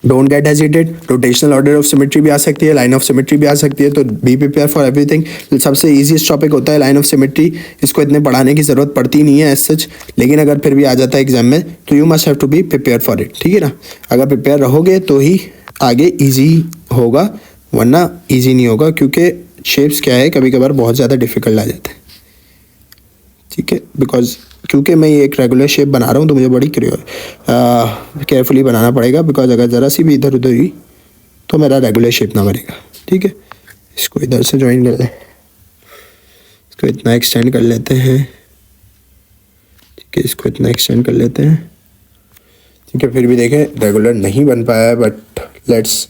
Don't get hesitated, rotational order of symmetry भी आ सकती है, लाइन ऑफ सिमेट्री भी आ सकती है, तो बी प्रिपेयर फॉर एवरीथिंग। सबसे ईजीएस्ट टॉपिक होता है लाइन ऑफ सिमेट्री, इसको इतने पढ़ाने की ज़रूरत पड़ती नहीं है एज सच, लेकिन अगर फिर भी आ जाता है एग्जाम में तो you must have to be prepare for it, ठीक है ना। अगर प्रिपेयर रहोगे तो ही आगे ईजी होगा, वरना ईजी नहीं होगा, क्योंकि शेप्स क्या है कभी कभार बहुत ज़्यादा डिफिकल्ट आ जाते हैं, ठीक है। बिकॉज क्योंकि मैं ये एक रेगुलर शेप बना रहा हूँ तो मुझे बड़ी केयरफुली बनाना पड़ेगा, बिकॉज अगर ज़रा सी भी इधर उधर हुई तो मेरा रेगुलर शेप ना बनेगा, ठीक है। इसको इधर से ज्वाइन कर लें, इसको इतना एक्सटेंड कर लेते हैं, ठीक है, इसको इतना एक्सटेंड कर लेते हैं, ठीक है। फिर भी देखें रेगुलर नहीं बन पाया है, बट लेट्स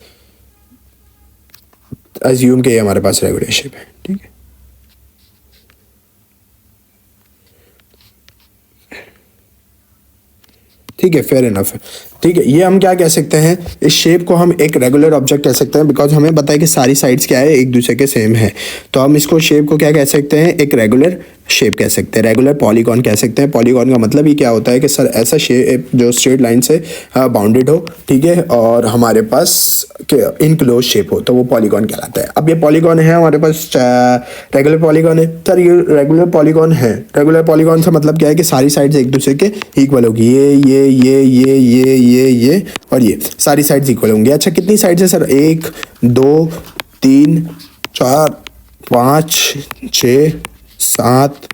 अज्यूम कि ये हमारे पास रेगुलर शेप है, ठीक है। ठीक है, फेयर इनफ है, ठीक है। ये हम क्या कह सकते हैं, इस शेप को हम एक रेगुलर ऑब्जेक्ट कह सकते हैं, बिकॉज हमें पता है कि सारी साइड्स क्या है, एक दूसरे के सेम है, तो हम इसको शेप को क्या कह सकते हैं, एक रेगुलर शेप कह सकते हैं, रेगुलर पॉलीगॉन कह सकते हैं। पॉलीगॉन का मतलब ही क्या होता है कि सर ऐसा शेप जो स्ट्रेट लाइन से बाउंडेड हो, ठीक है, और हमारे पास इनक्लोज शेप हो, तो वो पॉलीगॉन कहलाता है। अब ये पॉलीगॉन है हमारे पास, रेगुलर पॉलीगॉन है सर, ये रेगुलर पॉलीगॉन है। रेगुलर पॉलीगॉन से मतलब क्या है कि सारी साइड्स एक दूसरे के इक्वल होगी, ये और ये सारी साइड्स इक्वल होंगी। अच्छा, कितनी साइड्स है सर? 1 2 3 4 5 6 7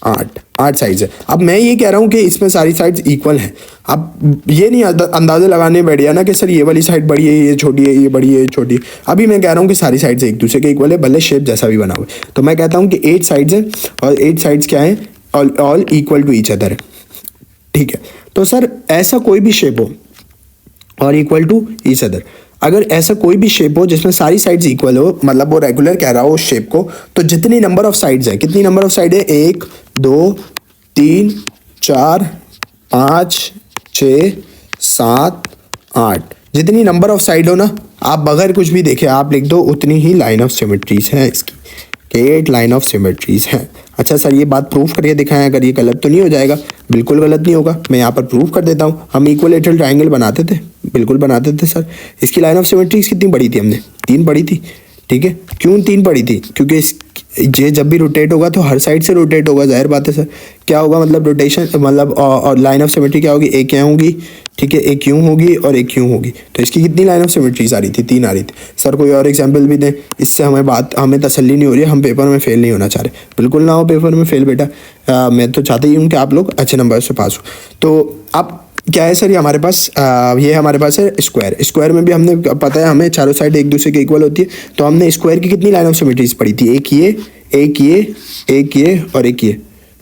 8 साइड्स है। अब मैं ये कह रहा हूँ कि इसमें सारी साइड्स इक्वल हैं। अब ये नहीं अंदाज़ा लगाने बैठ गया ना कि सर ये वाली साइड बड़ी है, ये छोटी है, ये बड़ी है, ये छोटी है। अभी मैं कह रहा हूँ कि सारी साइड्स एक दूसरे के इक्वल है, भले शेप जैसा भी बना हुआ है। तो मैं कहता हूँ कि 8 साइड्स हैं, और 8 साइड्स क्या है, all equal to each other है, ठीक है। तो सर ऐसा कोई भी शेप हो और इक्वल टू ईच अदर, अगर ऐसा कोई भी शेप हो जिसमें सारी साइड्स इक्वल हो, मतलब वो रेगुलर कह रहा हो उस शेप को, तो जितनी नंबर ऑफ साइड्स है, कितनी नंबर ऑफ साइड है, 1 2 3 4 5 6 7 8, जितनी नंबर ऑफ साइड हो ना, आप बगैर कुछ भी देखे आप लिख दो, उतनी ही लाइन ऑफ सिमेट्रीज हैं इसकी, 8 लाइन ऑफ सिमेट्रीज हैं। अच्छा सर, ये बात प्रूफ करके दिखाएं, अगर ये गलत तो नहीं हो जाएगा? बिल्कुल गलत नहीं होगा, मैं यहाँ पर प्रूफ कर देता हूँ। हम इक्विलेटरल ट्रायंगल बनाते थे, बिल्कुल बनाते थे सर। इसकी लाइन ऑफ सिमेट्रीज कितनी पढ़ी थी हमने? 3 पढ़ी थी, ठीक है। क्यों 3 पढ़ी थी? क्योंकि ये जब भी रोटेट होगा तो हर साइड से रोटेट होगा, जाहिर बात है सर। क्या होगा मतलब रोटेशन, मतलब और लाइन ऑफ सिमेट्री क्या होगी, एक यहाँ होगी, ठीक है, एक यूँ होगी और एक यूँ होगी। तो इसकी कितनी लाइन ऑफ सिमेट्रीज आ रही थी? 3 आ रही थी सर। कोई और एग्जांपल भी दें, इससे हमें तसल्ली नहीं हो रही है, हम पेपर में फेल नहीं होना चाह रहे। बिल्कुल ना हो पेपर में फेल बेटा, मैं तो चाहता ही हूँ कि आप लोग अच्छे नंबर से पास हो। तो अब क्या है सर, ये हमारे पास ये हमारे पास है स्क्वायर। स्क्वायर में भी हमने पता है हमें चारों साइड एक दूसरे के इक्वल होती है, तो हमने स्क्वायर की कितनी लाइन ऑफ सिमेट्रीज पढ़ी थी? एक ये, एक ये, एक ये और एक ये।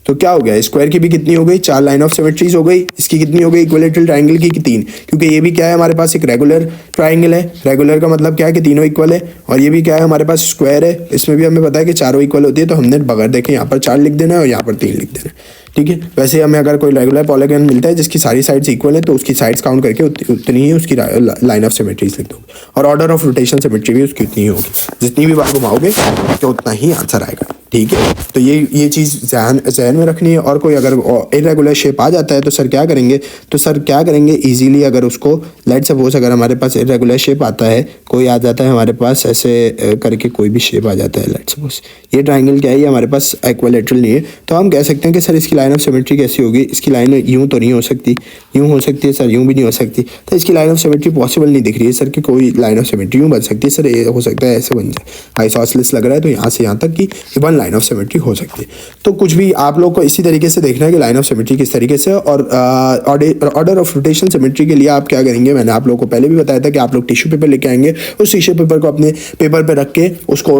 तो क्या हो गया, स्क्वायर की भी कितनी हो गई? 4 लाइन ऑफ सिमेट्रीज हो गई। इसकी कितनी हो गई इक्विलेटरल ट्रायंगल की? 3, क्योंकि ये भी क्या है हमारे पास एक रेगुलर ट्रायंगल है। रेगुलर का मतलब क्या है कि तीनों इक्वल है, और ये भी क्या है हमारे पास स्क्वायर है, इसमें भी हमें पता है कि चारों इक्वल होती है। तो हमने बगैर देखें यहाँ पर 4 लिख देना है और यहाँ पर 3 लिख देना है, ठीक है। वैसे हमें अगर कोई रेगुलर पॉलीगॉन मिलता है जिसकी सारी साइड्स इक्वल है, तो उसकी साइड्स काउंट करके उतनी ही उसकी लाइन ऑफ सिमेट्रीज लिख दोगे, और ऑर्डर ऑफ रोटेशन सिमेट्री भी उसकी उतनी ही होगी। जितनी भी बार घुमाओगे तो उतना ही आंसर आएगा, ठीक है। तो ये चीज़ जहन में रखनी है। और कोई अगर इरेगुलर शेप आ जाता है तो सर क्या करेंगे? ईजीली अगर उसको लेट सपोज अगर हमारे पास इरेगुलर शेप आता है, कोई आ जाता है हमारे पास ऐसे करके कोई भी शेप आ जाता है, लेट सपोज ये ट्राइंगल क्या है, ये हमारे पास इक्विलेटरल नहीं है, तो हम कह सकते हैं कि सर इसकी लाइन ऑफ सिमेट्री कैसी होगी? इसकी लाइन यूँ तो नहीं हो सकती, यूँ हो सकती है सर, यूँ भी नहीं हो सकती। तो इसकी लाइन ऑफ सिमेट्री पॉसिबल नहीं दिख रही है सर कि कोई लाइन ऑफ सिमेट्री यूँ बन सकती है। सर ये हो सकता है ऐसे बन जाए, आइसोसेलेस लग रहा है तो यहाँ से यहाँ तक की 1 लाइन ऑफ सिमेट्री हो सकती है। तो कुछ भी आप लोग को इसी तरीके से देखना है कि लाइन ऑफ सिमेट्री किस तरीके से, और ऑर्डर ऑफ रोटेशन सिमेट्री के लिए आप क्या करेंगे, मैंने आप लोगों को पहले भी बताया था कि आप लोग टिश्यू पेपर लेके आएंगे, उस टिश्यू पेपर को अपने पेपर पे रख के उसको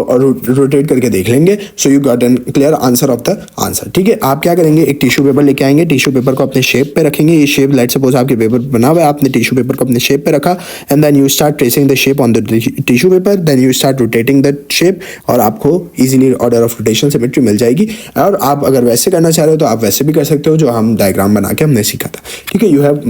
रोटेट करके देख लेंगे, सो you got N clear answer of the answer. ठीक है, आप क्या करेंगे, एक टिश्यू पेपर लेके आएंगे, टिश्यू पेपर को अपने शेप पे रखेंगे, ये शेप लेट सपोज आपके पेपर बना हुआ है, आपने टिश्यू पेपर को अपने शेप पे रखा, and then you start tracing the shape on the tissue paper, then you start rotating the shape, और आपको easily order of rotation symmetry मिल जाएगी। और आप अगर वैसे करना चाह रहे हो तो आप वैसे भी कर सकते हो, जो हम डायग्राम बना के हमने सीखा था। ठीक है, you have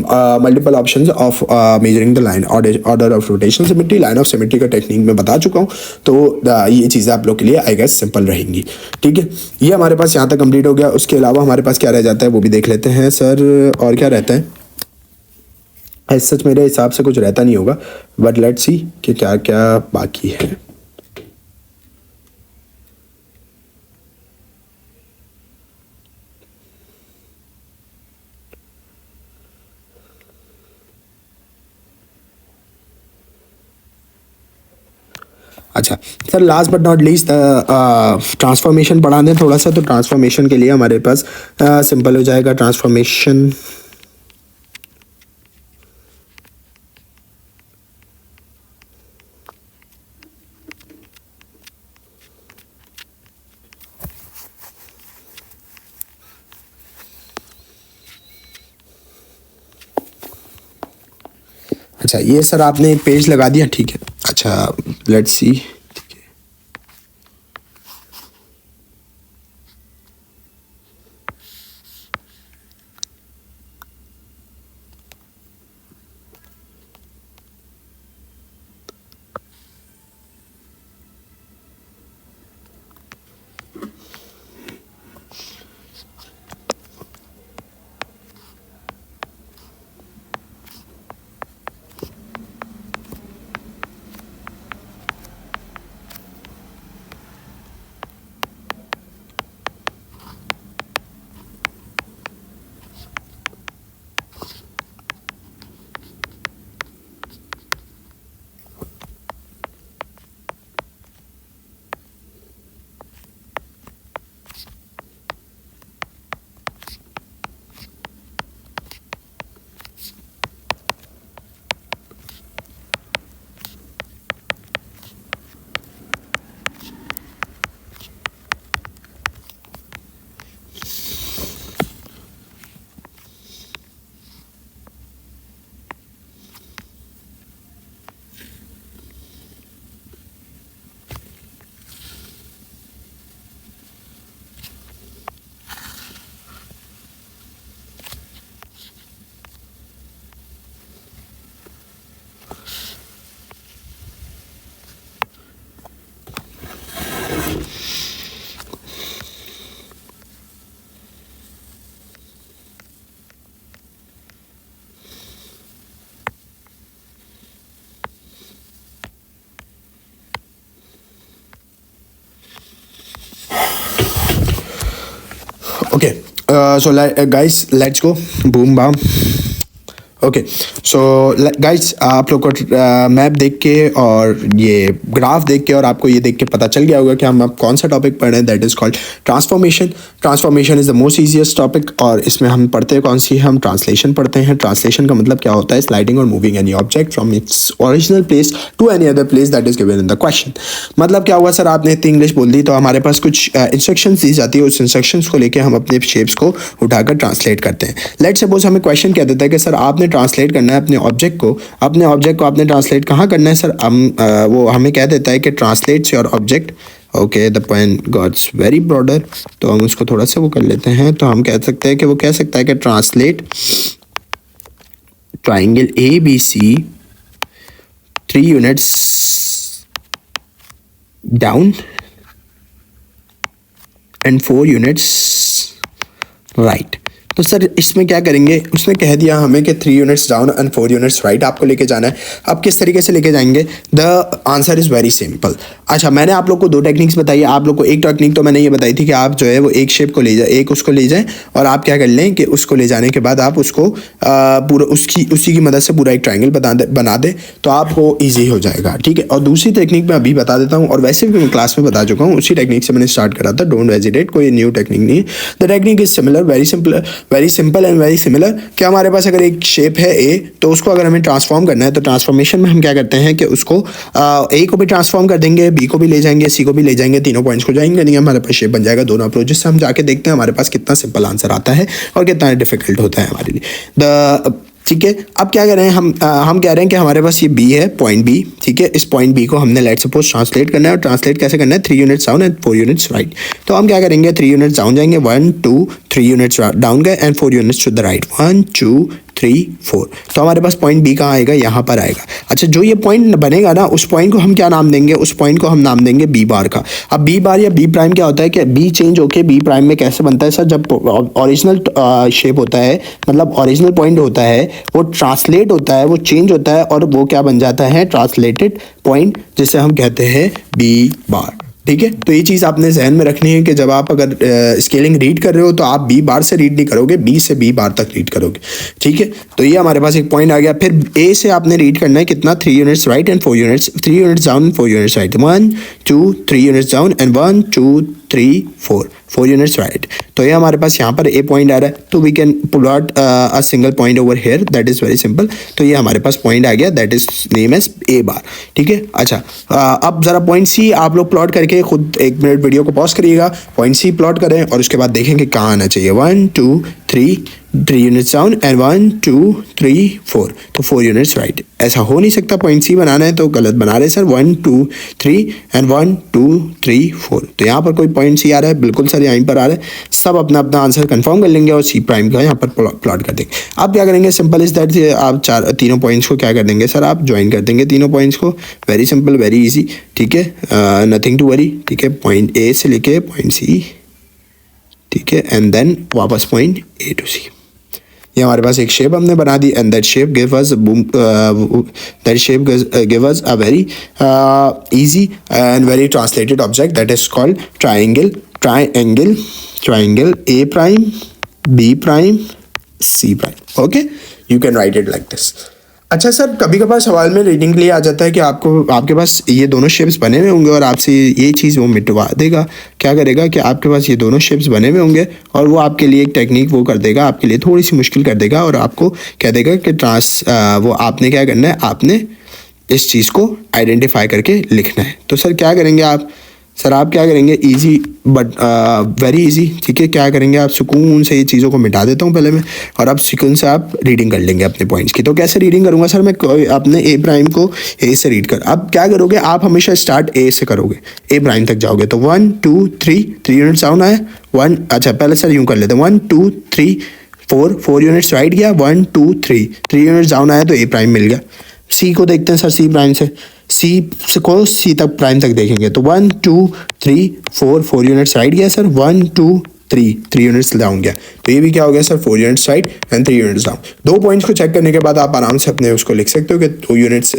multiple options of measuring the line order of rotation symmetry, line of symmetry का टेक्निक मैं बता चुका हूँ, तो ये चीज़ें आप लोग के लिए आई गेस सिंपल रहेंगी। ठीक है, ये हमारे पास यहाँ तक कंप्लीट हो गया। उसके अलावा हमारे पास क्या रह जाता है वो भी देख लेते हैं सर, और क्या रहता है। सच मेरे हिसाब से कुछ रहता नहीं होगा, बट लेट्स सी कि क्या क्या बाकी है। अच्छा sir, last but not least transformation पढ़ा दें थोड़ा सा। तो ट्रांसफॉर्मेशन के लिए हमारे पास सिंपल हो जाएगा ट्रांसफॉर्मेशन। अच्छा ये सर आपने एक पेज लगा दिया, ठीक है। अच्छा let's see, okay, so guys let's go, boom bam। Okay so guys, आप लोग को मैप देख के और ये ग्राफ देख के और आपको ये देख के पता चल गया होगा कि हम अब कौन सा टॉपिक पढ़ रहे हैं, that is called transformation. Transformation is the most easiest topic, और इसमें हम पढ़ते हैं कौन सी, हम ट्रांसलेशन पढ़ते हैं। ट्रांसलेशन का मतलब क्या होता है, स्लाइडिंग और moving any object from its original place to any other place that is given in the question. मतलब क्या हुआ सर, आपने इतनी इंग्लिश बोल दी तो हमारे पास कुछ इंस्ट्रक्शंस दी जाती है, उस इंस्ट्रक्शंस को लेके हम अपने शेप्स को उठाकर ट्रांसलेट करते हैं। लेट सपोज हमें क्वेश्चन कह देता है कि सर आपने ट्रांसलेट करना है अपने ऑब्जेक्ट को आपने ट्रांसलेट कहाँ करना है सर, हम वो हमें कह देता है कि translates your object. Okay, the point gots very broader, तो हम उसको थोड़ा सा वो कर लेते हैं। तो हम कह सकते हैं कि वो कह सकता है कि translate triangle A B C 3 units down and 4 units right. तो सर इसमें क्या करेंगे, उसने कह दिया हमें कि 3 units down and 4 units right आपको लेके जाना है। अब किस तरीके से लेके जाएंगे, the answer is very simple. अच्छा, मैंने आप लोग को 2 टेक्निक्स बताई है। आप लोग को एक टेक्निक तो मैंने ये बताई थी कि आप जो है वो एक शेप को ले जाए, एक उसको ले जाएं और आप क्या कर लें कि उसको ले जाने के बाद आप उसको पूरा उसी की मदद से पूरा एक ट्रायंगल बना दे तो आपको ईजी हो जाएगा, ठीक है। और दूसरी टेक्निक मैं अभी बता देता हूँ, और वैसे भी मैं क्लास में बता चुका हूँ, उसी टेक्निक से मैंने स्टार्ट करा था, डोंट हेजिटेट, कोई न्यू टेक्निक नहीं है। The technique is similar, very simple and very similar. कि हमारे पास अगर एक शेप है ए, तो उसको अगर हमें ट्रांसफॉर्म करना है तो ट्रांसफॉर्मेशन में हम क्या करते हैं कि उसको ए को भी ट्रांसफॉर्म कर देंगे, बी को भी ले जाएंगे, सी को भी ले जाएंगे, तीनों पॉइंट्स को जाएंगे, नहीं हमारे पास शेप बन जाएगा। दोनों अप्रोचेस से हम जाके देखते हैं हमारे पास कितना सिंपल आंसर आता है और कितना डिफिकल्ट होता है हमारे लिए। ठीक है, अब क्या कर रहे हैं हम कह रहे हैं कि हमारे पास ये बी है, पॉइंट बी, ठीक है। इस पॉइंट बी को हमने लेट सपोज ट्रांसलेट करना है, और ट्रांसलेट कैसे करना है, 3 units down and 4 units right. तो हम क्या करेंगे, 3 यूनिट्स डाउन जाएंगे, 1 2 3 यूनिट्स डाउन गए and 4 units to the right, 1 2 3 4। तो हमारे पास पॉइंट बी कहाँ आएगा, यहाँ पर आएगा। अच्छा, जो ये पॉइंट बनेगा ना, उस पॉइंट को हम क्या नाम देंगे, उस पॉइंट को हम नाम देंगे बी बार का। अब बी बार या बी प्राइम क्या होता है कि बी चेंज होके बी प्राइम में कैसे बनता है सर, जब ओरिजिनल शेप होता है, मतलब ओरिजिनल पॉइंट होता है, वो ट्रांसलेट होता है, वो चेंज होता है और वो क्या बन जाता है, ट्रांसलेटेड पॉइंट, जिसे हम कहते हैं बी बार, ठीक है। तो ये चीज़ आपने जहन में रखनी है कि जब आप अगर स्केलिंग रीड कर रहे हो तो आप बी बार से रीड नहीं करोगे, बी से बी बार तक रीड करोगे, ठीक है। तो ये हमारे पास एक पॉइंट आ गया। फिर ए से आपने रीड करना है कितना, 3 units right and 4 units, 3 units down and 4 units right, 1 2 3 units down and 1 2 3 4 units right. तो ये हमारे पास यहाँ पर ए पॉइंट आ रहा है, तो we can plot a single point over here, that is very simple. तो ये हमारे पास पॉइंट आ गया, that is name as A bar, ठीक है। अच्छा, अब ज़रा पॉइंट सी आप लोग प्लॉट करके खुद 1 मिनट वीडियो को पॉज करिएगा, पॉइंट सी प्लॉट करें और उसके बाद देखेंगे कहाँ आना चाहिए, 1 2 3 यूनिट्स डाउन एंड 1 2 3 4, तो 4 यूनिट्स राइट। ऐसा हो नहीं सकता, पॉइंट सी बनाना है तो गलत बना रहे सर, 1 2 3 एंड 1 2 3 4। तो यहाँ पर कोई पॉइंट सी आ रहा है, बिल्कुल सर यहीं पर आ रहा है। सब अपना अपना आंसर कंफर्म कर लेंगे और सी प्राइम का यहाँ पर प्लॉट कर देंगे। अब क्या करेंगे, सिंपल इज दैट, आप तीनों पॉइंट्स को क्या कर देंगे सर, आप ज्वाइन कर देंगे तीनों पॉइंट्स को, वेरी सिंपल वेरी इजी, ठीक है, नथिंग टू वरी, ठीक है। पॉइंट ए से लेके पॉइंट सी, ठीक है, एंड देन वापस पॉइंट ए टू सी। ये हमारे पास एक शेप हमने बना दी and that shape give us a very easy and very translated object that is called triangle A prime B prime C prime, okay, you can write it like this। अच्छा sir, कभी कभार सवाल में reading के लिए आ जाता है कि आपके पास ये दोनों शेप्स बने हुए होंगे और आपसे ये चीज़ वो मिटवा देगा। क्या करेगा कि आपके पास ये दोनों शेप्स बने हुए होंगे और वो आपके लिए एक टेक्निक वो कर देगा, आपके लिए थोड़ी सी मुश्किल कर देगा और आपको कह देगा कि वो आपने क्या करना है, आपने इस चीज़ को आइडेंटिफाई करके लिखना है। तो सर क्या करेंगे आप क्या करेंगे, इजी बट वेरी इजी, ठीक है। क्या करेंगे आप, सुकून से ये चीज़ों को मिटा देता हूँ पहले मैं, और अब सुकून से आप रीडिंग कर लेंगे अपने पॉइंट्स की। तो कैसे रीडिंग करूँगा सर मैं, अपने ए प्राइम को ए से रीड कर, अब क्या करोगे आप, हमेशा स्टार्ट ए से करोगे, ए प्राइम तक जाओगे। तो 1 2 3 यूनिट्स डाउन आए, 1, अच्छा पहले सर यूँ कर लेते हैं, 1 2 3 4 यूनिट्स राइट गया, 1 2 3 यूनिट्स डाउन आया तो ए प्राइम मिल गया। सी को देखते हैं सर, सी प्राइम से, सी को सी तक प्राइम तक देखेंगे तो 1 2 3 4 यूनिट्स राइट गया सर, 1 2 3 यूनिट्स डाउन गया। तो ये भी क्या हो गया sir, 4 units right and 3 units down. 2 points को चेक करने के बाद आप आराम से अपने उसको लिख सकते हो कि 4 यूनिट्स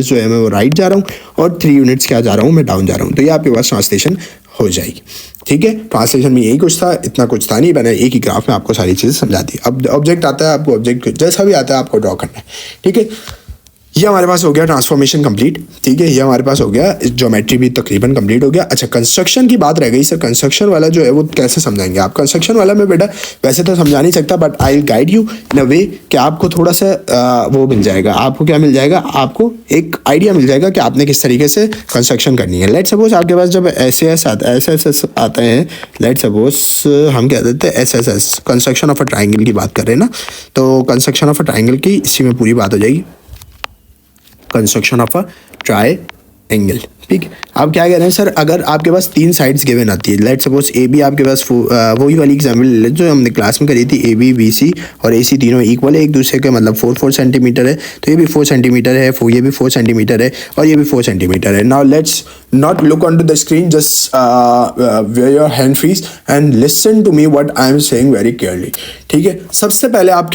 जो है मैं वो राइट जा रहा हूँ और 3 यूनिट्स क्या जा रहा हूँ, मैं डाउन जा रहा हूँ। तो ये आपके पास ट्रांसलेशन हो जाएगी, ठीक है। ट्रांसलेशन में यही कुछ था, इतना कुछ था नहीं, मैंने एक ही ग्राफ में आपको सारी चीज़ें समझा दी। अब ऑब्जेक्ट आता है, आपको ऑब्जेक्ट जैसा भी आता है आपको ड्रॉ करना है, ठीक है। ये हमारे पास हो गया ट्रांसफॉर्मेशन कंप्लीट, ठीक है। ये हमारे पास हो गया, ज्योमेट्री भी तकरीबन कंप्लीट हो गया। अच्छा, कंस्ट्रक्शन की बात रह गई सर, कंस्ट्रक्शन वाला जो है वो कैसे समझाएंगे आप। कंस्ट्रक्शन वाला मैं बेटा वैसे तो समझा नहीं सकता, but I will guide you in a way कि आपको थोड़ा सा वो मिल जाएगा, आपको क्या मिल जाएगा, आपको एक आइडिया मिल जाएगा कि आपने किस तरीके से कंस्ट्रक्शन करनी है। लेट सपोज आपके पास जब एस आते हैं, लेट सपोज हम क्या देते हैं SSS, construction of a triangle की बात कर रहे हैं ना, तो कंस्ट्रक्शन ऑफ अ ट्राइंगल की इसी में पूरी बात हो जाएगी, कंस्ट्रक्शन ऑफ अ ट्राइंगल, ठीक है। आप क्या कह रहे हैं सर, अगर आपके पास 3 साइड्स गिवन आती है, लेट सपोज ए बी आपके पास वही वाली एग्जाम्पल ले जो हमने क्लास में करी थी, ए बी बी सी और ए सी तीनों इक्वल है एक दूसरे के, मतलब 4 सेंटीमीटर है, तो ये भी 4 सेंटीमीटर है, ये भी 4 सेंटीमीटर है और ये भी 4 सेंटीमीटर है। Now let's not look on to the screen, just where your hand freeze and listen to me what I am saying very clearly. ठीक है, सबसे पहले आप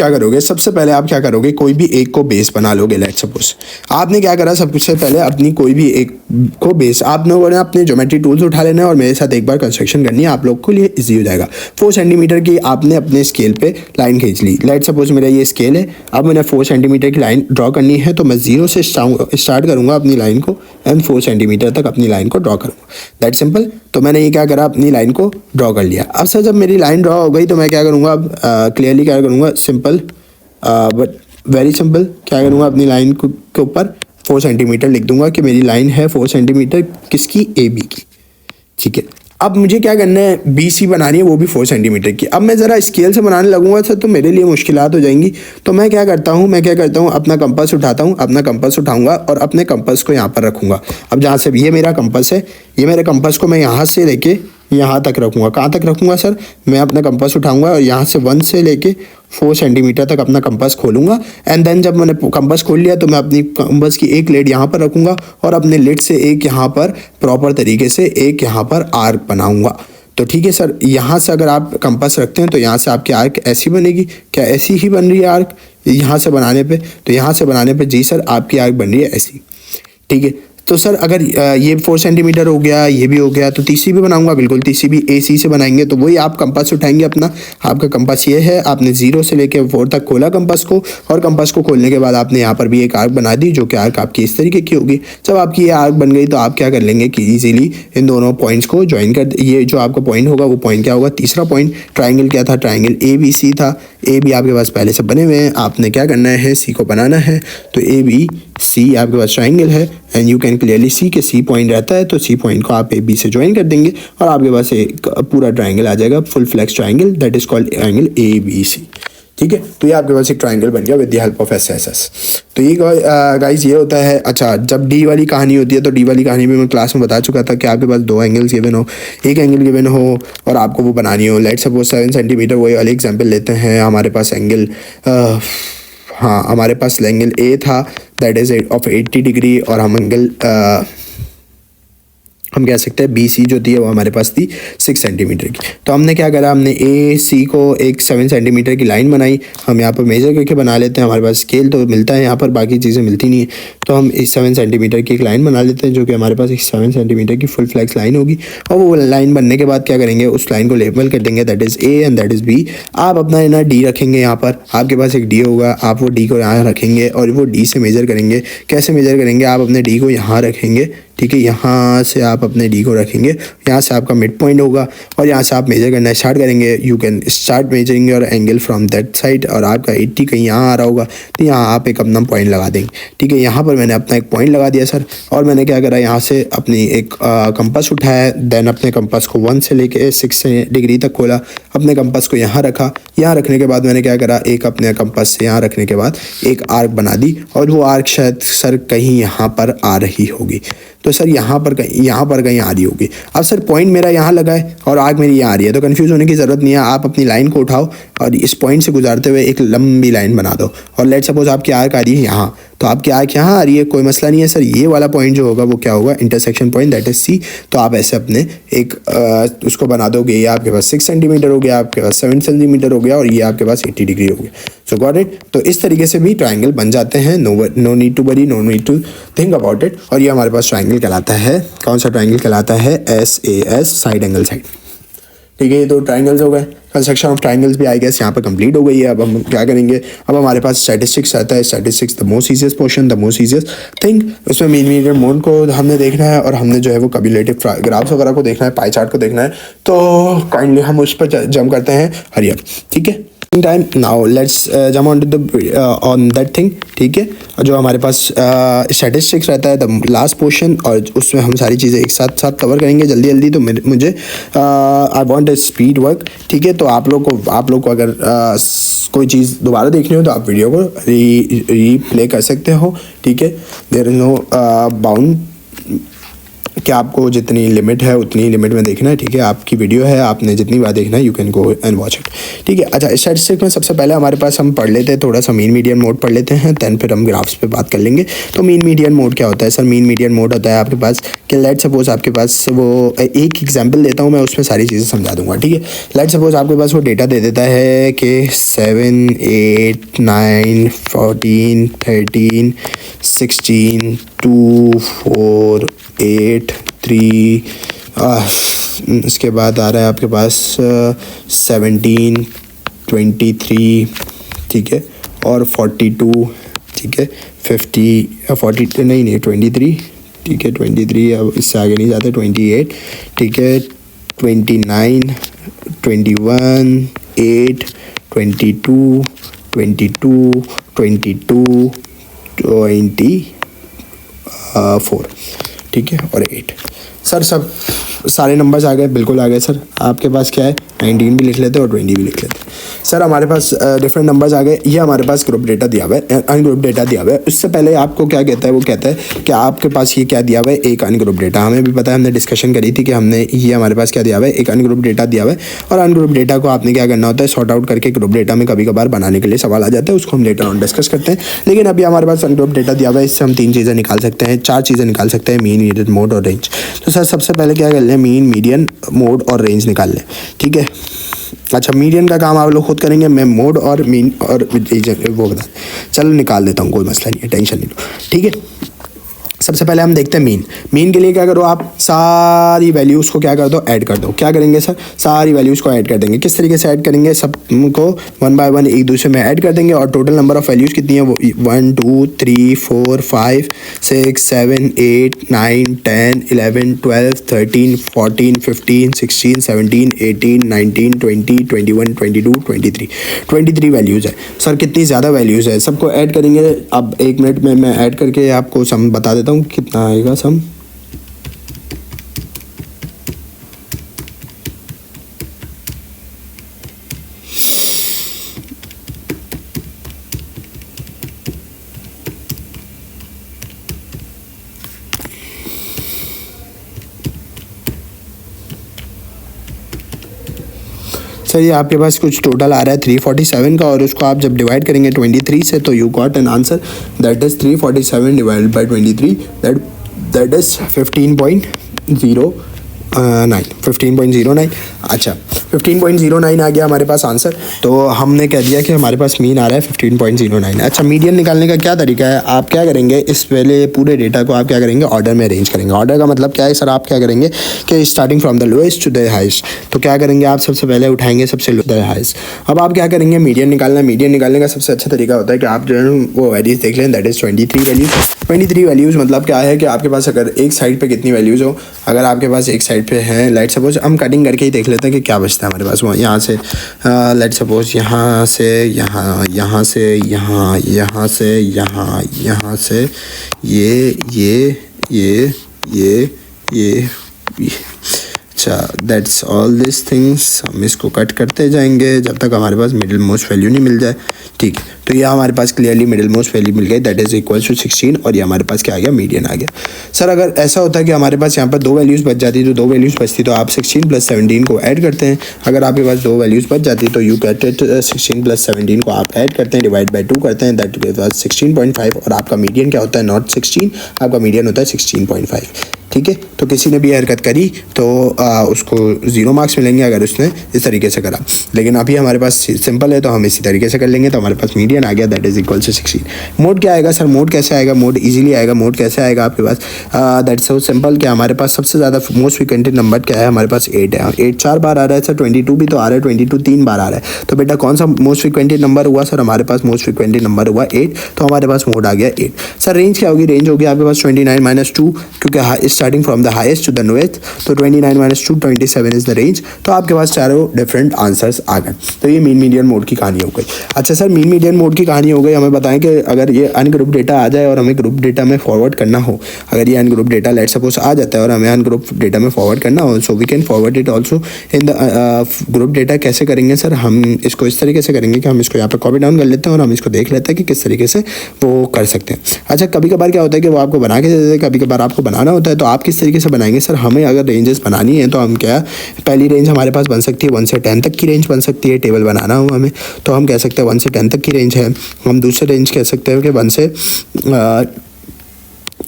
क्या करोगे, कोई भी एक को बेस बना लोगे। लेट सपोज आपने क्या करा, सबसे पहले अपनी कोई भी एक को बेस आप लोगों ने अपने ज्योमेट्री टूल्स उठा लेना है और मेरे साथ एक बार कंस्ट्रक्शन करनी है, आप लोग को लिए इजी हो जाएगा। 4 सेंटीमीटर की आपने अपने स्केल पे लाइन खींच ली। लेट सपोज मेरा ये स्केल है, अब मैंने 4 सेंटीमीटर की लाइन ड्रॉ करनी है, तो मैं 0 से स्टार्ट करूंगा अपनी लाइन को एंड 4 सेंटीमीटर तक अपनी लाइन को ड्रॉ करूंगा। That simple. तो मैंने ये क्या करा, अपनी लाइन को ड्रॉ कर लिया। अब सर जब मेरी लाइन ड्रॉ हो गई तो मैं क्या करूँगा, अब क्लियरली क्या करूँगा, सिंपल बट वेरी सिंपल, क्या करूँगा, अपनी लाइन के ऊपर 4 सेंटीमीटर लिख दूंगा कि मेरी लाइन है 4 सेंटीमीटर किसकी, ए बी की। ठीक है, अब मुझे क्या करना है, बी सी बनानी है, वो भी 4 सेंटीमीटर की। अब मैं ज़रा स्केल से बनाने लगूंगा सर तो मेरे लिए मुश्किलात हो जाएंगी। तो मैं क्या करता हूँ, अपना कंपास उठाऊंगा और अपने कंपास को यहाँ पर रखूंगा। अब जहाँ से ये मेरा कंपास है, ये मेरे कंपास को मैं यहाँ से लेके यहाँ तक रखूँगा। कहाँ तक रखूँगा सर, मैं अपना कंपास उठाऊँगा और यहाँ से 1 से लेके 4 सेंटीमीटर तक अपना कंपास खोलूँगा एंड देन जब मैंने कंपास खोल लिया तो मैं अपनी कंपास की एक लेड यहाँ पर रखूँगा और अपने लेड से एक यहाँ पर प्रॉपर तरीके से एक यहाँ पर आर्क बनाऊँगा। तो ठीक है सर, यहाँ से अगर आप कंपास रखते हैं तो यहाँ से आपकी आर्क ऐसी बनेगी, क्या ऐसी ही बन रही है आर्क यहाँ से बनाने पे? तो यहाँ से बनाने पे जी सर आपकी आर्क बन रही है ऐसी। ठीक है, तो सर अगर ये 4 सेंटीमीटर हो गया, ये भी हो गया, तो तीसरी भी बनाऊंगा, बिल्कुल तीसरी भी ए सी से बनाएंगे। तो वही आप कंपास उठाएंगे अपना, आपका कंपास ये है, आपने 0 से लेके 4 तक खोला कंपास को और कंपास को खोलने के बाद आपने यहाँ पर भी एक आर्क बना दी जो कि आर्क आपकी इस तरीके की होगी। जब आपकी ये आर्क बन गई तो आप क्या कर लेंगे कि इजीली इन दोनों पॉइंट्स को ज्वाइन कर, ये जो आपका पॉइंट होगा वो पॉइंट क्या होगा, तीसरा पॉइंट। ट्राइंगल क्या था, ट्राइंगल ए बी सी था, ए बी आपके पास पहले से बने हुए हैं, आपने क्या करना है, सी को बनाना है। तो ए बी सी आपके पास ट्राइंगल है and you can clearly see के सी पॉइंट रहता है, तो सी पॉइंट को आप ए बी से ज्वाइन कर देंगे और आपके पास एक पूरा ट्राइंगल आ जाएगा, full flex triangle, that is called triangle A B C. ठीक है, तो ये आपके पास एक ट्राइंगल बन गया with the help of S S S. तो ये गाइस ये होता है। अच्छा, जब डी वाली कहानी होती है तो डी वाली कहानी भी मैं क्लास में बता चुका था कि आपके पास 2 एंगल्स गिवन हो, एक एंगल गिवन हो और आपको वो बनानी हो। लेट सपोज 7 सेंटीमीटर, वही वाली एग्जाम्पल लेते हैं, हमारे पास एंगल हमारे पास एंगल ए था दैट इज ऑफ 80 डिग्री और हम कह सकते हैं बी सी जो थी वो हमारे पास थी 6 सेंटीमीटर की। तो हमने क्या करा, हमने ए सी को एक 7 सेंटीमीटर की लाइन बनाई। हम यहाँ पर मेजर करके बना लेते हैं, हमारे पास स्केल तो मिलता है यहाँ पर, बाकी चीज़ें मिलती नहीं है। तो हम इस 7 सेंटीमीटर की एक लाइन बना लेते हैं जो कि हमारे पास एक 7 सेंटीमीटर की फुल फ्लैक्स लाइन होगी। और वो लाइन बनने के बाद क्या करेंगे, उस लाइन को लेबल कर देंगे, that is A and that is B. आप अपना ना डी रखेंगे यहाँ पर, आपके पास एक डी होगा, आप वो डी को यहाँ रखेंगे और वो डी से मेजर करेंगे। कैसे मेजर करेंगे, आप अपने डी को यहाँ रखेंगे, ठीक है, यहाँ से आप अपने डी को रखेंगे, यहाँ से आपका मिड पॉइंट होगा और यहाँ से आप मेजर करना स्टार्ट करेंगे। You can start measuring your angle from that side और आपका 80 कहीं यहाँ आ रहा होगा तो यहाँ आप एक अपना पॉइंट लगा देंगे। ठीक है, यहाँ पर मैंने अपना एक पॉइंट लगा दिया सर और मैंने क्या करा, यहाँ से अपनी एक कंपास उठाया, देन अपने कंपास को 1 से लेके 6 डिग्री तक खोला, अपने कंपास को यहाँ रखा। यहाँ रखने के बाद मैंने क्या करा, एक अपने कंपास से यहाँ रखने के बाद एक आर्क बना दी और वो आर्क शायद सर कहीं यहाँ पर आ रही होगी। तो सर यहाँ पर कहीं आ रही होगी। अब सर पॉइंट मेरा यहाँ लगा है और आर्क मेरी यहाँ आ रही है, तो कंफ्यूज होने की ज़रूरत नहीं है। आप अपनी लाइन को उठाओ और इस पॉइंट से गुजारते हुए एक लंबी लाइन बना दो और लेट सपोज आपकी आर्क आ रही है यहाँ, तो आपकी आर्क यहाँ आ रही है, कोई मसला नहीं है सर। ये वाला पॉइंट जो होगा वो क्या होगा, intersection point, that is C. तो आप ऐसे अपने एक उसको बना दोगे, ये आपके पास 6 सेंटीमीटर हो गया, आपके पास 7 सेंटीमीटर हो गया और ये आपके पास 80 डिग्री हो गया। So got it. तो इस तरीके से भी ट्राइंगल बन जाते हैं, no need to worry, no need to think about it. और ये हमारे पास ट्राइंगल कहलाता है, कौन सा ट्राइंगल कहलाता है, SAS, साइड एंगल साइड। ठीक है, ये 2 ट्राइंगल्स हो गए। कंस्ट्रक्शन ऑफ ट्राइंगल्स भी आई गेस यहाँ पर कंप्लीट हो गई है। अब हम क्या करेंगे, अब हमारे पास स्टैटिस्टिक्स आता है। Statistics the most easiest portion, the most easiest thing. उसमें मीन मीडियन मोड को हमने देखना है और हमने जो है वो कम्युलेटिव ग्राफ्स वगैरह को देखना है, पाई चार्ट को देखना है। तो काइंडली हम उस पर जंप करते हैं, हरी अप। ठीक है, time now let's jump on to the on that thing. ठीक है, जो हमारे पास स्टैटिस्टिक्स रहता है द लास्ट पोर्शन, और उसमें हम सारी चीज़ें एक साथ कवर करेंगे जल्दी जल्दी। तो मुझे I want a speed work. ठीक है, तो आप लोग को अगर कोई चीज़ दोबारा देखनी हो तो आप वीडियो को रीप्ले कर सकते हो। ठीक है, देयर इज नो बाउंड है, आपको जितनी लिमिट है उतनी लिमिट में देखना है, ठीक है। आपकी वीडियो है, आपने जितनी बार देखना है you can go and watch it, ठीक है। अच्छा, स्टैटिस्टिक्स में सबसे पहले हमारे पास हम पढ़ लेते हैं थोड़ा सा मीन मीडियन मोड पढ़ लेते हैं, दैन फिर हम ग्राफ्स पे बात कर लेंगे। तो मीन मीडियन मोड क्या होता है सर? मीन मीडियन मोड होता है आपके पास कि लेट सपोज आपके पास वो एक एग्जांपल देता हूँ मैं, उसमें सारी चीज़ें समझा दूंगा, ठीक है। लेट सपोज आपके पास वो डेटा दे देता है कि 7, 8, 9, 14, 13, 16, 2, 4, 8, 3, इसके बाद आ रहा है आपके पास 17, 23, ठीक है, और 42, ठीक है, 50, 42 नहीं 23, ठीक है, 23, अब इससे आगे नहीं जाते, 28, ठीक है, 29, 21, 8, 22, 22, 22, 24, ठीक है, और 8। सर सब सारे नंबर्स आ गए, बिल्कुल आ गए सर। आपके पास क्या है, 19 भी लिख लेते हैं और 20 भी लिख लेते हैं। सर हमारे पास डिफरेंट नंबर्स आ गए। ये हमारे पास ग्रुप डेटा दिया हुआ है, अनग्रुप डेटा दिया हुआ है। उससे पहले आपको क्या कहता है, वो कहता है कि आपके पास ये क्या दिया हुआ है, एक अनग्रुप डेटा। हमें भी पता है, हमने डिस्कशन करी थी कि हमने ये हमारे पास क्या दिया हुआ है, एक अनग्रुप डेटा दिया हुआ है। और अनग्रुप डेटा को आपने क्या करना होता है, सॉर्ट आउट करके ग्रुप डेटा में कभी कभार बनाने के लिए सवाल आ जाता है, उसको हम लेटर ऑन डिस्कस करते हैं। लेकिन अभी हमारे पास अनग्रुप डेटा दिया हुआ है, इससे हम 3 चीज़ें निकाल सकते हैं, 4 चीज़ें निकाल सकते हैं, मीन, मीडियन, मोड और रेंज। तो सर सबसे पहले क्या कर लें, मीन, मीडियन, मोड और रेंज निकाल लें, ठीक है। अच्छा, मीडियन का काम आप लोग खुद करेंगे, मैं मोड और मीन और रीजन वो बता, चलो निकाल देता हूँ, कोई मसला नहीं है, टेंशन नहीं लो, ठीक है। सबसे पहले हम देखते हैं मीन। मीन के लिए क्या करो, आप सारी वैल्यूज़ को क्या कर दो, ऐड कर दो। क्या करेंगे सर, सारी वैल्यूज़ को ऐड कर देंगे। किस तरीके से ऐड करेंगे, सबको 1 बाय 1 एक दूसरे में ऐड कर देंगे और टोटल नंबर ऑफ़ वैल्यूज़ कितनी है, वो 1, 2, 3, 4, 5, 6, 7, 8, 9, 10, 11, 12, 13, 14, 15, 16, 17, 18, 19, 20, 21, 22, 23 वैल्यूज़ है। सर कितनी ज़्यादा वैल्यूज़ है, सबको ऐड करेंगे। अब 1 मिनट में मैं ऐड करके आपको सम बता देता हूँ कितना आएगा सम। सर ये आपके पास कुछ टोटल आ रहा है 347 का, और उसको आप जब डिवाइड करेंगे 23 से तो you got an answer that is 347 divided by 23, that is 15.09। अच्छा, 15.09 आ गया हमारे पास आंसर। तो हमने कह दिया कि हमारे पास मीन आ रहा है 15.09। अच्छा, मीडियन निकालने का क्या तरीका है, आप क्या करेंगे, इस पहले पूरे डेटा को आप क्या करेंगे, ऑर्डर में अरेंज करेंगे। ऑर्डर का मतलब क्या है सर, आप क्या करेंगे कि starting from the lowest to the highest. तो क्या करेंगे, आप सबसे पहले उठाएंगे सबसे लो द हाईएस्ट। अब आप क्या करेंगे, मीडियन निकालना। मीडियन निकालने का सबसे अच्छा तरीका होता है कि आप जो है वो वैल्यूज़ देख लें, दैट इज़ 23 वैल्यूज़। 23 वैल्यूज़ मतलब क्या है कि आपके पास अगर एक साइड पे कितनी वैल्यूज़ हो, अगर आपके पास एक साइड पे है, लेट सपोज हम कटिंग करके ही देख लेते हैं कि क्या बचता है हमारे पास। वो यहाँ से लेट सपोज यहाँ से यहाँ, यहाँ से यहाँ, यहाँ से यहाँ, यहाँ से ये। अच्छा, दैट्स ऑल दिस थिंग्स। हम इसको कट करते जाएंगे जब तक हमारे पास मिडिल मोस्ट वैल्यू नहीं मिल जाए, ठीक है। तो ये हमारे पास क्लियरली मिडिल मोस्ट वैल्यू मिल गई, दैट इज़ इक्वल टू 16, और ये हमारे पास क्या आ गया, मीडियन आ गया। सर अगर ऐसा होता है कि हमारे पास यहाँ पर 2 वैल्यूज़ बच जाती, तो 2 वैल्यूज़ बचती तो आप 16 + 17 को ऐड करते हैं। अगर आपके पास 2 वैल्यूज़ बच जाती तो यू गेट इट 16 + 17 को आप ऐड करते हैं, डिवाइड बाई 2 करते हैं, दैट गिव्स अस 16.5। और आपका मीडियन क्या होता है, नॉट 16, आपका मीडियन होता है 16.5, ठीक है। तो किसी ने भी हरकत करी तो उसको 0 मार्क्स मिलेंगे अगर उसने इस तरीके से करा। लेकिन अभी हमारे पास सिंपल है तो हम इसी तरीके से कर लेंगे, तो हमारे पास मीडियन आ गया, that is equal to 16। Mode क्या आएगा सर, मोड कैसे आएगा, मोड इजीली आएगा। मोड कैसे आएगा आपके पास, दैट्स सो सिंपल कि हमारे पास सबसे ज़्यादा मोस्ट फ्रीक्वेंटेड नंबर क्या है, हमारे पास 8 है। 8 4 बार आ रहा है सर, 22 भी तो आ रहा है, 22 3 बार आ रहा है। तो बेटा कौन सा मोस्ट फ्रीक्वेंटेड नंबर हुआ सर, हमारे पास मोस्ट फ्रीक्वेंटेड नंबर हुआ 8, तो हमारे पास मोड आ गया 8। सर रेंज क्या होगी, रेंज होगी आपके पास 29 - 2, क्योंकि starting from the highest to the lowest, तो 29 - 2 27 इज द रेंज। तो आपके पास चारों डिफरेंट आंसर्स आ गए। तो ये मीन मीडियन मोड की कहानी हो गई। अच्छा सर, मीन मीडियन मोड की कहानी हो गई। हमें बताएं कि अगर ये अनग्रुप डेटा आ जाए और हमें ग्रुप डेटा में फॉरवर्ड करना हो, अगर ये अनग्रुप डेटा लेट सपोज आ जाता है और हमें अनग्रुप डेटा में फॉरवर्ड करना हो, so we can forward it also in the group data. कैसे करेंगे सर, हम इसको इस तरीके से करेंगे कि हम इसको यहाँ पर कॉपी डाउन कर लेते हैं और हम इसको देख लेते हैं कि किस तरीके से वो कर सकते हैं। अच्छा, कभी कभार क्या होता है कि वो आपको बना के दे देते हैं, कभी कभार आपको बनाना होता है, तो आप किस तरीके से बनाएंगे सर, हमें अगर रेंजेस बनानी है तो हम क्या, पहली रेंज हमारे पास बन सकती है 1 से 10 तक की रेंज बन सकती है, टेबल बनाना हो हमें तो हम कह सकते हैं 1 से 10 तक की रेंज है। हम दूसरी रेंज कह सकते हैं कि 1 से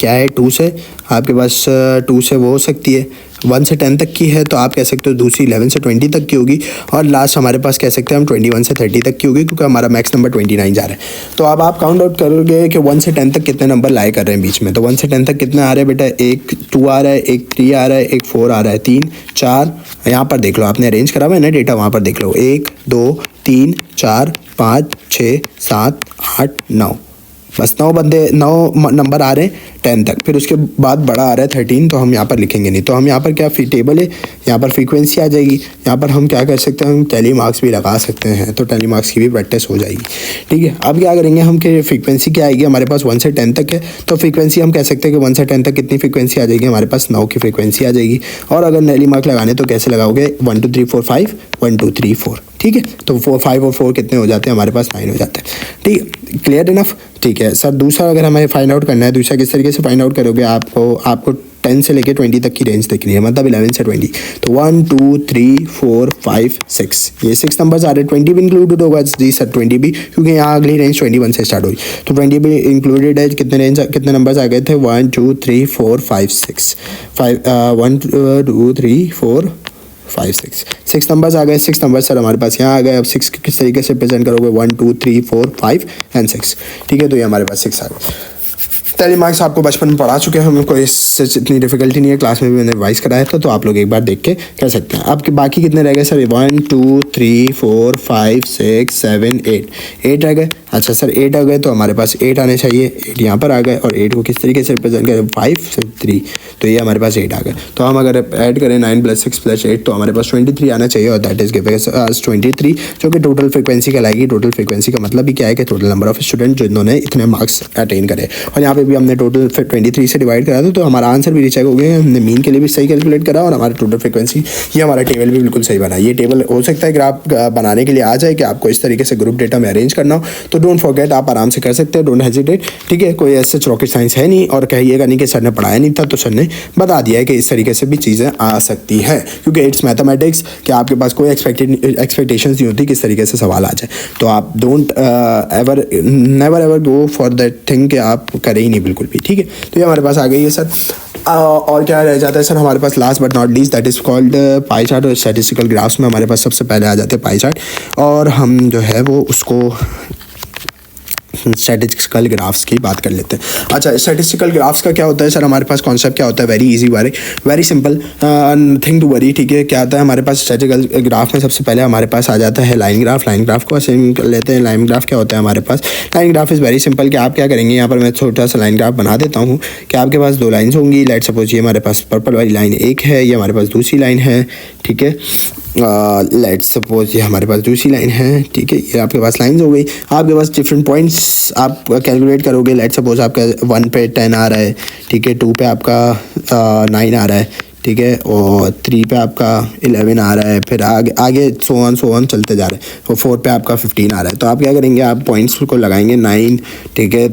क्या है 2 से आपके पास 2 से वो हो सकती है 1 से 10 तक की है, तो आप कह सकते हो दूसरी 11 से 20 तक की होगी, और लास्ट हमारे पास कह सकते हैं हम 21 से 30 तक की होगी, क्योंकि हमारा मैक्स नंबर 29 जा रहा है। तो अब आप काउंट आउट करोगे कि 1 से 10 तक कितने नंबर लाए कर रहे हैं बीच में, तो 1 से 10 तक कितने आ रहे हैं बेटा, एक 2 आ रहा है, एक 3 आ रहा है, एक 4 आ रहा है, 3 4, यहाँ पर देख लो, आपने अरेंज करा हुआ है ना डेटा, वहाँ पर देख लो 1 2 3 4 5 6 7 8 9, बस 9 नंबर आ रहे हैं 10 तक, फिर उसके बाद बड़ा आ रहा है 13, तो हम यहाँ पर लिखेंगे नहीं, तो हम यहाँ पर क्या टेबल है, यहाँ पर फ्रीक्वेंसी आ जाएगी, यहाँ पर हम क्या कर सकते हैं, हम टैली मार्क्स भी लगा सकते हैं, तो टैली मार्क्स की भी प्रैक्टिस हो जाएगी। ठीक है, अब क्या करेंगे हम कि फ्रीक्वेंसी क्या आएगी, हमारे पास 1 से 10 तक है, तो फ्रीक्वेंसी हम कह सकते हैं कि 1 से 10 तक कितनी फ्रीक्वेंसी आ जाएगी, हमारे पास 9 की फ्रीक्वेंसी आ जाएगी। और अगर टैली मार्क लगाने तो कैसे लगाओगे, 1 2 3 4 5 1 2 3 4, ठीक है, तो 4 5 और 4 कितने हो जाते हैं, हमारे पास 9 हो जाते हैं। ठीक है, क्लियर इनफ। ठीक है सर, दूसरा अगर हमें फाइंड आउट करना है, दूसरा किस तरीके से फाइंड आउट करोगे, आपको 10 से लेके 20 तक की रेंज देखनी है, मतलब 11 से 20, तो 1 2 3 4 5 6, ये 6 नंबर्स आ रहे हैं, 20 भी इंक्लूडेड होगा जी सर, 20 भी, क्योंकि यहाँ अगली रेंज 21 से स्टार्ट हुई, तो 20 भी इंक्लूडेड है। कितने नंबर्स आ गए थे, 1 2 3 4 5 6 1 2 3 4 5 6 नंबर्स आ गए, 6 नंबर सर हमारे पास यहाँ आ गए। अब 6 किस तरीके से प्रेजेंट करोगे, 1 2 3 4 5 एंड 6, ठीक है, तो ये हमारे पास 6 आ गए। टैली मार्क्स आपको बचपन में पढ़ा चुके हैं, हमें कोई इससे इतनी डिफिकल्टी नहीं है, क्लास में भी मैंने रिवाइज कराया था, तो आप लोग एक बार देख के कर सकते हैं। आपके बाकी कितने रह गए सर, 1 2 3 4 5 6 7 8 रह गए। अच्छा सर 8 आ गए, तो हमारे पास 8 आने चाहिए, 8 यहाँ पर आ गए, और 8 को किस तरीके से रिप्रेजेंट करें, 5 से 3, तो ये हमारे पास 8 आ गए। तो हम अगर ऐड करें 9 + 6 + 8, तो हमारे पास 23 आना चाहिए, और दैट इज गिविंग अस 23, जो कि टोटल फ्रीक्वेंसी कहलाएगी। टोटल फ्रीक्वेंसी का मतलब भी क्या है कि टोटल नंबर ऑफ स्टूडेंट जिन्होंने इतने मार्क्स अटेन करे, और यहाँ पे भी हमने टोटल 23 से डिवाइड करा था, तो हमारा आंसर भी रीचेक हो गया। हमने मीन के लिए भी सही कैलकुलेट करा, और हमारा टोटल फ्रीक्वेंसी, ये हमारा टेबल भी बिल्कुल सही बना। ये टेबल हो सकता है ग्राफ बनाने के लिए आ जाए कि आपको इस तरीके से ग्रुप डेटा में अरेंज करना हो, तो डोंट फॉरगेट, आप आराम से कर सकते हैं, डोंट हेजिटेट। ठीक है, कोई ऐसे रॉकेट साइंस है नहीं, और कहिएगा नहीं कि सर ने पढ़ाया नहीं था, तो सर ने बता दिया है कि इस तरीके से भी चीज़ें आ सकती हैं, क्योंकि इट्स मैथमेटिक्स, कि आपके पास कोई एक्सपेक्टेशंस नहीं होती किस तरीके से सवाल आ जाए। तो आप don't never ever go for that thing कि आप करें ही नहीं बिल्कुल भी। ठीक है, तो ये हमारे पास आ गई है सर। और क्या रह जाता है सर हमारे पास, last but not least, that is called pie chart. और स्टैटिस्टिकल ग्राफ्स में हमारे पास सबसे पहले आ जाते हैं पाई चार्ट, और हम जो है वो उसको स्टैटिस्टिकल ग्राफ्स की बात कर लेते हैं। अच्छा, स्टैटिस्टिकल ग्राफ्स का क्या होता है सर, हमारे पास कॉन्सेप्ट क्या होता है, very easy, very simple, nothing to worry. ठीक है, क्या आता है हमारे पास स्टैटिस्टिकल ग्राफ में, सबसे पहले हमारे पास आ जाता है लाइन ग्राफ। लाइन ग्राफ को असेंड कर लेते हैं। लाइन ग्राफ क्या होता है हमारे पास, line graph is very simple, कि आप क्या करेंगे, यहाँ पर मैं छोटा सा लाइन ग्राफ बना देता हूँ, कि आपके पास 2 लाइन्स होंगी। लेट सपोज ये हमारे पास पर्पल वाली लाइन एक है, ये हमारे पास दूसरी लाइन है। ठीक है, लेट्स सपोज ये हमारे पास दूसरी लाइन है। ठीक है, ये आपके पास लाइंस हो गई। आपके पास डिफरेंट पॉइंट्स आप कैलकुलेट करोगे। लेट्स सपोज आपका 1 पे 10 आ रहा है, ठीक है, 2 पे आपका 9 आ रहा है, ठीक है, और 3 पे आपका 11 आ रहा है, फिर आगे सो ऑन चलते जा रहे हैं, और 4 पे आपका 15 आ रहा है। तो आप क्या करेंगे, आप पॉइंट्स को लगाएंगे 9, ठीक है,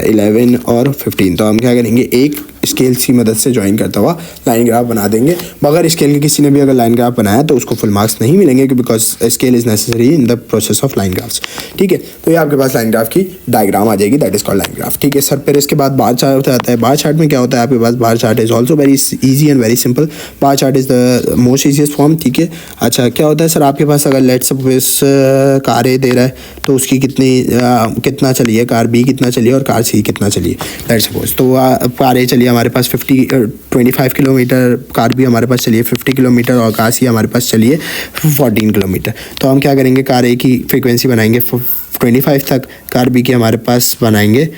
11 और 15। तो हम क्या करेंगे, एक स्केल की मदद से ज्वाइन करता हुआ लाइन ग्राफ बना देंगे। मगर स्केल के किसी ने भी अगर लाइन ग्राफ बनाया तो उसको फुल मार्क्स नहीं मिलेंगे, because scale is necessary in the process of line graphs. ठीक है, तो ये आपके पास लाइन ग्राफ की डायग्राम आ जाएगी, that is called line graph. ठीक है सर, फिर इसके बाद बार चार्ट आता है। बार चार्ट में क्या होता है आपके पास, bar chart is also very easy and very simple. Bar chart is the most easiest form. ठीक है, अच्छा क्या होता है सर, आपके पास अगर लेट्स सपोज कार ए दे रहा है, तो उसकी कितना चली है, कार बी कितना चली है, और कार सी कितना चली है, लेट्स सपोज। तो कार ए चलिए हमारे पास 25 किलोमीटर, कार भी हमारे पास चलिए 50 किलोमीटर, और कार सी हमारे पास चलिए 14 किलोमीटर। तो हम क्या करेंगे, कार ए की फ्रीक्वेंसी बनाएंगे 25 तक, कार बी की हमारे पास बनाएंगे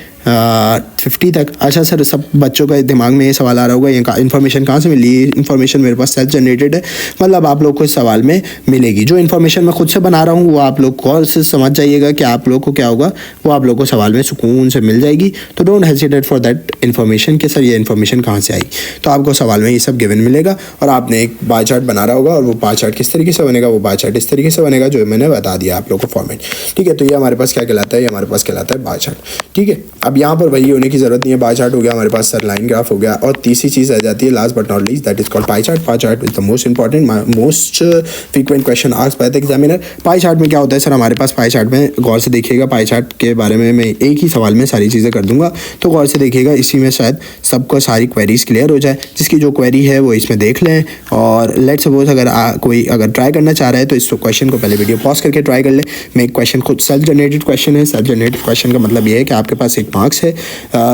50 तक। अच्छा सर, सब बच्चों का दिमाग में ये सवाल आ रहा होगा, ये इन्फॉर्मेशन कहाँ से मिली? इन्फॉर्मेशन मेरे पास सेल्फ जनरेटेड है, मतलब आप लोग को इस सवाल में मिलेगी। जो इन्फॉर्मेशन मैं खुद से बना रहा हूँ वो आप लोग गौर से समझ जाइएगा कि आप लोग को क्या होगा, वो आप लोग को सवाल में सुकून से मिल जाएगी। तो don't hesitate for that information कि सर ये इन्फॉर्मेशन कहाँ से आई। तो आपको सवाल में ये सब गिवन मिलेगा, और आपने एक बार चार्ट बना रहा होगा, और वो बार चार्ट किस तरीके से बनेगा, वो बार चार्ट इस तरीके से बनेगा जो मैंने बता दिया आप लोग को फॉर्मेट। ठीक है, तो ये हमारे पास क्या कहलाता है, ये हमारे पास कहलाता है बार चार्ट। ठीक है, अब अब यहाँ पर वही होने की ज़रूरत नहीं है, बार चार्ट हो गया हमारे पास, सर लाइन ग्राफ हो गया, और तीसरी चीज़ आ जाती है last but not least, that is called pie chart. Pie chart is the most important, most frequent question asked by the examiner. Pie chart में क्या होता है सर, हमारे पास पाई चार्ट में गौर से देखिएगा, पाई चार्ट के बारे में मैं एक ही सवाल में सारी चीज़ें कर दूंगा, तो गौर से देखिएगा, इसी में शायद सबको सारी क्वेरीज क्लियर हो जाए. जिसकी जो क्वेरी है वो इसमें देख लें, और लेट सपोज अगर कोई अगर ट्राई करना चाह रहा है तो इस क्वेश्चन को पहले वीडियो पॉज करके ट्राई कर ले. मैं एक क्वेश्चन खुद सेल्फ जनरेटेड क्वेश्चन है. सेल्फ जनरेटेड क्वेश्चन का मतलब ये है कि आपके पास एक मार्क्स है,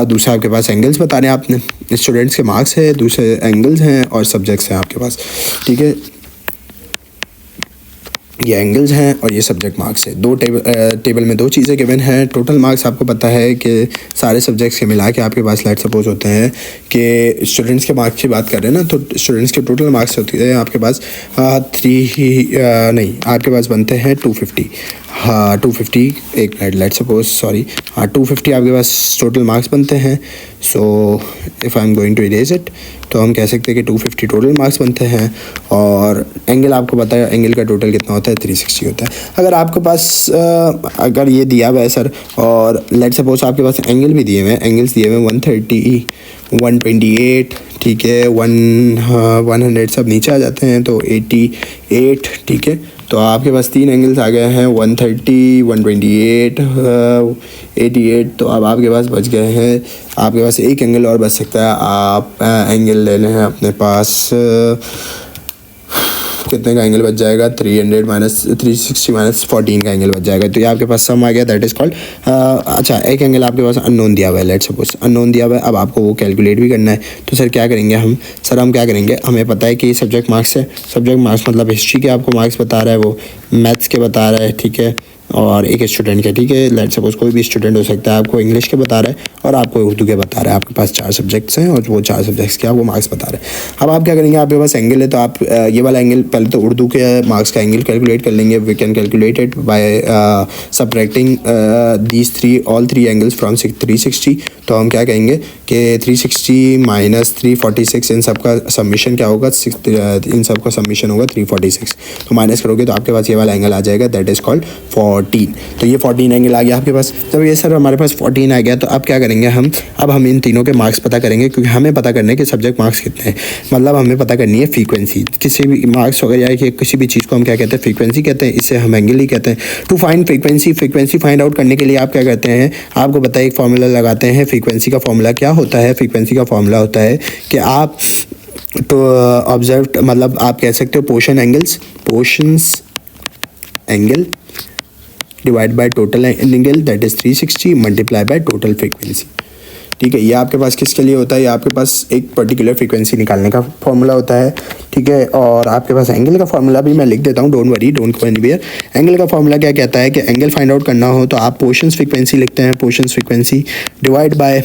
दूसरा आपके पास एंगल्स बता रहे हैं, आपने स्टूडेंट्स के मार्क्स है, दूसरे एंगल्स हैं और सब्जेक्ट्स हैं आपके पास. ठीक है, ये एंगल्स हैं और ये सब्जेक्ट मार्क्स है. दो टेबल में दो चीज़ें गिवन हैं. टोटल मार्क्स आपको पता है कि सारे सब्जेक्ट्स के मिला के आपके पास लेट सपोज होते हैं कि स्टूडेंट्स के मार्क्स की बात कर रहे हैं ना, तो स्टूडेंट्स के टोटल मार्क्स होते हैं आपके पास आपके पास बनते हैं 250. हाँ 250, एक मिनट, लेट सपोज सॉरी, हाँ 250 आपके पास टोटल मार्क्स बनते हैं. So if I am going to erase it, तो हम कह सकते हैं कि 250 टोटल मार्क्स बनते हैं. और एंगल आपको पता है, एंगल का टोटल कितना होता है, 360 होता है. अगर आपके पास अगर ये दिया हुआ है सर, और लेट सपोज आपके पास एंगल भी दिए हुए हैं, एंगल्स दिए हुए हैं 130, 128, ठीक है, 100 सब नीचे आ जाते हैं तो 88, ठीक है. तो आपके पास तीन एंगल्स आ गए हैं, 130, 128, 88. तो अब आपके पास बच गए हैं, आपके पास एक एंगल और बच सकता है. आप एंगल ले लें अपने पास, कितने का एंगल बच जाएगा, 300 माइनस 360 माइनस 14 का एंगल बच जाएगा. तो ये आपके पास सम आ गया, दैट इज़ कॉल्ड. अच्छा, एक एंगल आपके पास अननोन दिया हुआ है, लेट सपोज अननोन दिया हुआ है. अब आपको वो कैलकुलेट भी करना है. तो सर क्या करेंगे हम क्या करेंगे, हमें पता है कि सब्जेक्ट मार्क्स है. सब्जेक्ट मार्क्स मतलब हिस्ट्री के आपको मार्क्स बता रहा है, वो मैथ्स के बता रहा है, ठीक है, और एक स्टूडेंट के, ठीक है, लेट सपोज कोई भी स्टूडेंट हो सकता है, आपको इंग्लिश के बता रहा है और आपको उर्दू के बता रहा है. आपके पास 4 सब्जेक्ट्स हैं और वो 4 सब्जेक्ट्स के आपको मार्क्स बता रहे हैं. अब आप क्या करेंगे, आपके पास एंगल है तो आप ये वाला एंगल, पहले तो उर्दू के मार्क्स का एंगल कैलकुलेट कर लेंगे. We can calculate it by subtracting these all three angles from 360. तो हम क्या कहेंगे कि 360 माइनस 346, इन सब का सबमिशन क्या होगा, इन सब का सबमिशन होगा 346. तो माइनस करोगे तो आपके पास ये वाला एंगल आ जाएगा, दैट इज़ कॉल्ड 14. तो ये 14 एंगल आ गया आपके पास. जब ये सर हमारे पास 14 आ गया तो अब क्या करेंगे हम, अब हम इन तीनों के मार्क्स पता करेंगे, क्योंकि हमें पता करने के सब्जेक्ट मार्क्स कितने हैं. मतलब हमें पता करनी है फ्रीक्वेंसी. किसी भी मार्क्स वगैरह या कि किसी भी चीज़ को हम क्या कहते हैं, फ्रीक्वेंसी कहते हैं. इससे हम एंगल ही कहते हैं. To find frequency find out करने के लिए आप क्या करते हैं, आपको पता है एक फार्मूला लगाते हैं. फ्रीक्वेंसी का फार्मूला क्या होता है, फ्रीक्वेंसी का फार्मूला होता है कि आप तो ऑब्जर्व मतलब आप कह सकते हो portions angle divide by total angle, that is 360 multiply by total frequency. ठीक है, ये आपके पास किसके लिए होता है, ये आपके पास एक पर्टिकुलर फ्रीक्वेंसी निकालने का फॉर्मूला होता है. ठीक है, और आपके पास एंगल का फॉर्मूला भी मैं लिख देता हूँ, don't worry, don't go anywhere. Angle का फॉर्मूला क्या कहता है कि एंगल फाइंड आउट करना हो तो आप पोर्शंस फ्रीक्वेंसी लिखते हैं, portions frequency divide by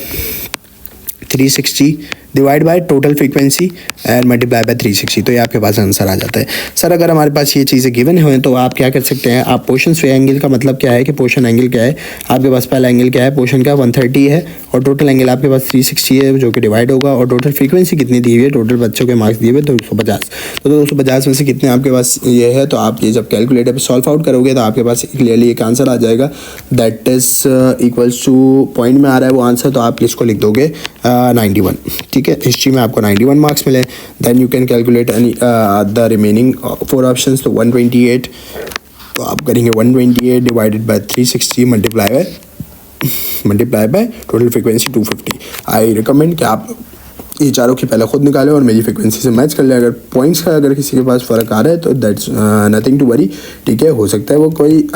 360 divide by total frequency and multiply by 360. तो ये आपके पास आंसर आ जाता है. सर अगर हमारे पास ये चीज़ें गिवन हुए तो आप क्या कर सकते हैं, आप पोर्शन एंगल का मतलब क्या है कि पोर्शन एंगल क्या है, आपके पास पहला एंगल क्या है, पोर्शन क्या 130 है और टोटल एंगल आपके पास 360 है जो कि डिवाइड होगा, और टोटल फ्रीक्वेंसी कितनी दी हुई है, टोटल बच्चों के मार्क्स दिए हुए 250. तो 250 में से कितने आपके पास ये है, तो आप ये जब कैलकुलेटर पर सॉल्व आउट करोगे तो आपके पास क्लियरली एक आंसर आ जाएगा, that is equals two point में आ रहा है वो आंसर, तो आप इसको लिख दोगे 91. ठीक है, हिस्ट्री में आपको 91 मार्क्स मिले. Then you can calculate the remaining 4 options. तो 128, तो आप करेंगे 128 divided by 360 multiply by total frequency 250. I recommend कि आप ये चारों की पहले खुद निकालें और मेरी फ्रीक्वेंसी से मैच कर लें. अगर पॉइंट्स का अगर किसी के पास फ़र्क आ रहा है तो दैट्स नथिंग टू वरी. ठीक है, हो सकता है वो कोई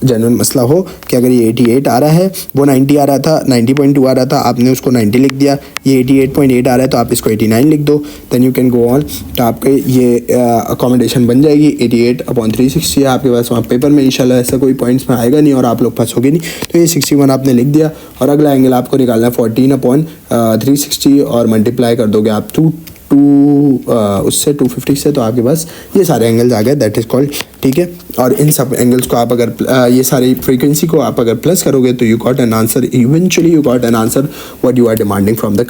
जनरल मसला हो कि अगर ये 88 आ रहा है, वो 90 आ रहा था, 90.2 आ रहा था, आपने उसको 90 लिख दिया, ये 88.8 आ रहा है तो आप इसको 89 लिख दो. Then you can go on. तो आपके ये अकोमोडेशन बन जाएगी. 88/360 है आपके पास, वहाँ पेपर में इंशाल्लाह ऐसा कोई पॉइंट्स में आएगा नहीं और आप लोग फंसोगे नहीं. तो ये 61 आपने लिख दिया और अगला एंगल आपको निकालना है 14/360 और मल्टीप्लाई कर दोगे आप उससे 250 से, तो आपके पास ये सारे एंगल्स आ गए, दैट इज़ कॉल्ड. ठीक है, और इन सब एंगल्स को आप अगर ये सारी फ्रीक्वेंसी को आप अगर प्लस करोगे तो you got an answer, eventually you got an answer what you are demanding from the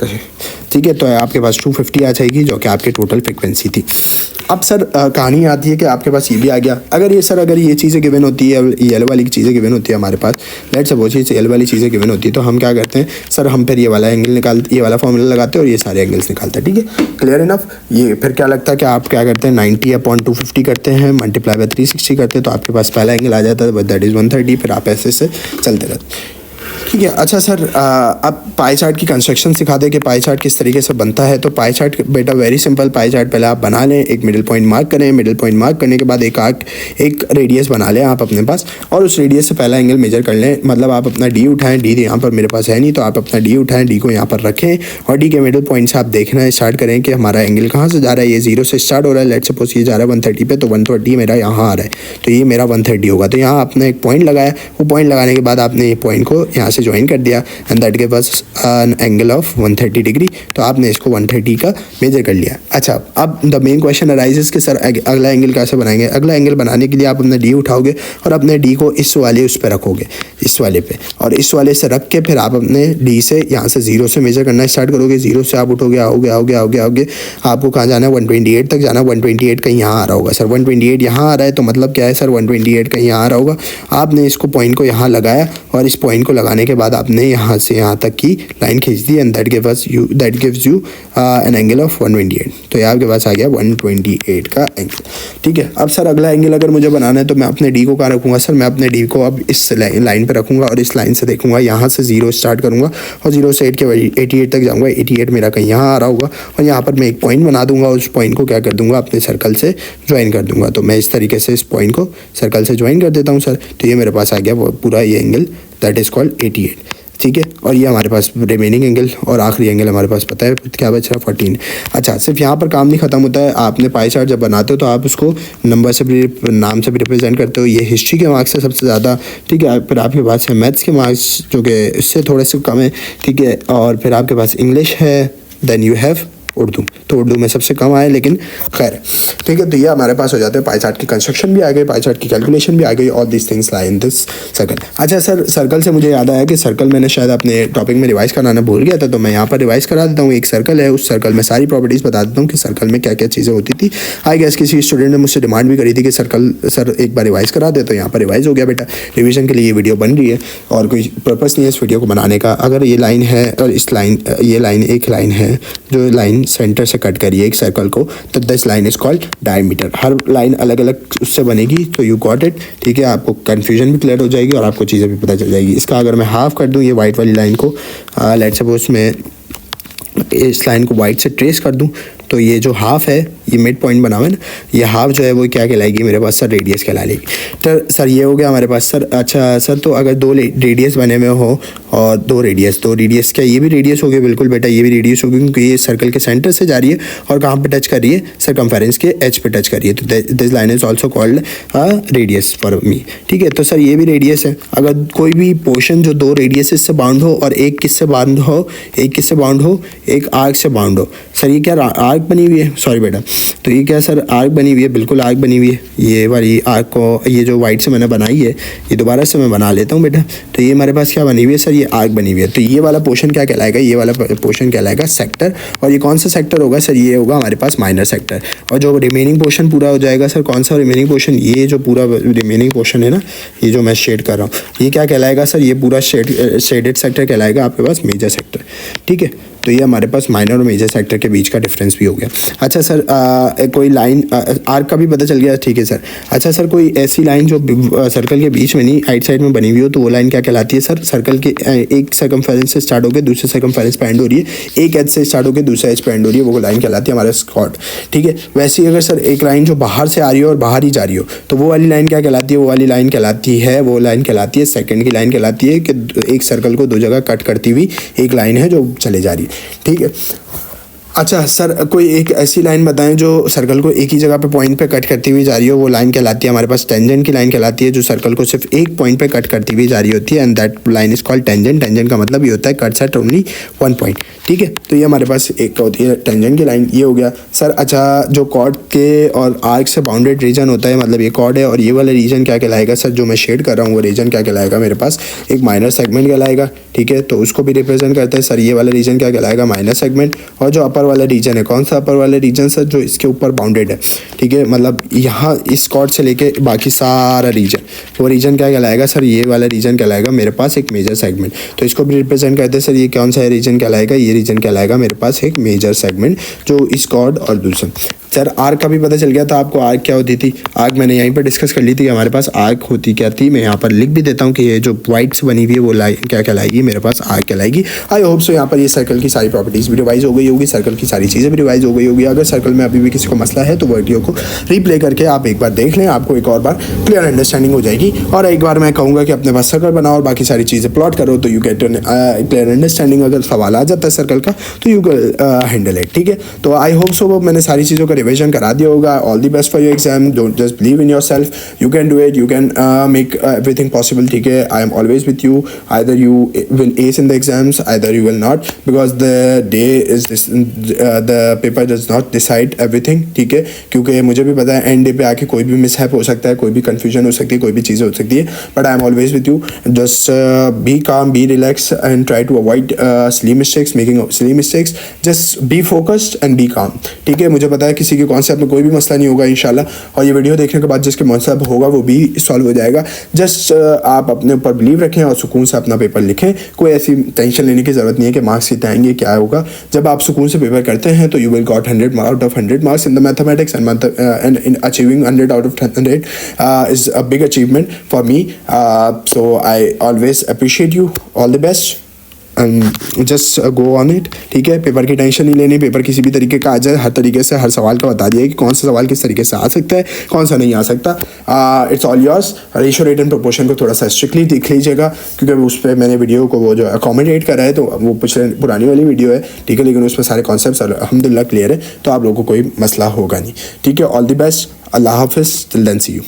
ठीक है, तो आपके पास 250 आ जाएगी जो कि आपकी टोटल फ्रिक्वेंसी थी। अब सर कहानी आती है कि आपके पास ये भी आ गया। अगर ये चीज़ें गिवन होती है, येलो वाली चीज़ें गिवन होती है हमारे पास, लेट्स सपोज ये येलो वाली चीज़ें गिवन होती है, तो हम क्या करते हैं सर, हम फिर ये वाला एंगल निकालते, ये वाला फॉर्मूला लगाते हैं और ये सारे एंगल्स निकालते हैं। ठीक है, क्लियर इनफ। ये फिर क्या लगता है कि आप क्या करते हैं 90/250 करते हैं, मल्टीप्लाई बाय 360 करते हैं, तो आपके पास पहला एंगल आ जाता है, दैट इज़ 130। फिर आप ऐसे से चलते रहते। ठीक है, अच्छा सर अब पाई चार्ट की कंस्ट्रक्शन सिखा दें कि पाई चार्ट किस तरीके से बनता है। तो पाई चार्ट बेटा वेरी सिंपल, पाई चार्ट पहले आप बना लें, एक मिडिल पॉइंट मार्क करें, मिडिल पॉइंट मार्क करने के बाद एक रेडियस बना लें आप अपने पास, और उस रेडियस से पहला एंगल मेजर कर लें। मतलब आप अपना डी उठाएं, डी यहाँ पर मेरे पास है नहीं, तो आप अपना डी उठाएं, डी को यहाँ पर रखें और डी के मिडिल पॉइंट से आप देखना स्टार्ट करें कि हमारा एंगल कहाँ से जा रहा है। ये 0 से स्टार्ट हो रहा है, लेट्स सपोज ये जा रहा है 130 पे, तो 130 मेरा यहाँ आ रहा है, तो ये मेरा 130 होगा। तो यहाँ आपने एक पॉइंट लगाया, वो पॉइंट लगाने के बाद आपने ये पॉइंट को यहाँ से ज्वाइन कर दिया and that give us an angle of 130 degree. तो आपने इसको 130 का मेजर कर लिया। अच्छा, अब द मेन क्वेश्चन अराइजेस कि सर अगला एंगल कैसे बनाएंगे। अगला एंगल बनाने के लिए आप अपना डी उठाओगे और अपने डी को इस वाले उस पर रखोगे, इस वाले पे, और इस वाले से रख के फिर आप अपने डी से यहाँ से 0 से मेजर करना स्टार्ट करोगे। 0 से आप उठोगे, आओगे, आपको कहाँ जाना है 128 तक जाना। 128 कहीं यहाँ आ रहा होगा सर, 128 यहाँ आ रहा है, तो मतलब क्या है सर 128 कहीं यहाँ आ रहा होगा। आपने इसको पॉइंट को यहाँ लगाया और इस पॉइंट को लगाने के बाद आपने यहाँ से यहाँ तक की लाइन खींच दी and that gives you an angle of 128। तो ये आपके पास आ गया 128 का एंगल। ठीक है, अब सर अगला एंगल अगर मुझे बनाना है तो मैं अपने डी को कहाँ रखूँगा सर, मैं अपने डी को अब इस लाइन पे रखूँगा और इस लाइन से देखूँगा, यहाँ से 0 स्टार्ट करूँगा और 0 से 88 तक जाऊँगा। 88 मेरा कहीं यहाँ आ रहा होगा और यहाँ पर मैं एक पॉइंट बना दूँगा और उस पॉइंट को क्या कर दूँगा अपने सर्कल से ज्वाइन कर दूँगा। तो मैं इस तरीके से इस पॉइंट को सर्कल से ज्वाइन कर देता हूँ सर। तो ये मेरे पास आ गया वो पूरा ये एंगल, दैट इज़ कॉल्ड 88। ठीक है, और ये हमारे पास रिमेनिंग एंगल और आखिरी एंगल हमारे पास पता है क्या बच रहा है 14। अच्छा, सिर्फ यहाँ पर काम नहीं ख़त्म होता है। आपने पाई चार्ट जब बनाते हो तो आप उसको नंबर से भी, नाम से भी रिप्रेजेंट करते हो। ये हिस्ट्री के मार्क्स है सबसे ज़्यादा। ठीक है, फिर आपके पास है मैथ्स के मार्क्स जो कि इससे थोड़े से कम है। ठीक है, और फिर आपके पास इंग्लिश है, देन यू हैव उर्दू। तो उर्दू में सबसे कम आए, लेकिन खैर ठीक है। तो ये हमारे पास हो जाते हैं, पाई चार्ट की कंस्ट्रक्शन भी आ गई, पाई चार्ट की कैलकुलेशन भी आ गई, all this things lie in this circle. अच्छा सर, सर्कल से मुझे याद आया कि सर्कल मैंने शायद अपने टॉपिक में रिवाइज कराना भूल गया था, तो मैं यहाँ पर रिवाइज करा देता हूँ। एक सर्कल है, उस सर्कल में सारी प्रॉपर्टीज़ बता देता हूँ कि सर्कल में क्या क्या चीज़ें होती थी। आई गेस किसी स्टूडेंट ने मुझसे डिमांड भी करी थी कि सर्कल सर एक बार रिवाइज करा दे, तो यहाँ पर रिवाइज हो गया बेटा। रिविजन के लिए ये वीडियो बन रही है और कोई पर्पस नहीं है इस वीडियो को बनाने का। अगर ये लाइन है और इस लाइन, ये लाइन एक लाइन है जो लाइन सेंटर से कट करिए एक सर्कल को, तो this line is called diameter. Her line अलग अलग उससे बनेगी, तो यू गॉट इट। ठीक है, आपको कन्फ्यूजन भी क्लियर हो जाएगी और आपको चीज़ें भी पता चल जाएगी। इसका अगर मैं हाफ कर दूँ ये वाइट वाली लाइन को, लेट्स सपोज मैं इस लाइन को वाइट से ट्रेस कर दूँ, तो ये जो हाफ है, ये मिड पॉइंट बना हुआ है ना, ये हाफ जो है वो क्या कहलाएगी मेरे पास सर, रेडियस कहलाएगी। तो सर ये हो गया हमारे पास सर। अच्छा सर, तो अगर दो रेडियस बने हुए हो और दो रेडियस क्या ये भी रेडियस हो गया? बिल्कुल बेटा, ये भी रेडियस होगी क्योंकि ये सर्कल के सेंटर से जा रही है और कहाँ पे टच कर रही है, सरकमफेरेंस के एज पे टच कर रही है। तो this line is also called radius for me. ठीक है, तो सर ये भी रेडियस है। अगर कोई भी पोर्शन जो दो रेडियस से बाउंड हो और एक किससे बाउंड हो, एक आर्क से बाउंड हो। सर ये क्या आर्क बनी हुई है, सॉरी बेटा, तो ये क्या सर आर्क बनी हुई है? बिल्कुल आर्क बनी हुई है। ये वाली आर्क को, ये जो वाइट से मैंने बनाई है, ये दोबारा से मैं बना लेता हूँ बेटा। तो ये हमारे पास क्या बनी हुई है सर, ये आर्क बनी हुई है। तो ये वाला पोर्शन क्या कहलाएगा? ये वाला पोर्शन कहलाएगा सेक्टर। और ये कौन सा सेक्टर होगा सर? ये होगा हमारे पास माइनर सेक्टर। और जो रिमेनिंग पोर्शन पूरा हो जाएगा सर, कौन सा रिमेनिंग पोर्शन? ये जो पूरा रिमेनिंग पोर्शन है ना, ये जो मैं शेड कर रहा हूँ, ये क्या कहलाएगा सर? ये पूरा शेडेड सेक्टर कहलाएगा आपके पास मेजर सेक्टर। ठीक है, तो ये हमारे पास माइनर और मेजर सेक्टर के बीच का डिफरेंस भी हो गया। अच्छा सर, कोई लाइन आर्क का भी पता चल गया, ठीक है सर। अच्छा सर, कोई ऐसी लाइन जो सर्कल के बीच में नहीं, राइट साइड में बनी हुई हो, तो वो लाइन क्या कहलाती है सर? सर्कल के एक सर्कमफेरेंस से स्टार्ट होकर दूसरे सर्कमफेरेंस पे एंड हो रही है, एक एज से स्टार्ट होकर दूसरे एज पे एंड हो रही है, वो लाइन कहलाती है हमारा स्कॉट। ठीक है, वैसे ही अगर सर एक लाइन जो बाहर से आ रही हो और बाहर ही जा रही हो, तो वो वाली लाइन क्या कहलाती है? वो लाइन कहलाती है सेकंड की लाइन कहलाती है कि एक सर्कल को दो जगह कट करती हुई एक लाइन है जो चले जा रही है। ठीक है, अच्छा सर, कोई एक ऐसी लाइन बताएं जो सर्कल को एक ही जगह पे पॉइंट पे कट करती हुई जा रही हो, वो लाइन कहलाती है हमारे पास टेंजेंट की लाइन कहलाती है, जो सर्कल को सिर्फ एक पॉइंट पे कट करती हुई जा रही होती है, and that line is called tangent. Tangent का मतलब ये होता है cuts at only one point, ठीक है। तो ये हमारे पास एक होती है टेंजेंट की लाइन, ये हो गया सर। अच्छा, जो कॉर्ड के और आर्क से बाउंडेड रीजन होता है, मतलब ये कॉर्ड है और ये वाला रीजन क्या कहलाएगा सर, जो मैं शेड कर रहा हूँ वो रीजन क्या कहलाएगा मेरे पास, एक माइनर सेगमेंट कहलाएगा, ठीक है। तो उसको भी रिप्रेजेंट करते हैं सर, ये वाला रीजन क्या कहलाएगा, माइनर सेगमेंट। और जो अपर वाला रीजन है, कौन सा अपर वाला रीजन सर, जो इसके ऊपर बाउंडेड है, ठीक है, मतलब यहाँ इस कॉर्ड से लेके बाकी सारा रीजन, वो रीजन क्या कहलाएगा सर, ये वाला रीजन कहलाएगा मेरे पास एक मेजर सेगमेंट। तो इसको भी रिप्रेजेंट करते हैं सर, ये कौन सा रीजन कहलाएगा, ये रीजन कहलाएगा मेरे पास एक मेजर सेगमेंट, जो इस कॉर्ड और दूसरा। सर आर्क का भी पता चल गया था आपको, आर्क क्या होती थी। आर्क मैंने यहीं पर डिस्कस कर ली थी, हमारे पास आर्क होती क्या थी, मैं यहाँ पर लिख भी देता हूँ कि ये जो वाइट से बनी हुई है वो लाइन क्या कहलाएगी, मेरे पास आर्क कहलाएगी। आई होप सो यहाँ पर ये सर्कल की सारी प्रॉपर्टीज़ भी रिवाइज हो गई होगी, सर्कल की सारी चीज़ें भी रिवाइज हो गई होगी। अगर सर्कल में अभी भी किसी को मसला है तो वीडियो को रिप्ले करके आप एक बार देख लें, आपको एक और बार क्लियर अंडरस्टैंडिंग हो जाएगी। और एक बार मैं कहूँगा कि अपने पास सर्कल बनाओ और बाकी सारी चीज़ें प्लॉट करो, तो यू गेट क्लियर अंडरस्टैंडिंग। अगर सवाल आ जाता है सर्कल का तो यू हैंडल इट, ठीक है। तो आई होप सो मैंने सारी चीज़ों का रिविजन करा दिया होगा। All the best for your exam, don't just believe in your self, you can do it, you can make everything possible, ठीक है। आई am always with you, either you will S in the exams, either you will not, because the day is the paper does not decide everything, ठीक है। क्योंकि मुझे भी पता है and day पे आके कोई भी मिसहैप हो सकता है, कोई भी कन्फ्यूजन हो सकती है, कोई भी चीज़ें हो सकती है, but I am always with you. Just be calm, be relax and try to avoid silly mistakes, making silly mistakes, just be focused and be calm, ठीक है। मुझे पता है किसी के कॉन्सेप्ट में कोई भी मसला नहीं होगा इंशाल्लाह, और ये वीडियो देखने के बाद जिसके कॉन्सेप्ट होगा वो भी सॉल्व हो जाएगा। जस्ट आप अपने ऊपर बिलीव रखें और सुकून से अपना पेपर लिखें, कोई ऐसी टेंशन लेने की ज़रूरत नहीं है कि मार्क्स कितने आएंगे, क्या होगा। जब आप सुकून से पेपर करते हैं तो you will got 100 out of 100 marks in the mathematics, and in achieving 100 out of 100 is a big achievement for me. So I always appreciate you, all the best, just go on it, ठीक है। Paper की tension नहीं लेनी, paper किसी भी तरीके का आ जाए, हर तरीके से हर सवाल का बता दिया कि कौन सा सवाल किस तरीके से आ सकता है, कौन सा नहीं आ सकता। It's all yours. Ratio rate and proportion को थोड़ा सा स्ट्रिक्टली देख लीजिएगा, क्योंकि उस पर मैंने वीडियो को वो जो अकोमोडेट करा है, तो वो पुरानी वाली वीडियो है, ठीक है, लेकिन उसमें सारे कॉन्सेप्ट अल्हम्दुलिल्लाह क्लियर है, तो आप लोगों को कोई मसला होगा नहीं, ठीक है। ऑल द बेस्ट, अल्लाह हाफिज़, टिल देन सी यू।